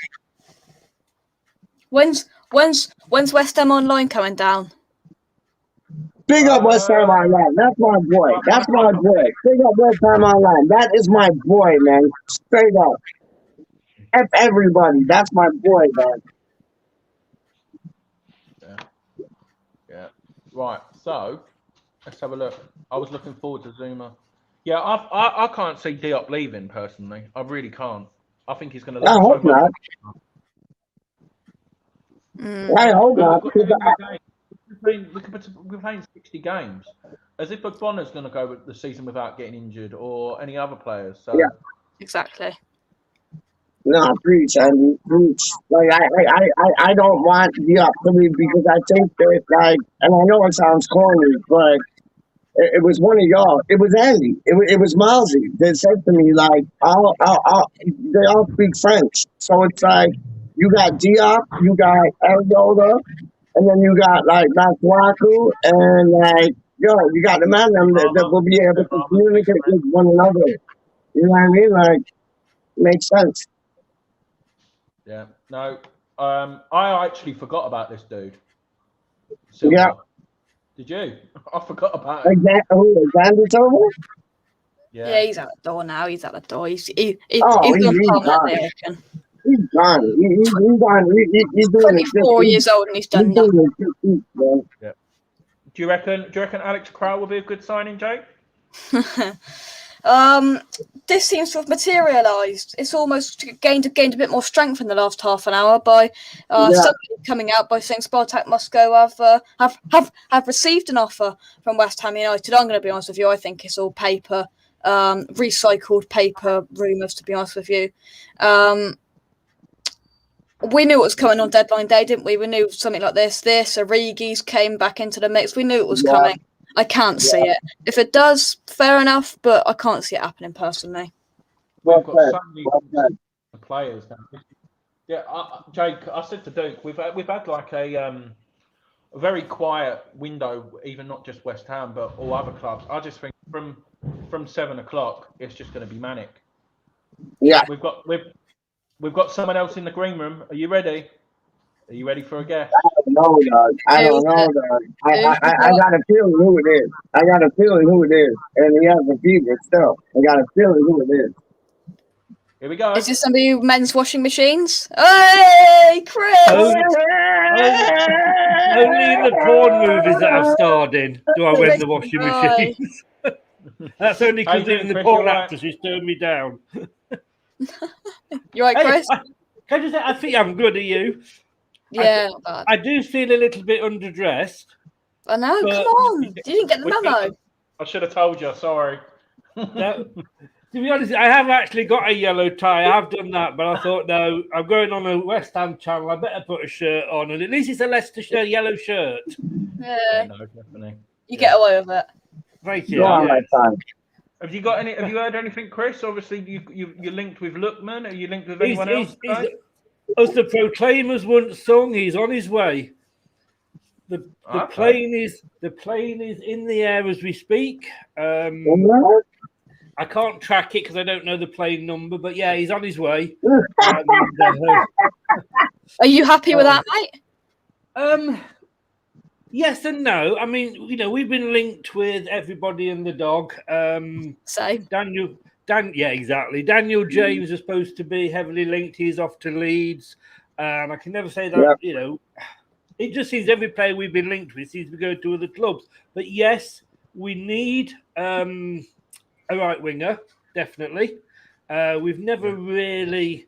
When's West Ham Online coming down? Big up West Ham Online. That's my boy. That's my boy. Big up West Ham Online. That is my boy, man. Straight up. F everybody. That's my boy, man. Yeah. Right. So let's have a look. I was looking forward to Zuma. Yeah, I can't see Diop leaving personally. I really can't. I think he's going to. I hope not. I hope not. We're playing 60 games. As if Ogbonna's going to go with the season without getting injured, or any other players. So. Yeah. Exactly. No, preach, Andy, preach. Like I don't want Diop to leave because I think that, like, and I know it sounds corny, but it was one of y'all. It was Andy. It was Malsey that said to me, like, they all speak French, so it's like you got Diop, you got Ariola, and then you got like Masuaku, and like you got the man that will be able to communicate with one another. You know what I mean? Like, makes sense. Yeah. No. I actually forgot about this dude. Silva. Yeah. Did you? I forgot about it. Xander Silva? Yeah, he's out the door now. He's out the door. He's gone. He's gone. He's gone. He's doing it. 24 years old and he's done nothing. Yeah. Do you reckon Alex Crowell will be a good signing, Jake? This seems to have materialised. It's almost gained a bit more strength in the last half an hour by somebody coming out by saying Spartak Moscow have received an offer from West Ham United. I'm going to be honest with you. I think it's all paper, recycled paper rumours. To be honest with you, we knew what was coming on deadline day, didn't we? We knew something like this. Origi's came back into the mix. We knew it was coming. I can't see it. If it does, fair enough, but I can't see it happening personally. We've got so many players now. Yeah, Jake, I said to Duke, we've had like a very quiet window, even not just West Ham, but all other clubs. I just think from 7 o'clock, it's just going to be manic. Yeah. We've got someone else in the green room. Are you ready? Are you ready for a guess? I don't know, dog. I got a feeling who it is. And he has a fever still. I got a feeling who it is. Here we go. Is this somebody who men's washing machines? Hey, Chris! Only in the porn movies that I've starred in do I win the washing machines. That's only because even the porn actresses turned me down. You right, Chris? Can I just say, I think I'm good. Are you? Yeah, I do feel a little bit underdressed. I know, come on. You didn't get the memo. I should have told you, sorry. No, to be honest, I have actually got a yellow tie. I have done that, but I thought, no, I'm going on a West Ham channel. I better put a shirt on, and at least it's a Leicestershire yellow shirt. Yeah. No, definitely. You get away with it. Thank you. Go on, my son. Have you heard anything, Chris? Obviously, you're linked with Lookman. Are you linked with anyone else? As the Proclaimers once sung, he's on his way. The plane is in the air as we speak. I can't track it because I don't know the plane number, but yeah, he's on his way. Are you happy with that, mate? Yes and no. I mean, we've been linked with everybody and the dog. Same. Yeah, exactly. Daniel James is supposed to be heavily linked. He's off to Leeds. I can never say that, it just seems every player we've been linked with seems to go to other clubs. But yes, we need a right winger, definitely. We've never really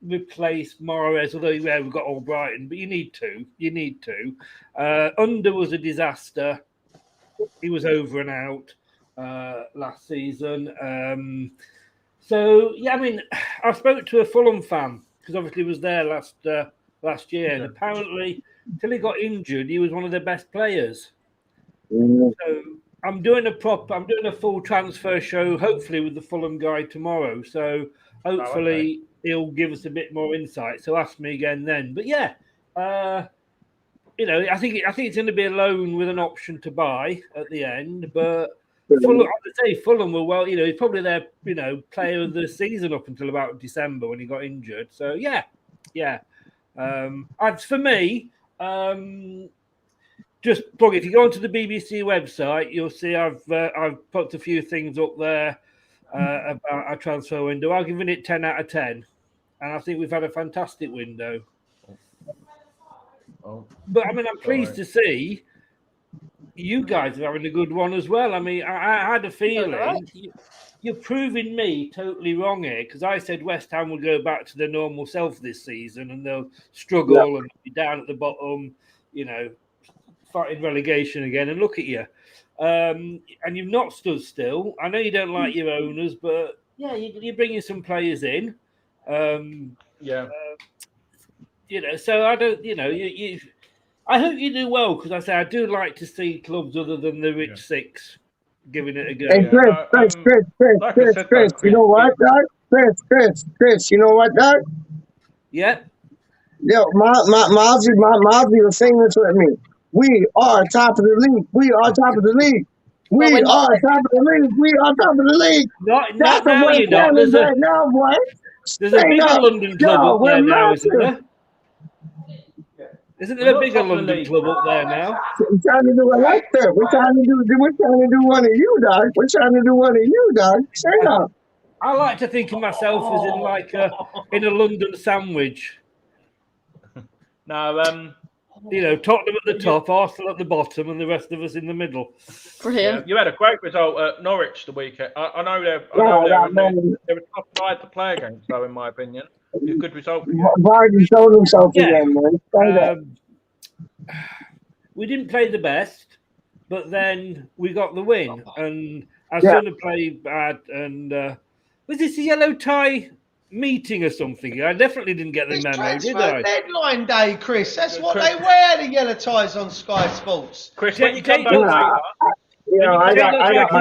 replaced Mahrez, although we've got Albrighton, but you need to. Under was a disaster. He was over and out last season. So yeah, I mean, I spoke to a Fulham fan because obviously he was there last year, and apparently till he got injured, he was one of their best players. So I'm doing a full transfer show, hopefully with the Fulham guy tomorrow. So hopefully he'll give us a bit more insight. So ask me again then. But yeah, I think it's going to be a loan with an option to buy at the end. But Fulham were he's probably their player of the season up until about December when he got injured. So yeah. As for me, just plug. If you go onto the BBC website, you'll see I've put a few things up there about our transfer window. I'm giving it 10 out of 10, and I think we've had a fantastic window. But I mean, I'm pleased to see you guys are having a good one as well. I mean, I had a feeling you're proving me totally wrong here because I said West Ham will go back to their normal self this season and they'll struggle and be down at the bottom, fighting relegation again. And look at you. And you've not stood still. I know you don't like your owners, but yeah, you're bringing some players in. So I don't, I hope you do well because I do like to see clubs other than the Rich Six giving it a go. Hey, Chris, you know what, Doug? Chris, you know what, Doug? Yeah. Yo, Mozzie was saying this with me. We are top of the league. We are top of the league. Not now, you know. There's a bigger London club up there now, isn't there? Isn't there a bigger London club up there now? We're trying to do a Leicester. We're trying to do one of you, Doug. Straight up. I like to think of myself as in a London sandwich. No, You know, Tottenham at the top, Arsenal at the bottom, and the rest of us in the middle. Brilliant. You had a great result at Norwich the weekend. I know they're a tough side to play against, though, in my opinion. It's a good result for you. Vardy showed himself again, man. We didn't play the best, but then we got the win. And our son had played bad. And was this a yellow tie meeting or something? I definitely didn't get the memo, did I? Deadline day, Chris. That's what they wear, the yellow ties on Sky Sports. Chris, when you come back later, I got my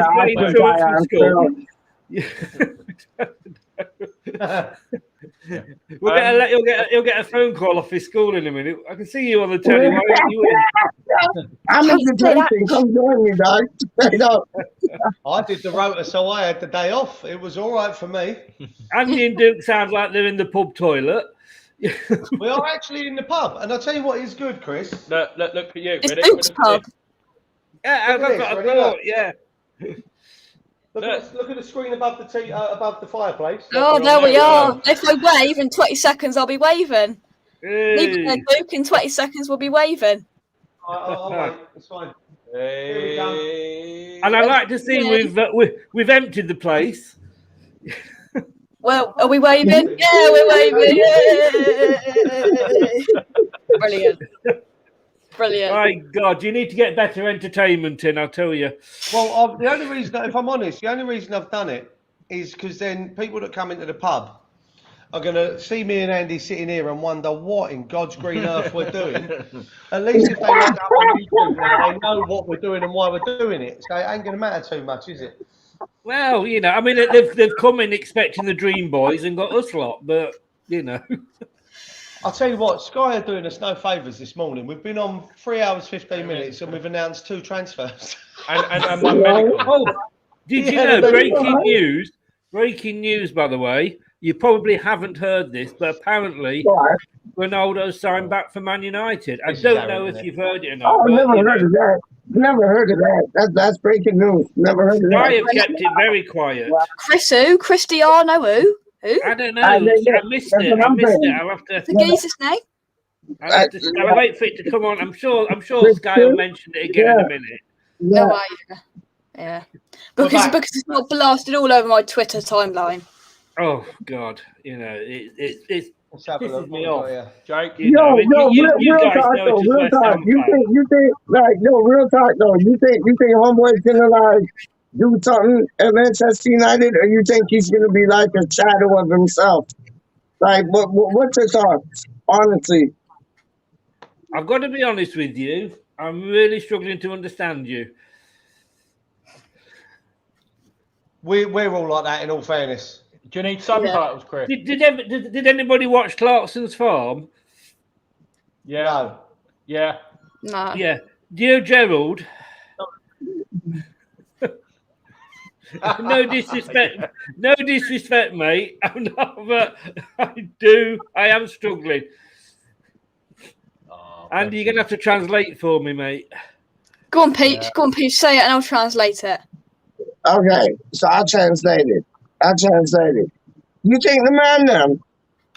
He'll get a phone call off his school in a minute. I can see you on the telly. Why aren't you in? I'm entertaining. Come join me, dog. Straight up. I did the rota, so I had the day off. It was all right for me. Andy and Duke sound like they're in the pub toilet. We are actually in the pub, and I'll tell you what is good, Chris. Look at you. It's Duke's pub. Yeah, that's what I thought. Yeah. Look at the screen above the fireplace. Oh, there we are. If I wave in 20 seconds, I'll be waving. Leave it there, Duke. In 20 seconds, we'll be waving. I'll wait. It's fine. Hey. And I like to see we've emptied the place. Well, are we waving? Yeah, we're waving. Yay! Brilliant. Brilliant. My God, you need to get better entertainment in, I'll tell you. Well, the only reason, if I'm honest, the only reason I've done it is because then people that come into the pub are going to see me and Andy sitting here and wonder what in God's green earth we're doing. At least if they look up on YouTube now, they know what we're doing and why we're doing it. So it ain't going to matter too much, is it? Well, you know, I mean, they've come in expecting the Dream Boys and got us lot, but, you know. I'll tell you what, Sky are doing us no favours this morning. We've been on 3 hours, 15 minutes, and we've announced 2 transfers. and one medical. Oh, did you know, breaking news, by the way, you probably haven't heard this, but apparently Ronaldo signed back for Man United. I don't know if you've heard it or not. Oh, never heard of that. Never heard of that. That's breaking news. Never heard of that. I have kept it very quiet. Chris who? Cristiano who? Who? I don't know. I missed it. I'll have to. The geezer's name? I'll wait for it to come on. I'm sure Sky will mention it again in a minute. No idea. Yeah. Because it's not blasted all over my Twitter timeline. Oh God, you know it's pisses me off. Jake, you guys know real talk. You think like real talk though. You think homeboy's gonna like do something at Manchester United, or you think he's gonna be like a shadow of himself? Like what's your thoughts? Honestly, I've got to be honest with you. I'm really struggling to understand you. We're all like that, in all fairness. Do you need subtitles, Chris? Did anybody watch Clarkson's Farm? Yeah. No. Yeah. No. Yeah. Do you know Gerald? No disrespect, mate. I'm not, but I am struggling. Andy, you're gonna have to translate for me, mate. Go on, Pete. Yeah. Go on, Pete. Say it, and I'll translate it. Okay, so I'll translate it. You think the man then,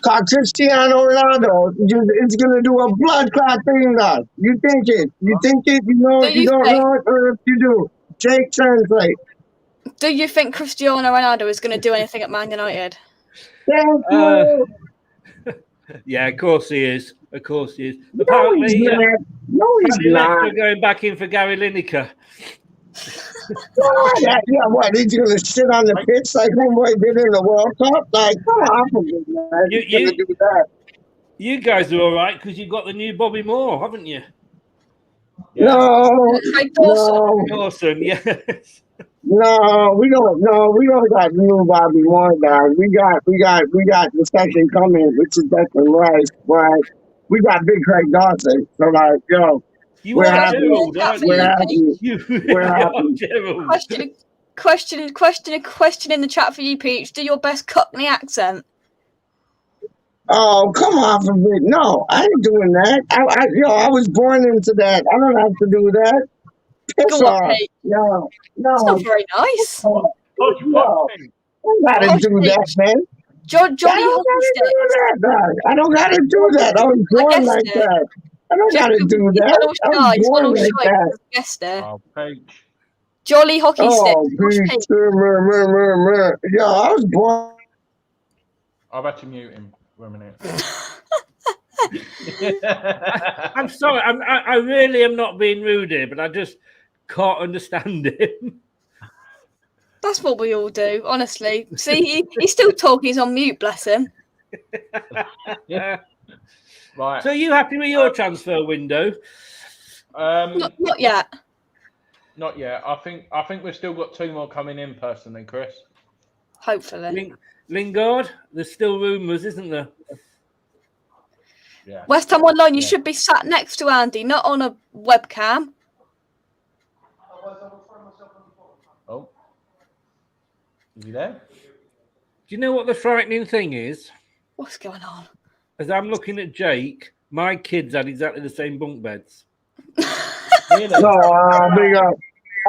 called Cristiano Ronaldo, is gonna do a blood clot thing, though? You think it? You know, you don't know it, or if you do, Jake, translate. Do you think Cristiano Ronaldo is going to do anything at Man United? Thank you. Yeah, of course he is. Apparently, he's not. They're going back in for Gary Lineker. What? He's going to sit on the pitch like homeboy did in the World Cup? Like, come on, do that. You guys are all right because you've got the new Bobby Moore, haven't you? Yeah. No. Dawson, yes. No, we don't. No, we don't got new Bobby Moore, dog. We got the second coming, which is Declan Rice, but we got Big Craig Dawson. So like, yo, we're happy. We're happy. Question in the chat for you, Peach. Do your best Cockney accent. Oh, come on from it. No, I ain't doing that. I was born into that. I don't have to do that. Piss off. No. It's not very nice. No, I gotta do that, man. Johnny I don't gotta do that. I don't gotta do that. I was born like that. I don't gotta do that. I'm He's born all like shy. that. Guest there. Oh, Peach. Jolly hockey stick. Oh, Pete. Yeah, I was born. I've had to mute him for a minute. I'm sorry. I really am not being rude here, but I just can't understand him. That's what we all do, honestly. See, he's still talking. He's on mute, bless him. Right. So are you happy with your transfer window? Not yet. Not yet. I think we've still got 2 more coming in personally, Chris. Hopefully. Lingard, there's still rumours, isn't there? Yeah. West Ham Online, you should be sat next to Andy, not on a webcam. Oh. Is he there? Do you know what the frightening thing is? What's going on? As I'm looking at Jake, my kids had exactly the same bunk beds. Really? No, big up.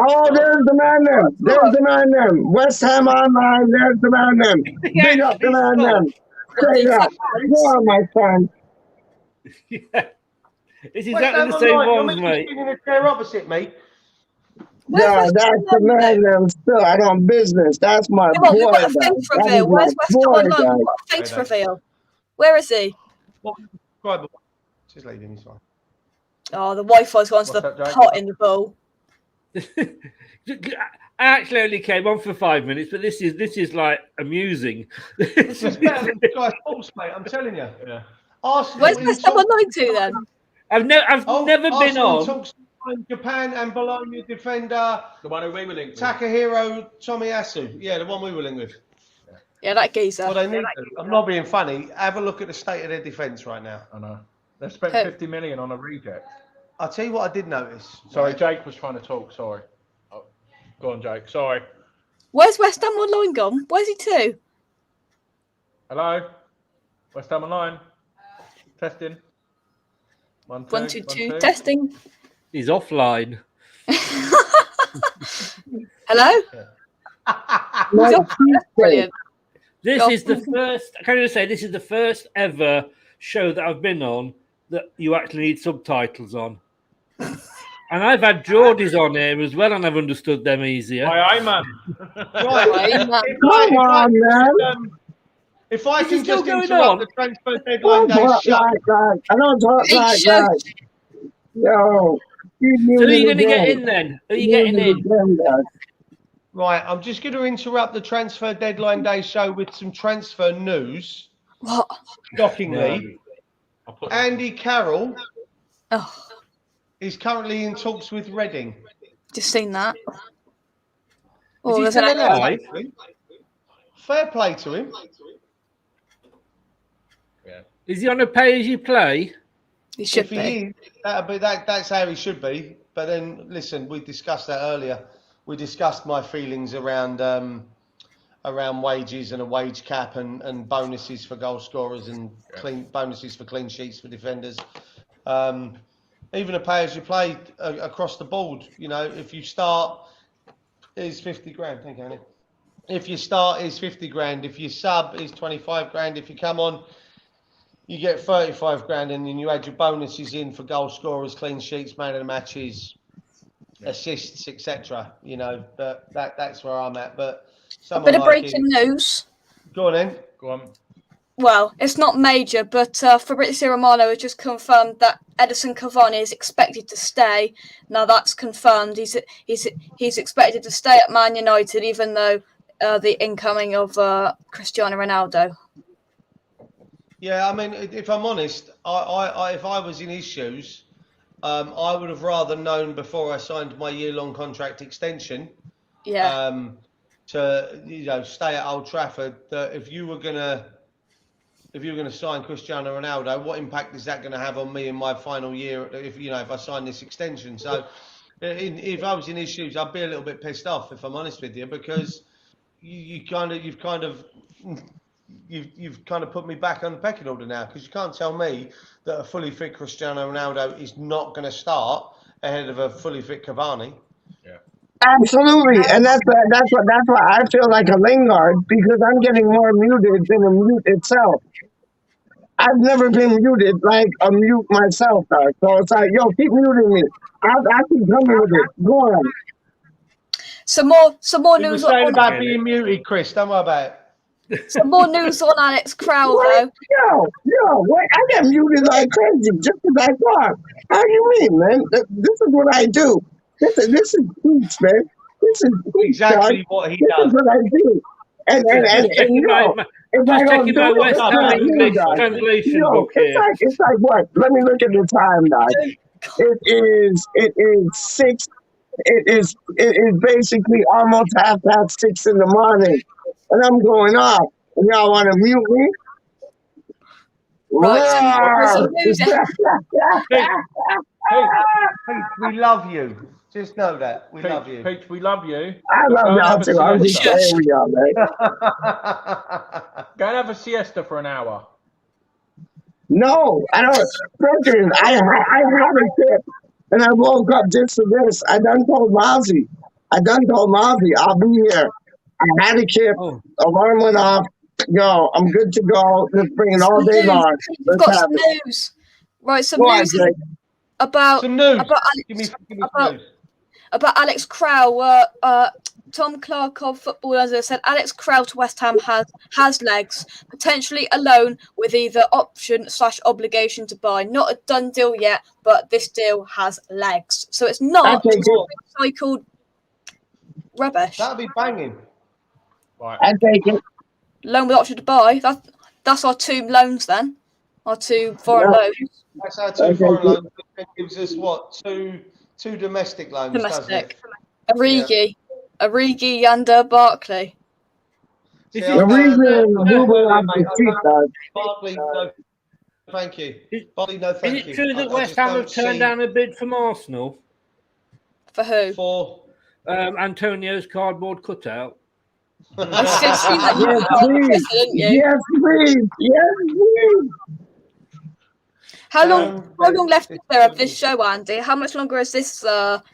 Oh, there's the man them. There's the man them. West Ham Online, there's the man them. Big up the man them. Straight up. Go on, my son. Yeah. It's exactly the same ones, mate. In the chair opposite me. Yeah, that's the man them still out on business. That's my Come on, boy. we've got a guys. face That is reveal. my Where's West Ham boy, Online? guys. We've got a face reveal. Where is he? Just leaving this one. Oh, the Wi-Fi's gone to What's the that, Jake? pot in the bowl. I actually only came on for 5 minutes, but this is like amusing. This is better than Sky Sports, mate. I'm telling you. Yeah. Arsenal. Where's in West Ham talk- Online to then? I've never been Arsenal on. talks in Japan and Bologna defender The one who we were linked with. Takahiro Tomiyasu. Yeah, the one we were linked with. Yeah, that geezer. Well, they need to. I'm not being funny. Have a look at the state of their defence right now. I know. They've spent Who? 50 million on a reject. I'll tell you what I did notice. Sorry, right? Jake was trying to talk. Sorry. Oh, go on, Jake. Sorry. Where's West Ham Online gone? Where's he to? Hello? West Ham Online? Testing. 1, 2, 1, 2, 1, 2. 2. Testing. He's offline. Hello? He's off. That's brilliant. This Go is the first. Can I just say this is the first ever show that I've been on that you actually need subtitles on. And I've had Geordies on here as well, and I've understood them easier. Aye, man. Right. Come on, man. If I Is can it still just going interrupt on? the transfer I deadline don't day talk shut. like that. I don't talk Hey, like shut. that. Yo. So are you going to get in then? Are you getting in? Right, I'm just going to interrupt the transfer deadline day show with some transfer news. What? Shockingly, I'll put Andy Carroll Oh, is currently in talks with Reading. just seen that. Is Oh, he there's still an alive? Fair play to him. Is he on a pay as you play? He should If he be. is, that's how he should be. But then, listen, we discussed that earlier. We discussed my feelings around wages and a wage cap and bonuses for goal scorers and bonuses for clean sheets for defenders. Even a pay as you play across the board. You know, if you start, is 50 grand. Thank you, Annie. If you start, is 50 grand. If you sub, is 25 grand. If you come on, you get 35 grand, and then you add your bonuses in for goal scorers, clean sheets, man of the matches, assists, etc. You know, but that's where I'm at. But A bit of breaking news. Go on then. Go on. Well, it's not major, but Fabrizio Romano has just confirmed that Edison Cavani is expected to stay. Now that's confirmed. He's expected to stay at Man United, even though the incoming of Cristiano Ronaldo. Yeah, I mean, if I'm honest, I if I was in his shoes, I would have rather known before I signed my year-long contract extension. Yeah. To stay at Old Trafford, that if you were gonna sign Cristiano Ronaldo, what impact is that going to have on me in my final year? If I sign this extension, so if I was in his shoes, I'd be a little bit pissed off, if I'm honest with you, because you've kind of put me back on the pecking order now, because you can't tell me that a fully fit Cristiano Ronaldo is not going to start ahead of a fully fit Cavani. Yeah. Absolutely, and that's why I feel like a Lingard, because I'm getting more muted than the mute itself. I've never been muted like a mute myself, though. So it's like, yo, keep muting me. I keep coming with it. Go on. Some more You were news saying on about being muted, Chris. Don't worry about it. some more news on Alex Crowell What? though. Yo, wait, I get muted like crazy just because I talk. How do you mean, man? This is what I do. This is teach, man. This is teach, Exactly dog. what he This does. is what I do. And yo, if I just don't checking do my it, West it's Ham not me, English dog. translation Yo, book here. it's like what? Let me look at the time, dog. It is 6. It is basically almost 6:30 in the morning, and I'm going off. And y'all want to mute me? Right, Peach, we love you. Just know that. We love you. Peach, we love you. I love y'all too. I'm just playing with y'all, man. Go and have a siesta for an hour. No, I don't. Freaking, I had a tip, and I woke up just for this. I done told Mozzie. I'll be here. I had a kip. Alarm went off. Yo, I'm good to go. Let's bring it all day long. We've got some news. Right, some news about about Alex Crowell. Tom Clark of Football As said Alex Crowell to West Ham has legs, potentially a loan with either option/obligation to buy. Not a done deal yet, but this deal has legs. So it's not recycled rubbish. That'll be banging. Right. I take it. Loan with option to buy. That's our 2 loans then. Our 2 foreign loans. That's our 2 foreign loans. It gives us what? Two domestic loans. Domestic. Origi and Barkley. Barkley, no, thank you. Barkley, no, thank Is you. it true that West Ham have turned down a bid from Arsenal? For who? For Antonio's cardboard cutout. I still see that Yes, please. How long left is there of this show, Andy? How much longer is this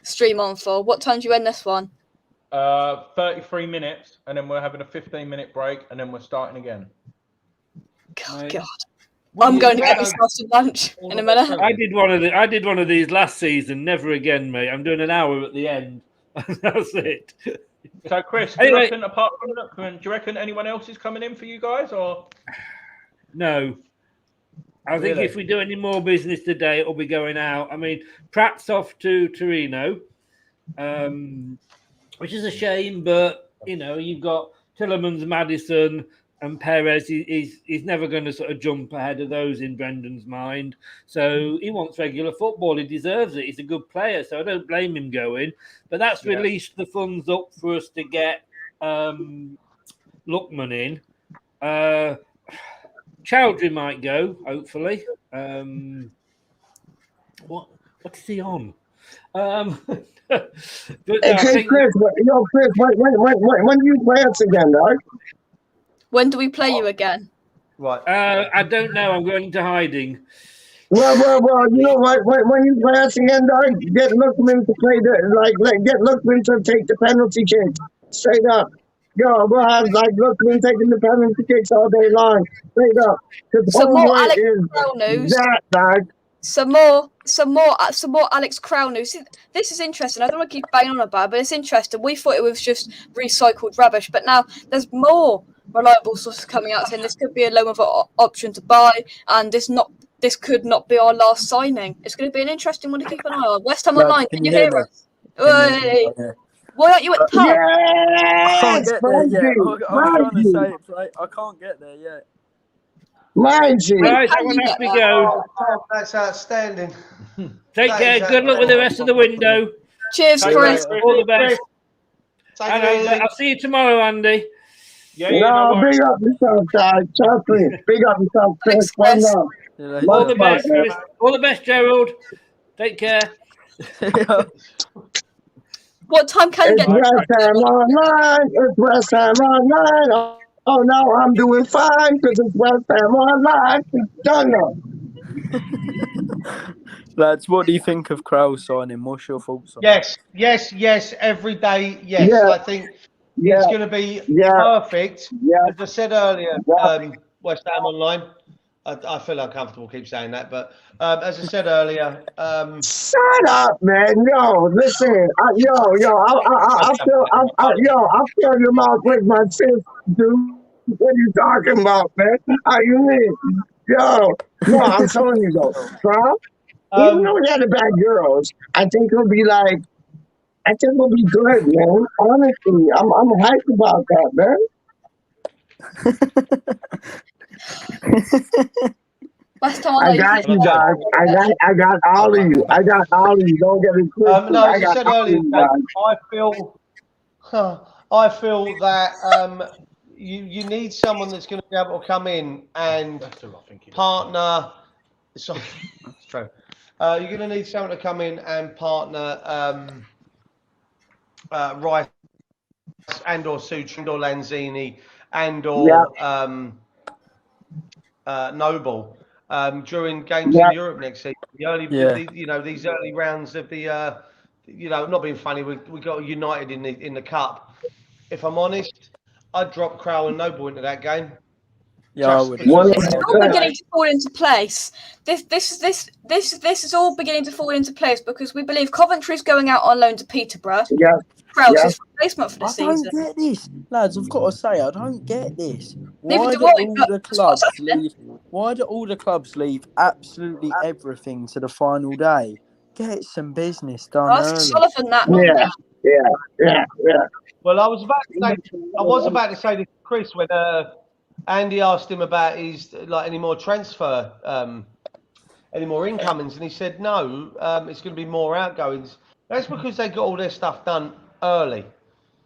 stream on for? What time do you end this one? 33 minutes, and then we're having a 15-minute break, and then we're starting again. God. I'm going to get myself some lunch in a minute. I did one of these last season. Never again, mate. I'm doing an hour at the end. That's it. So, Chris, do you reckon, apart from Lookman, do you reckon anyone else is coming in for you guys, or no? I think if we do any more business today, it'll be going out. I mean, Pratt's off to Torino, which is a shame, but you've got Tillemans, Maddison, and Perez. He's never going to sort of jump ahead of those in Brendan's mind. So he wants regular football. He deserves it. He's a good player, so I don't blame him going. But that's released the funds up for us to get Lookman in. Chowdhury might go, hopefully. What is he on? But Hey, Chris, when do you play us again, dog? When do we play you again? Right. I don't know. I'm going into hiding. Well, you know what? When you play us again, dog, get Lookman to play get Lookman to take the penalty kick. Straight up. Yo, we'll have Lookman taking the penalty kicks all day long. Straight up. Some more Alex Crowell news. Dog. Some more Alex Crowell news. This is interesting. I don't want to keep banging on about it, but it's interesting. We thought it was just recycled rubbish, but now there's more reliable sources coming out saying this could be a loan with an option to buy, and this could not be our last signing. It's going to be an interesting one to keep an eye on. West Ham Online, can you hear us? Why aren't you at the pub? I can't get there yet. I'm trying to say it, right? I can't get there yet. Mind you. Right, that one has to go. That's outstanding. Take care. Good luck with the rest of the window. Cheers, Chris. All the best. And I'll see you tomorrow, Andy. No, big up yourself, dog. Trust me. Big up yourself, Chris. All the best, Chris. All the best, Gerald. Take care. What time can you get? It's West Ham Online. It's West Ham Online. Oh, no, I'm doing fine because it's West Ham Online. It's done now. Lads, what do you think of Crowell signing? What's your thoughts on it? Yes, every day, yes. Yeah. I think it's going to be perfect. Yeah. As I said earlier, West Ham Online, I feel uncomfortable keep saying that, but as I said earlier, shut up, man. Yo, listen, I feel your mouth with my fist, dude. What are you talking about, man? How you mean? Yo, no, I'm telling you though, bro. Even though we had the bad girls, I think it'll be good, man. Honestly, I'm hyped about that, man. Last time I got you guys. I got all of you. I got all of you. Don't get it twisted. no, I as I got said all of earlier, you Jake, guys. I feel that you need someone that's going to be able to come in and partner. Sorry, it's true. You're going to need someone to come in and partner Rice and or Sutra and or Lanzini and or Noble during games in Europe next season. These early rounds of the not being funny, we got United in the cup. If I'm honest, I'd drop Crowell and Noble into that game. Yeah, I would. It's all beginning to fall into place. This is all beginning to fall into place because we believe Coventry's going out on loan to Peterborough. Yeah. Crowell's his replacement for the season. I don't get this, lads. I've got to say, I don't get this. Neither Why do do I, all but the that's what's clubs happening. leave? Why do all the clubs leave absolutely everything to the final day? Get some business done Ask early. Sullivan that. Yeah. Well, I was about to say to Chris when Andy asked him about his any more transfer, any more incomings, and he said no. It's going to be more outgoings. That's because they got all their stuff done early.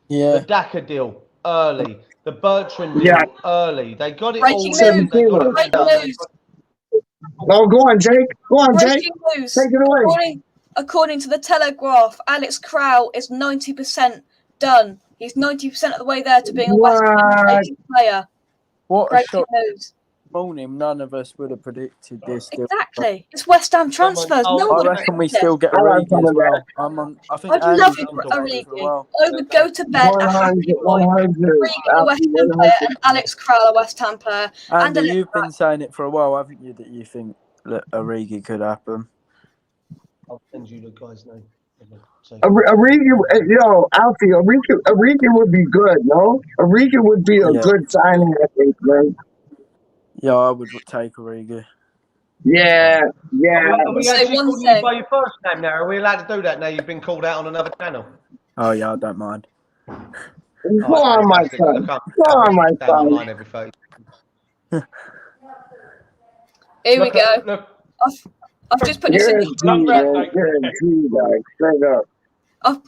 Yeah. The Daka deal early. The Bertrand deal early. They got it all in. Breaking news. No, go on, Jake. Go on, Jake. Breaking news. Take it away. According to the Telegraph, Alex Crowell is 90% done. He's 90% of the way there to being a West Ham player. What Breaking a shock. news. Morning, none of us would have predicted this. Exactly. It's West Ham transfers. I reckon we still get Origi as well. I think I'd love Andy's Origi. I would go to bed a happy boy. 100. Origi, a West Ham player, and Alex Crowell, a West Ham player. Andy, you've been saying it for a while, haven't you, that you think that Origi could happen? I'll send you the guy's name. Origi, Alfie, Origi would be good, no? Origi would be a good signing, I think, man. Yeah, I would take Origi. Yeah. Are we actually calling you by your first name now? Are we allowed to do that now you've been called out on another channel? Oh, yeah, I don't mind. Go on, my son. Go on, my son. Here we go. I've just put this in the green room. I've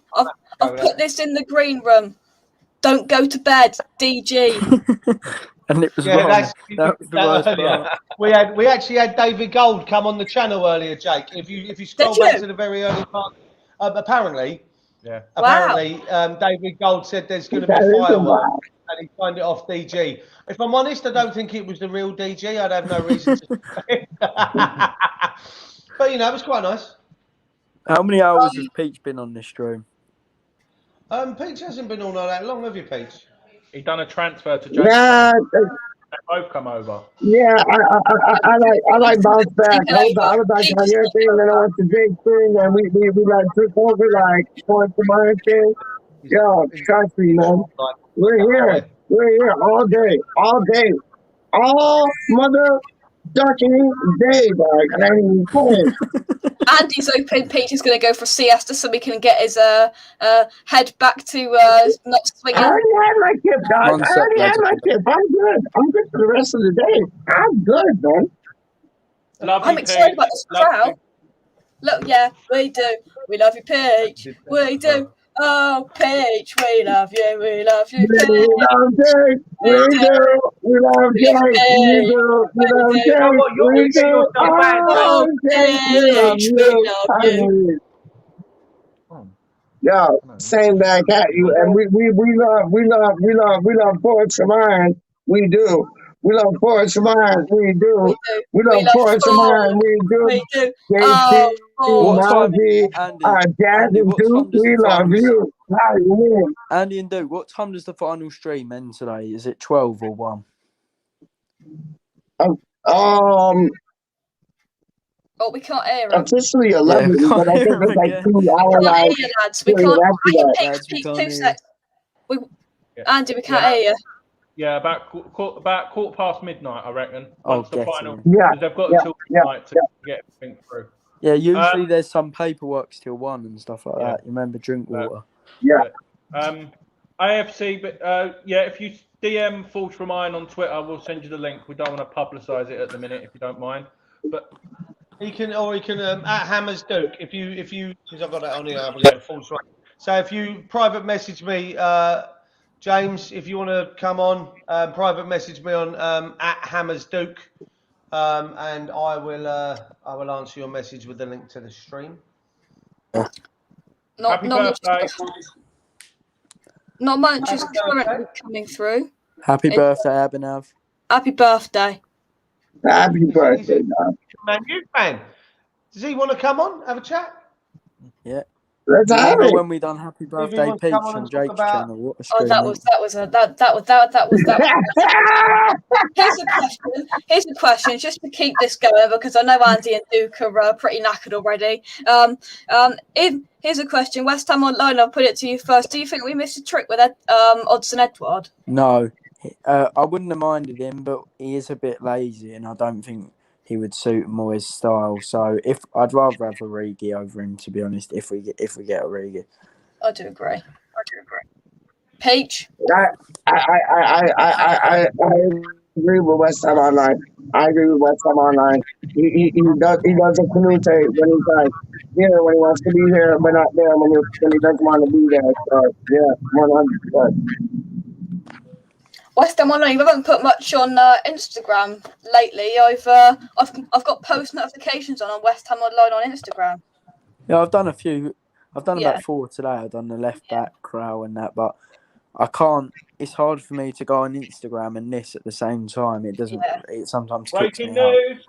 put this in the green room. Don't go to bed, DG. And it was wrong. That was the worst part. We actually had David Gold come on the channel earlier, Jake. If you scroll back to the very early part, apparently, David Gold said there's going to be fireworks, and he signed it off DG. If I'm honest, I don't think it was the real DG. I'd have no reason to say it. But it was quite nice. How many hours has Peach been on this stream? Peach hasn't been on that long, have you, Peach? He done a transfer to Jason. Yeah, they both come over. Yeah, I like bounce back. I was like on your thing, and then I went to Jake's thing, and we took over points to my thing. Yo, trust me, man. We're here all day, all mother ducking day, dog. I ain't even playing. Andy's open. Peach is going to go for siesta so we can get his head back to not swinging. I already had my kip, dog. I already had my kip. I'm good. I'm good for the rest of the day. I'm good, man. I'm excited about this crowd. Look, yeah, we do. We love you, Peach. We do. Oh, Peach, we love you. We love you, Peach. We love Jake. We do. We love Jake. We do. We love Jake. We do. Oh, Jake, we love you. Yo, same back at you. And we love Forest of Mine. We do. We love Forest of Mine. We do. We love Forest of Mine. We do. JT, Margie, Jazz and Duke, we love you. Andy and Duke, what time does the final stream end today? Is it 12 or 1? Oh, we can't hear him. Officially 11, we can't but I think hear him it's like again. 2 We hour can't hear like you, lads. We period can't. after Hang on, that. Pete, Lads, we Pete, can't 2 hear. seconds. Yeah. Andy, we can't hear you. Yeah, about quarter past midnight, I reckon. Oh, Once the get final, him. Yeah, because they've got yeah, until yeah, midnight to get everything through. Yeah, usually there's some paperwork till 1 and stuff like Yeah. that. You remember drink water? yeah. AFC, but yeah, if you DM False from Iron on Twitter, we'll send you the link. We don't want to publicise it at the minute, if you don't mind. But He can at Hammers Duke if you because I've got that on here. I haven't got it full straight. So if you private message me, James, if you want to come on, private message me on at Hammers Duke, and I will answer your message with the link to the stream. Happy birthday. Not much is currently coming through. Happy birthday, Abhinav. Happy birthday. Happy birthday, man. Man, you fan. Does he want to come on? Have a chat? Yeah. Let's have Remember it. when we done Happy Birthday wants to come Peach on on and talk Jake's about- channel? What a Oh, that was. Here's a question, just to keep this going, because I know Andy and Duke are pretty knackered already. Here's a question. West Ham Online, I'll put it to you first. Do you think we missed a trick with Odson Edward? No. I wouldn't have minded him, but he is a bit lazy and I don't think he would suit Moyes' style. So I'd rather have Origi over him, to be honest, if we get Origi. I do agree. Peach? I agree with West Ham Online. He does a Canute when he's like here when he wants to be here, but not there when he doesn't want to be there. So yeah, 100%. West Ham Online, we haven't put much on Instagram lately. I've got post notifications on West Ham Online on Instagram. Yeah, I've done a few. I've done Yeah. about 4 today. I've done the left back, Crow and that, but I can't. It's hard for me to go on Instagram and this at the same time. It doesn't. Yeah. It sometimes kicks breaking me out. news.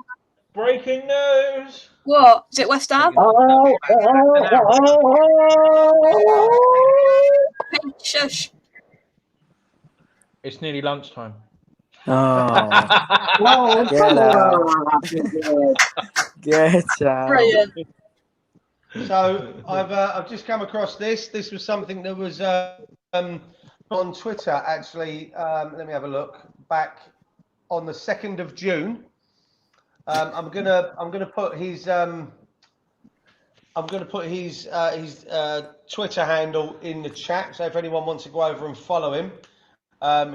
Breaking news. What? Is it West Ham? Shush. It's nearly lunchtime. Oh, get out! Get out! Brilliant. So I've just come across this. This was something that was on Twitter actually. Let me have a look. Back on the 2nd of June. I'm gonna put his Twitter handle in the chat. So if anyone wants to go over and follow him,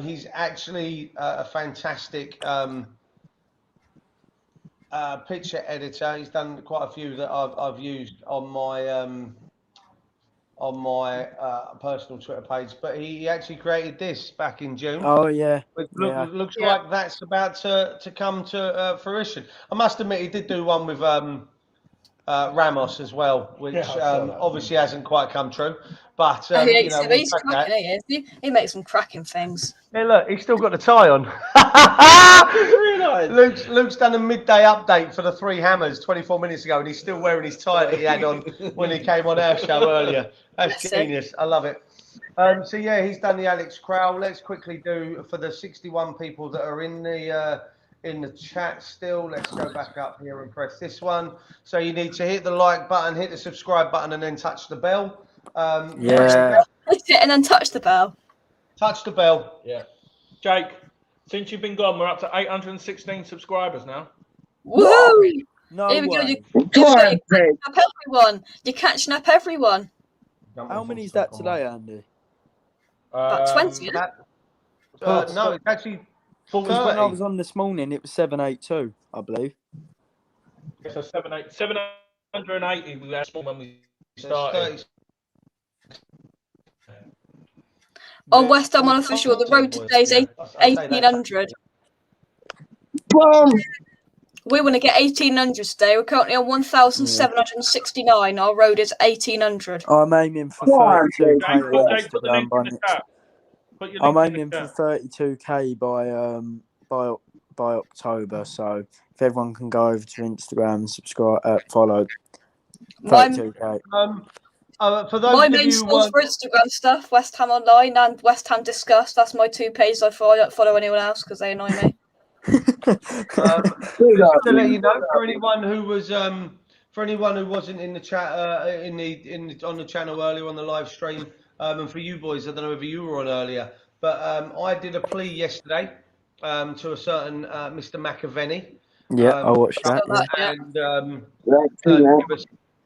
he's actually a fantastic picture editor. He's done quite a few that I've used on my personal Twitter page. But he actually created this back in June. Oh yeah. Looks like that's about to come to fruition. I must admit, he did do one with Ramos as well, which obviously hasn't quite come true. But he's cracking. He makes some cracking things. Yeah, look, he's still got the tie on. Luke's done a midday update for the Three Hammers 24 minutes ago, and he's still wearing his tie that he had on when he came on our show earlier. That's genius. I love it. So yeah, he's done the Alex Crow. Let's quickly do for the 61 people that are in the chat still. Let's go back up here and press this one. So you need to hit the like button, hit the subscribe button, and then touch the bell. Hit it and then touch the bell. Touch the bell. Yeah. Jake, since you've been gone, we're up to 816 subscribers now. Woohoo! No Here we way. go. You're catching up everyone. You're catching up everyone. How many is that today, Andy? About 20. No, it's actually 40. When I was on this morning, it was 782, I believe. So 780 we had when we started. On West Ham Unofficial, the road today is 1800. Boom! We want to get 1800 today. We're currently on 1769. Our road is 1800. I'm aiming for 32k on Instagram by next. I'm aiming for 32k by October. So if everyone can go over to Instagram, subscribe, follow, 32k. For those my of main you source for Instagram stuff, West Ham Online and West Ham Discuss. That's my 2 pages. I follow anyone else because they annoy me. Just to let you know, for anyone who wasn't in the chat on the channel earlier on the live stream, and for you boys, I don't know whether you were on earlier, but I did a plea yesterday to a certain Mr. McAvenny. Yeah, I watched that. And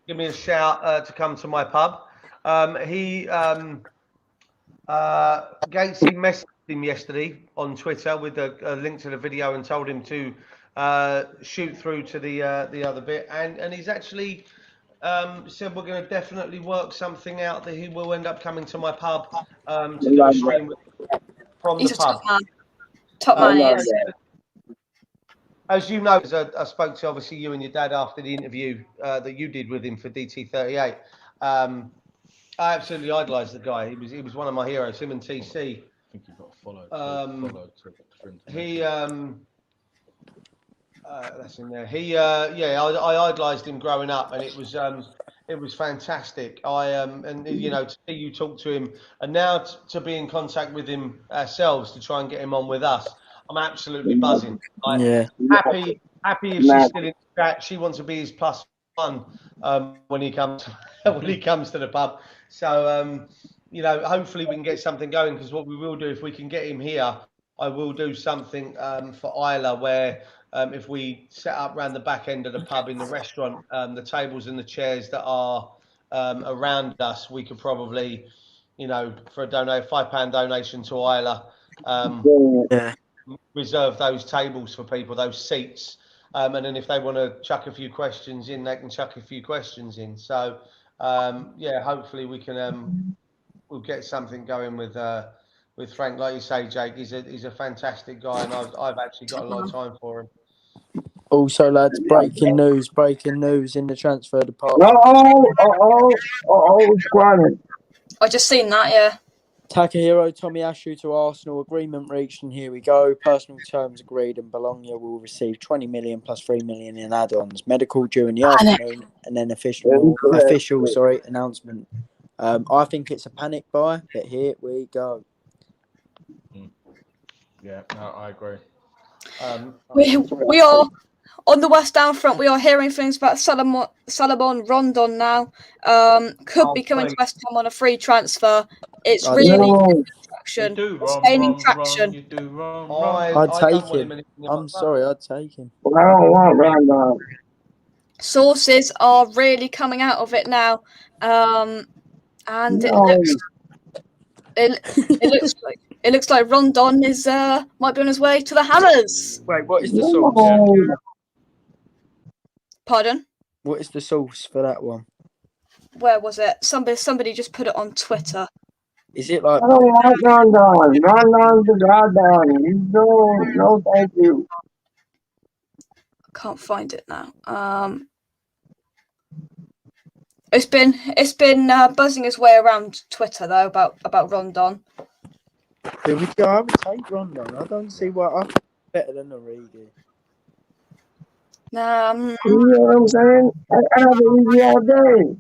give me a shout to come to my pub. Gatesy messaged him yesterday on Twitter with a link to the video and told him to shoot through to the other bit, and he's actually said we're going to definitely work something out that he will end up coming to my pub to do a stream from the pub. Top man is. As you know, I spoke to obviously you and your dad after the interview that you did with him for DT38. I absolutely idolised the guy. He was one of my heroes. Him and TC. I think he got followed. That's in there. I idolised him growing up, and it was fantastic. And you know, to see you talk to him, and now to be in contact with him ourselves to try and get him on with us, I'm absolutely buzzing. Happy if she's still in the chat. She wants to be his +1 when he comes to the pub. So you know, hopefully we can get something going, because what we will do, if we can get him here, I will do something for Isla where if we set up around the back end of the pub in the restaurant, the tables and the chairs that are around us, we could probably, you know, for a £5 donation to Isla, reserve those tables for people, those seats, and then if they want to chuck a few questions in, they can chuck a few questions in. So yeah, hopefully we can we'll get something going with Frank. Like you say, Jake, he's a fantastic guy, and I've actually got a lot of time for him. Also, lads, breaking news in the transfer department. I just seen that, yeah. Takahiro Tomiyasu to Arsenal, agreement reached, and here we go. Personal terms agreed, and Bologna will receive 20 million plus 3 million in add-ons. Medical during the afternoon, and then official announcement. I think it's a panic buy, but here we go. Yeah, no, I agree. We are on the West Ham front. We are hearing things about Salomon Rondon now. Could be coming to West Ham on a free transfer. It's really traction. It's gaining traction. I'd take him. I'm sorry, I'd take him. I don't want Rondon. Sources are really coming out of it now, and it looks like Rondon is might be on his way to the Hammers. Wait, what is the source? Pardon? What is the source for that one? Where was it? Somebody just put it on Twitter. Is it like? I don't like Rondon. Rondon's a goddamn. No, thank you. I can't find it now. It's been buzzing its way around Twitter though about Rondon. Here we go. I would take Rondon. I don't see why I'm better than Origi. You know what I'm saying? I have Origi all day.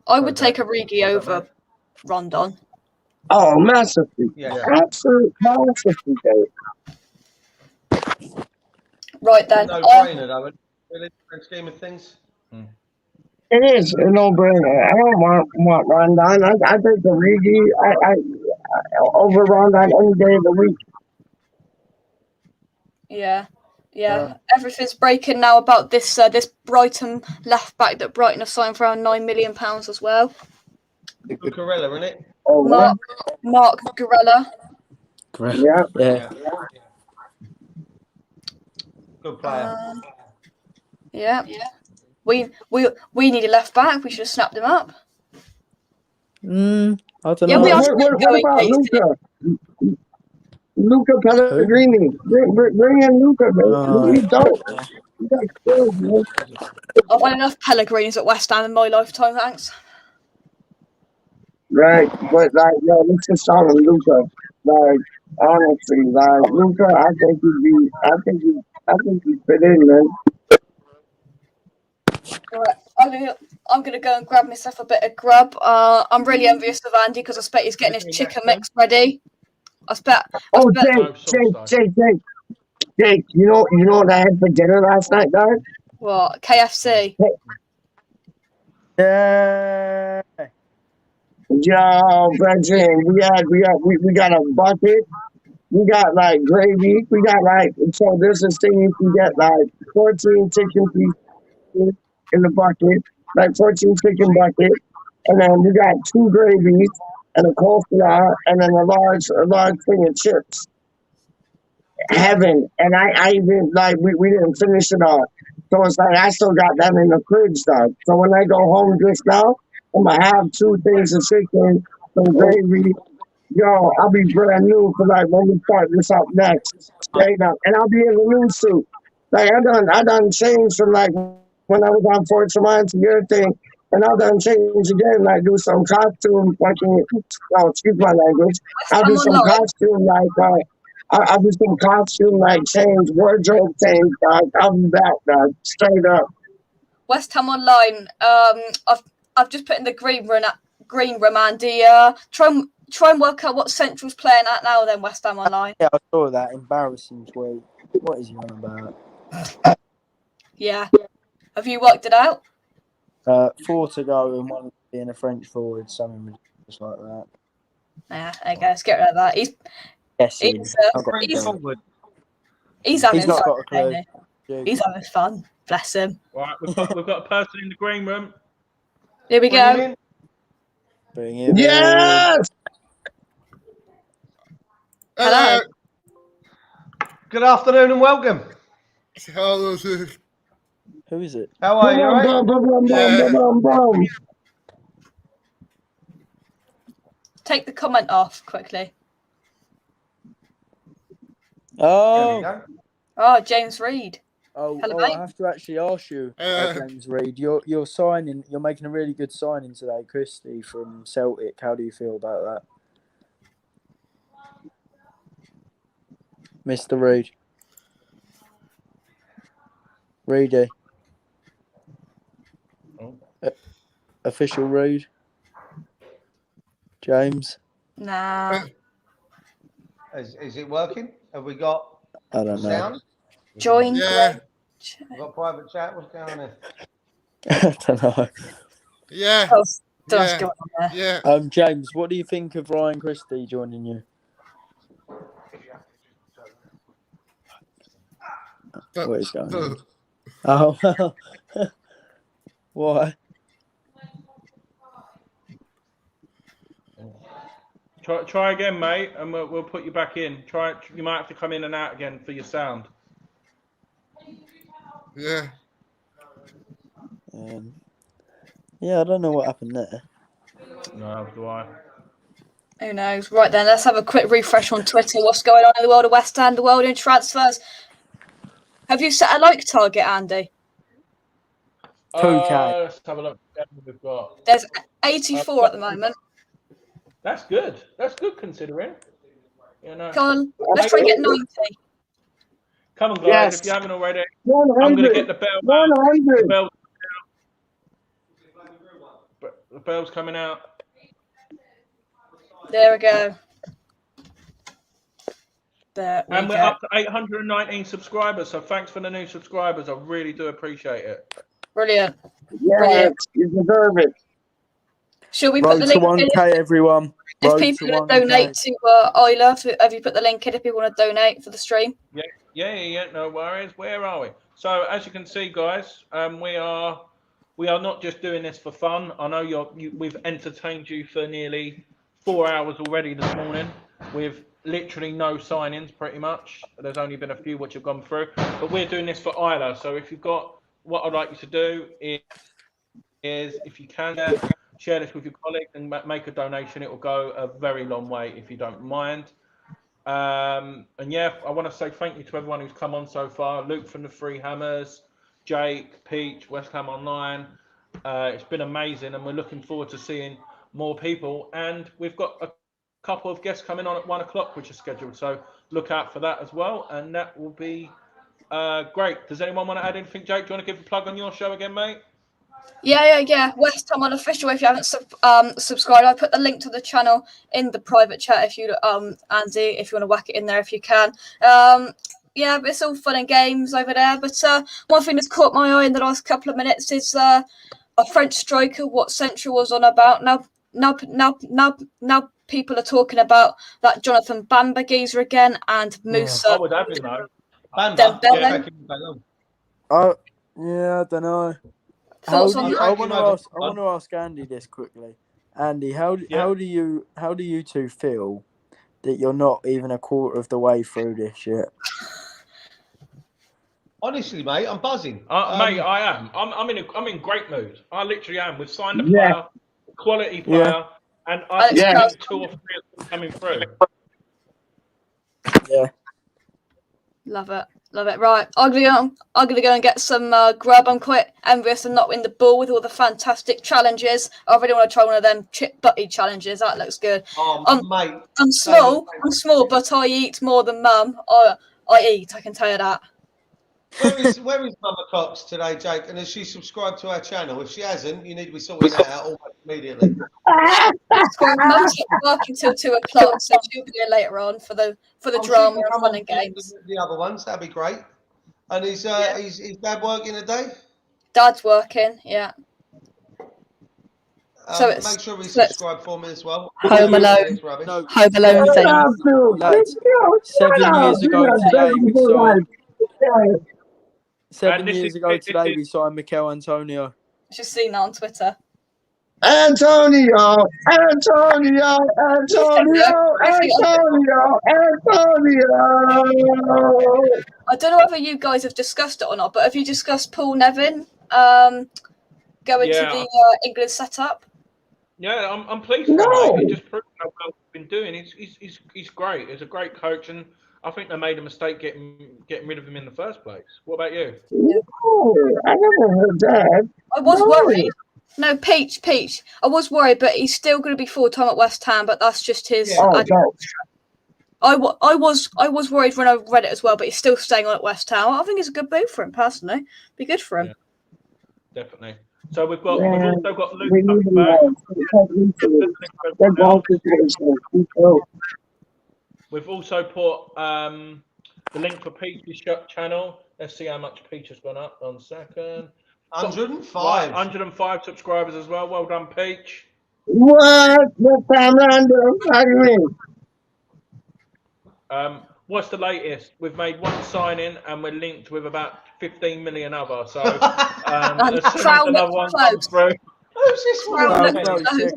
I would take Origi over Rondon. Oh, massively. Yeah. Absolute massively, Dave. Right then. No-brainer, though. Really, in the scheme of things. It is a no-brainer. I don't want Rondon. I take the Origi. I over Rondon any day of the week. Yeah. Everything's breaking now about this Brighton left back that Brighton have signed for around £9 million as well. Cucurella, isn't it? Oh, Mark Cucurella. Yeah. Good player. Yeah. We need a left back. We should have snapped him up. I don't know. Yeah, what about Luca? Luca Pellegrini. Bring in Luca, man. You don't. You got skills, man. I've had enough Pellegrinis at West Ham in my lifetime, thanks. Right, but like, yo, let's just start with Luca. Like, honestly, like Luca, I think he fit in, man. Right. I'm gonna go and grab myself a bit of grub. I'm really envious of Andy because I expect he's getting his chicken mix ready. Oh, Jake, you know what I had for dinner last night, guys? What, KFC? Yeah. Yo, Brethren, we got a bucket. We got like gravy. We got like, so this is thing you can get like 14 chicken pieces in the bucket, like 14 chicken bucket, and then we got 2 gravies and a coleslaw, and then a large thing of chips. Heaven. And I even like we didn't finish it all. So it's like I still got that in the fridge dog. So when I go home just now, I'm gonna have 2 things of chicken, some gravy. Yo, I'll be brand new for like when we start this up next. Straight up. And I'll be in a new suit. Like I done changed from like when I was on Fort Mine to your thing. And I'll done change again, like do some costume fucking excuse my language. I'll do some costume like I'll do some costume like change, wardrobe change, dog. I'll be back, dog. Straight up. West Ham Online. I've just put in the green room, Andy. Try and work out what Central's playing at now. Then West Ham Online. Yeah, I saw that embarrassing tweet. What is he on about? Yeah. Have you worked it out? 4 to go and 1 being a French forward, something just like that. Yeah, there you go. Let's get rid of that. He's having not fun. got a clue. He's having fun. Bless him. Right, we've got a person in the green room. Here we go. Bring him Yes. Hello. Good afternoon and welcome. Who is it? How are you? All right? Take the comment off quickly. Oh, James Reed. Hello, mate. I have to actually ask you, James Reed. You're signing. You're making a really good signing today, Christie from Celtic. How do you feel about that, Mr. Reed? Reedy. Official Reed. James. Nah. Is it working? Have we got I don't know. sound? Join. Yeah. We've got private chat. What's going on here? I don't know. Yeah. What's going on there? Yeah. James, what do you think of Ryan Christie joining you? What is going on? Oh, well. Why? Try again, mate, and we'll put you back in. You might have to come in and out again for your sound. Yeah. Yeah, I don't know what happened there. No, do I? Who knows? Right then, let's have a quick refresh on Twitter. What's going on in the world of West Ham, the world in transfers? Have you set a like target, Andy? 2K. Let's have a look. We've got. There's 84 at the moment. That's good. That's good considering. You know. Come on, let's try and get 90. Come on, guys! Yes. If you haven't already, 100. I'm going to get the bell. 100. The bell's coming out. There we go. And we're up to 819 subscribers. So thanks for the new subscribers. I really do appreciate it. Brilliant. Yeah, Brilliant. you deserve it. Shall we Road put the to link 1K, everyone. if Road people to want to 1K. donate to Isla? Have you put the link in if people want to donate for the stream? Yeah. No worries. Where are we? So as you can see, guys, we are not just doing this for fun. I know we've entertained you for nearly 4 hours already this morning with literally no signings, pretty much. There's only been a few which have gone through, but we're doing this for Isla. So if you've got, what I'd like you to do is if you can share this with your colleagues and make a donation. It will go a very long way if you don't mind. And yeah, I want to say thank you to everyone who's come on so far. Luke from the Three Hammers, Jake, Peach, West Ham Online. It's been amazing, and we're looking forward to seeing more people. And we've got a couple of guests coming on at 1 o'clock, which are scheduled. So look out for that as well, and that will be great. Does anyone want to add anything, Jake? Do you want to give a plug on your show again, mate? Yeah. West Ham Unofficial. If you haven't subscribed, I put the link to the channel in the private chat. If you Andy, if you want to whack it in there, if you can. Yeah, but it's all fun and games over there. But one thing that's caught my eye in the last couple of minutes is a French striker. What Central was on about now. People are talking about that Jonathan Bamba geezer again and Musa. I would have him though. Bamba. Yeah, I don't know. I want to ask Andy this quickly. Andy, how do you two feel that you're not even a quarter of the way through this yet? Honestly, mate, I'm buzzing. Mate, I am. I'm in great mood. I literally am. We've signed a player, quality player, and I think 2 or 3 are coming through. Yeah. Love it. Right, I'm gonna go and get some grub. I'm quite envious of not winning the ball with all the fantastic challenges. I really want to try one of them chip butty challenges. That looks good. Mate, I'm small, but I eat more than Mum. I eat. I can tell you that. Where is Mama Cox today, Jake? And has she subscribed to our channel? If she hasn't, you need to be sorting that out almost immediately. Mum's working till 2 o'clock, so she'll be here later on for the drama and fun and games. The other ones, that'd be great. And is Dad working today? Dad's working, yeah. So make sure we subscribe for me as well. Home Alone. No, Home Alone thing. Lads, 7 years ago today we signed. 7 years ago today we signed Mikel Antonio. Just seen that on Twitter. Antonio. I don't know whether you guys have discussed it or not, but have you discussed Paul Nevin going to the England setup? Yeah, I'm pleased. No. He just proved how well he's been doing. He's great. He's a great coach, and I think they made a mistake getting rid of him in the first place. What about you? No, I never heard that. I was worried. No, Peach. I was worried, but he's still going to be full-time at West Ham, but that's just his... I was worried when I read it as well, but he's still staying on at West Ham. I think it's a good move for him, personally. Be good for him. Yeah, definitely. So we've also got Luke We've also put the link for Peach's channel. Let's see how much Peach has gone up. 1 second. 105. 105 subscribers as well. Well done, Peach. What time random? How do you mean? What's the latest? We've made 1 signing and we're linked with about 15 million other. So as soon as another one comes through. Who's this one?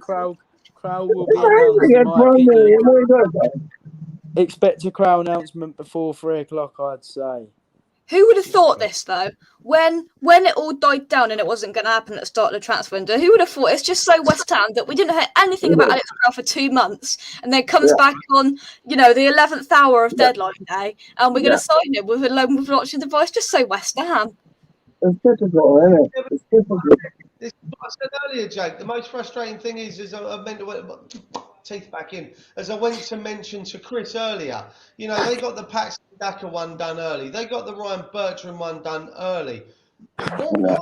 Crow will be announced. Expect a Crow announcement before 3 o'clock, I'd say. Who would have thought this, though? When it all died down and it wasn't going to happen at the start of the transfer window, who would have thought? It's just so West Ham that we didn't hear anything about Alex Crow for 2 months, and then comes back on, the 11th hour of deadline day, and we're going to sign him with a loan with an option device. Just so West Ham. It's difficult, isn't it? It's difficult. This is what I said earlier, Jake. The most frustrating thing is I meant to teeth back in. As I went to mention to Chris earlier, they got the Paxton Daka one done early. They got the Ryan Bertrand one done early. Why can't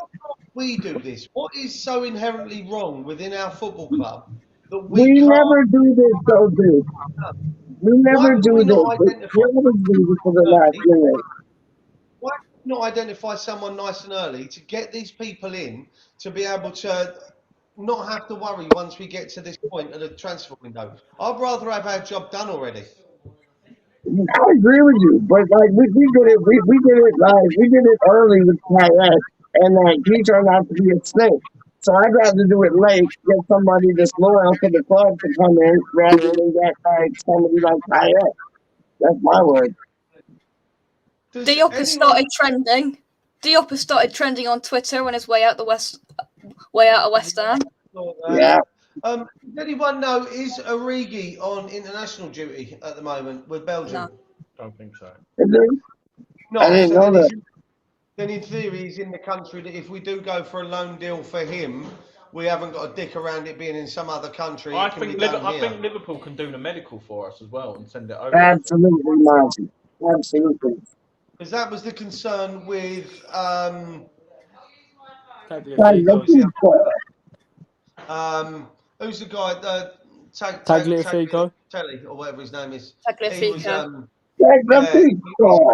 we do this? What is so inherently wrong within our football club that we never do this, though, dude. We never do this. We always do this for the last minute. Why not identify someone nice and early to get these people in to be able to not have to worry once we get to this point of the transfer window? I'd rather have our job done already. I agree with you, but we did it. We did it early with Payet, and he turned out to be a snake. So I'd rather do it late, get somebody that's loyal to the club to come in rather than get somebody like Payet. That's my word. Diop has started trending. Diop has started trending on Twitter on his way out of West Ham. Yeah. Does anyone know, is Origi on international duty at the moment with Belgium? No. Don't think so. No, I didn't know that. Then in theory, he's in the country that if we do go for a loan deal for him, we haven't got a dick around it being in some other country. I think Liverpool can do the medical for us as well and send it over. Absolutely, Martin. Absolutely. Because that was the concern with... Can Who's the guy? Tagliafico? Telly, or whatever his name is. Tagliafico. He was, he's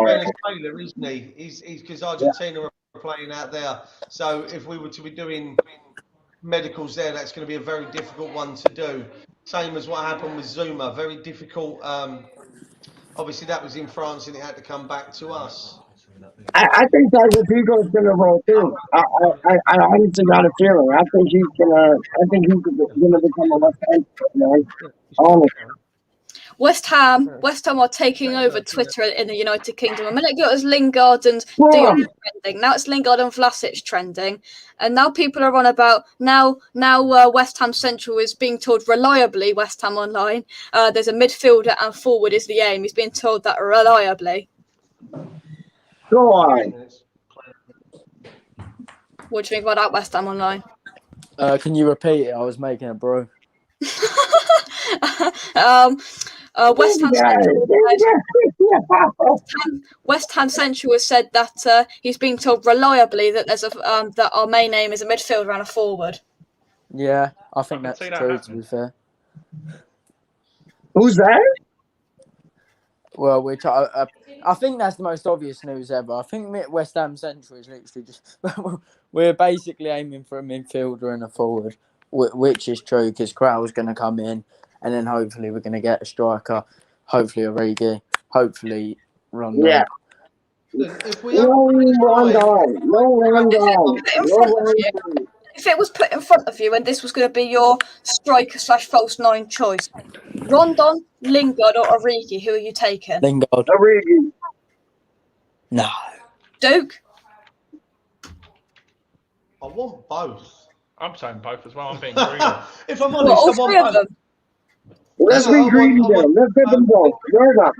Venezuela, isn't he? He's because Argentina are playing out there. So if we were to be doing medicals there, that's going to be a very difficult one to do. Same as what happened with Zuma, very difficult. Obviously, that was in France and it had to come back to us. I think Tagliafico's gonna roll too. I honestly got a feeling. I think he's gonna become a West Ham man. Honestly. West Ham are taking over Twitter in the United Kingdom. A minute ago it was Lingard and Dion trending. Now it's Lingard and Vlasic trending. And now people are on about now West Ham Central is being told reliably, West Ham Online, there's a midfielder and forward is the aim. He's being told that reliably. Go on. What do you think about that, West Ham Online? Can you repeat it? I was making a brew. West Ham Central has said that he's being told reliably that there's that our main aim is a midfielder and a forward. Yeah, I think that's true. To be fair. Who's that? Well, I think that's the most obvious news ever. I think West Ham Central is literally just we're basically aiming for a midfielder and a forward, which is true because Crowell's going to come in, and then hopefully we're going to get a striker, hopefully Origi, hopefully Rondo. Yeah. If it was put in front of you and this was going to be your striker/false nine choice, Rondon, Lingard, or Origi, who are you taking? Lingard. Origi. No. Duke? I want both. I'm saying both as well. I'm being greedy. If I'm honest, all three of them. Let's be greedy then. Let's get them both. Word up.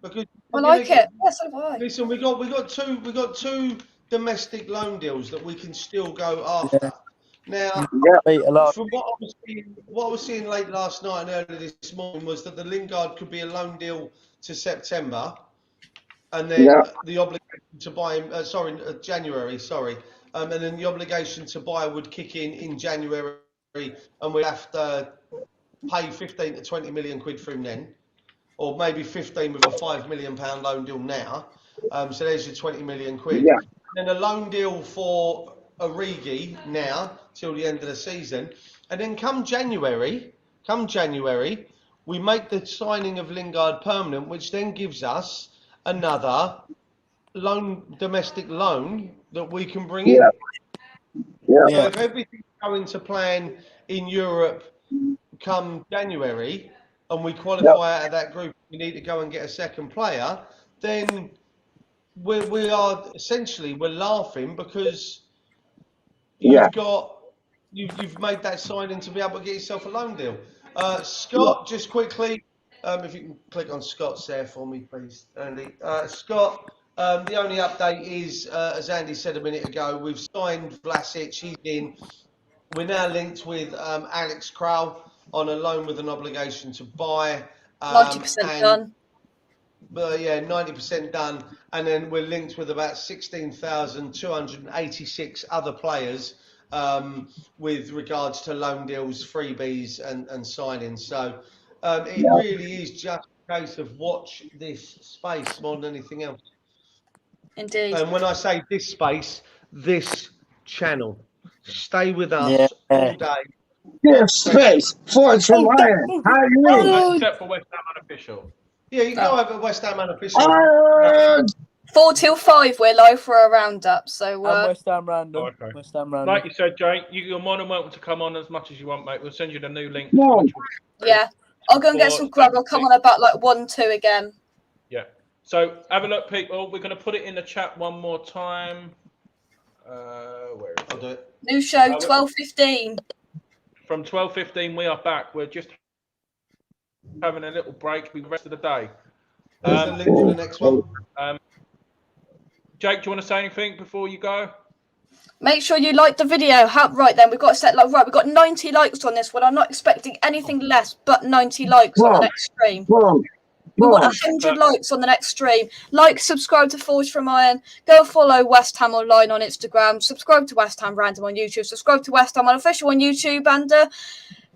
Because I like it. Yes, so do I. Listen, we got two domestic loan deals that we can still go after. Now, from what I was seeing late last night and early this morning was that the Lingard could be a loan deal to September, and then the obligation to buy him. January. And then the obligation to buy would kick in January, and we'd have to pay 15 to 20 million quid for him then, or maybe 15 with a £5 million loan deal now. So there's your 20 million quid. Yeah. Then a loan deal for Origi now till the end of the season, and then come January, we make the signing of Lingard permanent, which then gives us another domestic loan that we can bring in. Yeah. So if everything's going to plan in Europe come January, and we qualify out of that group, we need to go and get a second player, then we're laughing because you've made that signing to be able to get yourself a loan deal. Scott, just quickly, if you can click on Scott's there for me, please, Andy. Scott, the only update is, as Andy said a minute ago, we've signed Vlasic, he's in. We're now linked with Alex Crowell on a loan with an obligation to buy. 90% done. 90% done. And then we're linked with about 16,286 other players with regards to loan deals, freebies and signings. So it really is just a case of watch this space more than anything else. Indeed. And when I say this space, this channel. Stay with us all day. This space. Forwards from Ryan. How are you? Except for West Ham Unofficial. Yeah, you can go over West Ham Unofficial. 4 till 5, we're live for a roundup. So West Ham random. Okay. West Ham random. Like you said, Jay, you're more than welcome to come on as much as you want, mate. We'll send you the new link. Yeah, I'll go and get some grub. I'll come on about like 1-2 again. Yeah. So have a look, people. We're going to put it in the chat one more time. Where is it? I'll do it. New show, 12:15. From 12:15, we are back. We're just having a little break. Be the rest of the day. There's the link for the next one. Jake, do you want to say anything before you go? Make sure you like the video. Right then, we've got set we've got 90 likes on this one. I'm not expecting anything less but 90 likes on the next stream. We want 100 likes on the next stream. Like, subscribe to Forge from Iron. Go follow West Ham Online on Instagram. Subscribe to West Ham Random on YouTube. Subscribe to West Ham Unofficial on YouTube. And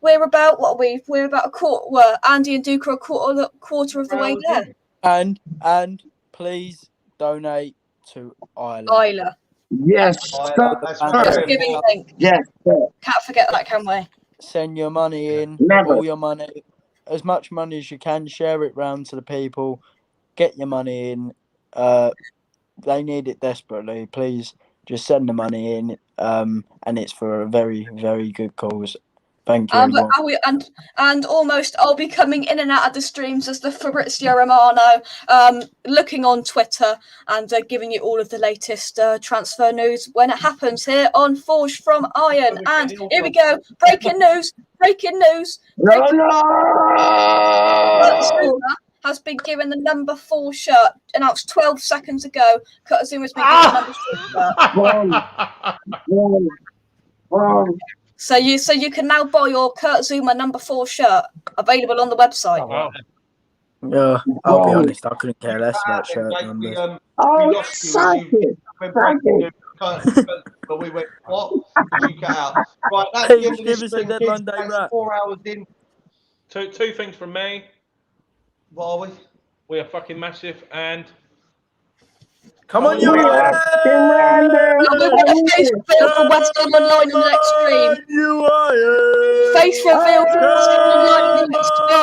we're about We're about a quarter. Well, Andy and Duke are a quarter of the way there. And please donate to Isla. Yes, sir. Just giving link. Yes, sir. Can't forget that, can we? Send your money in. Never. All your money, as much money as you can. Share it round to the people. Get your money in. They need it desperately. Please just send the money in. And it's for a very, very good cause. Thank you, everyone. And almost I'll be coming in and out of the streams as the Fabrizio Romano, looking on Twitter and giving you all of the latest transfer news when it happens here on Forge from Iron. And here we go. Breaking news. Has been given the number 4 shirt, announced 12 seconds ago. Kurt Zuma's been given the number 4 shirt. So you can now buy your Kurt Zuma number 4 shirt, available on the website. Oh, wow. Yeah, I'll be honest, I couldn't care less about shirt numbers. But we went, what? Did you get out? Right, that's Hey, the end of give this us a stream, dead kids. Monday That's wrap. 4 hours in. Two things from me. What are we? We are fucking massive, and come on, you We're going to face reveal for West Ham Online in the next stream. Face reveal for West Ham Online in the next stream.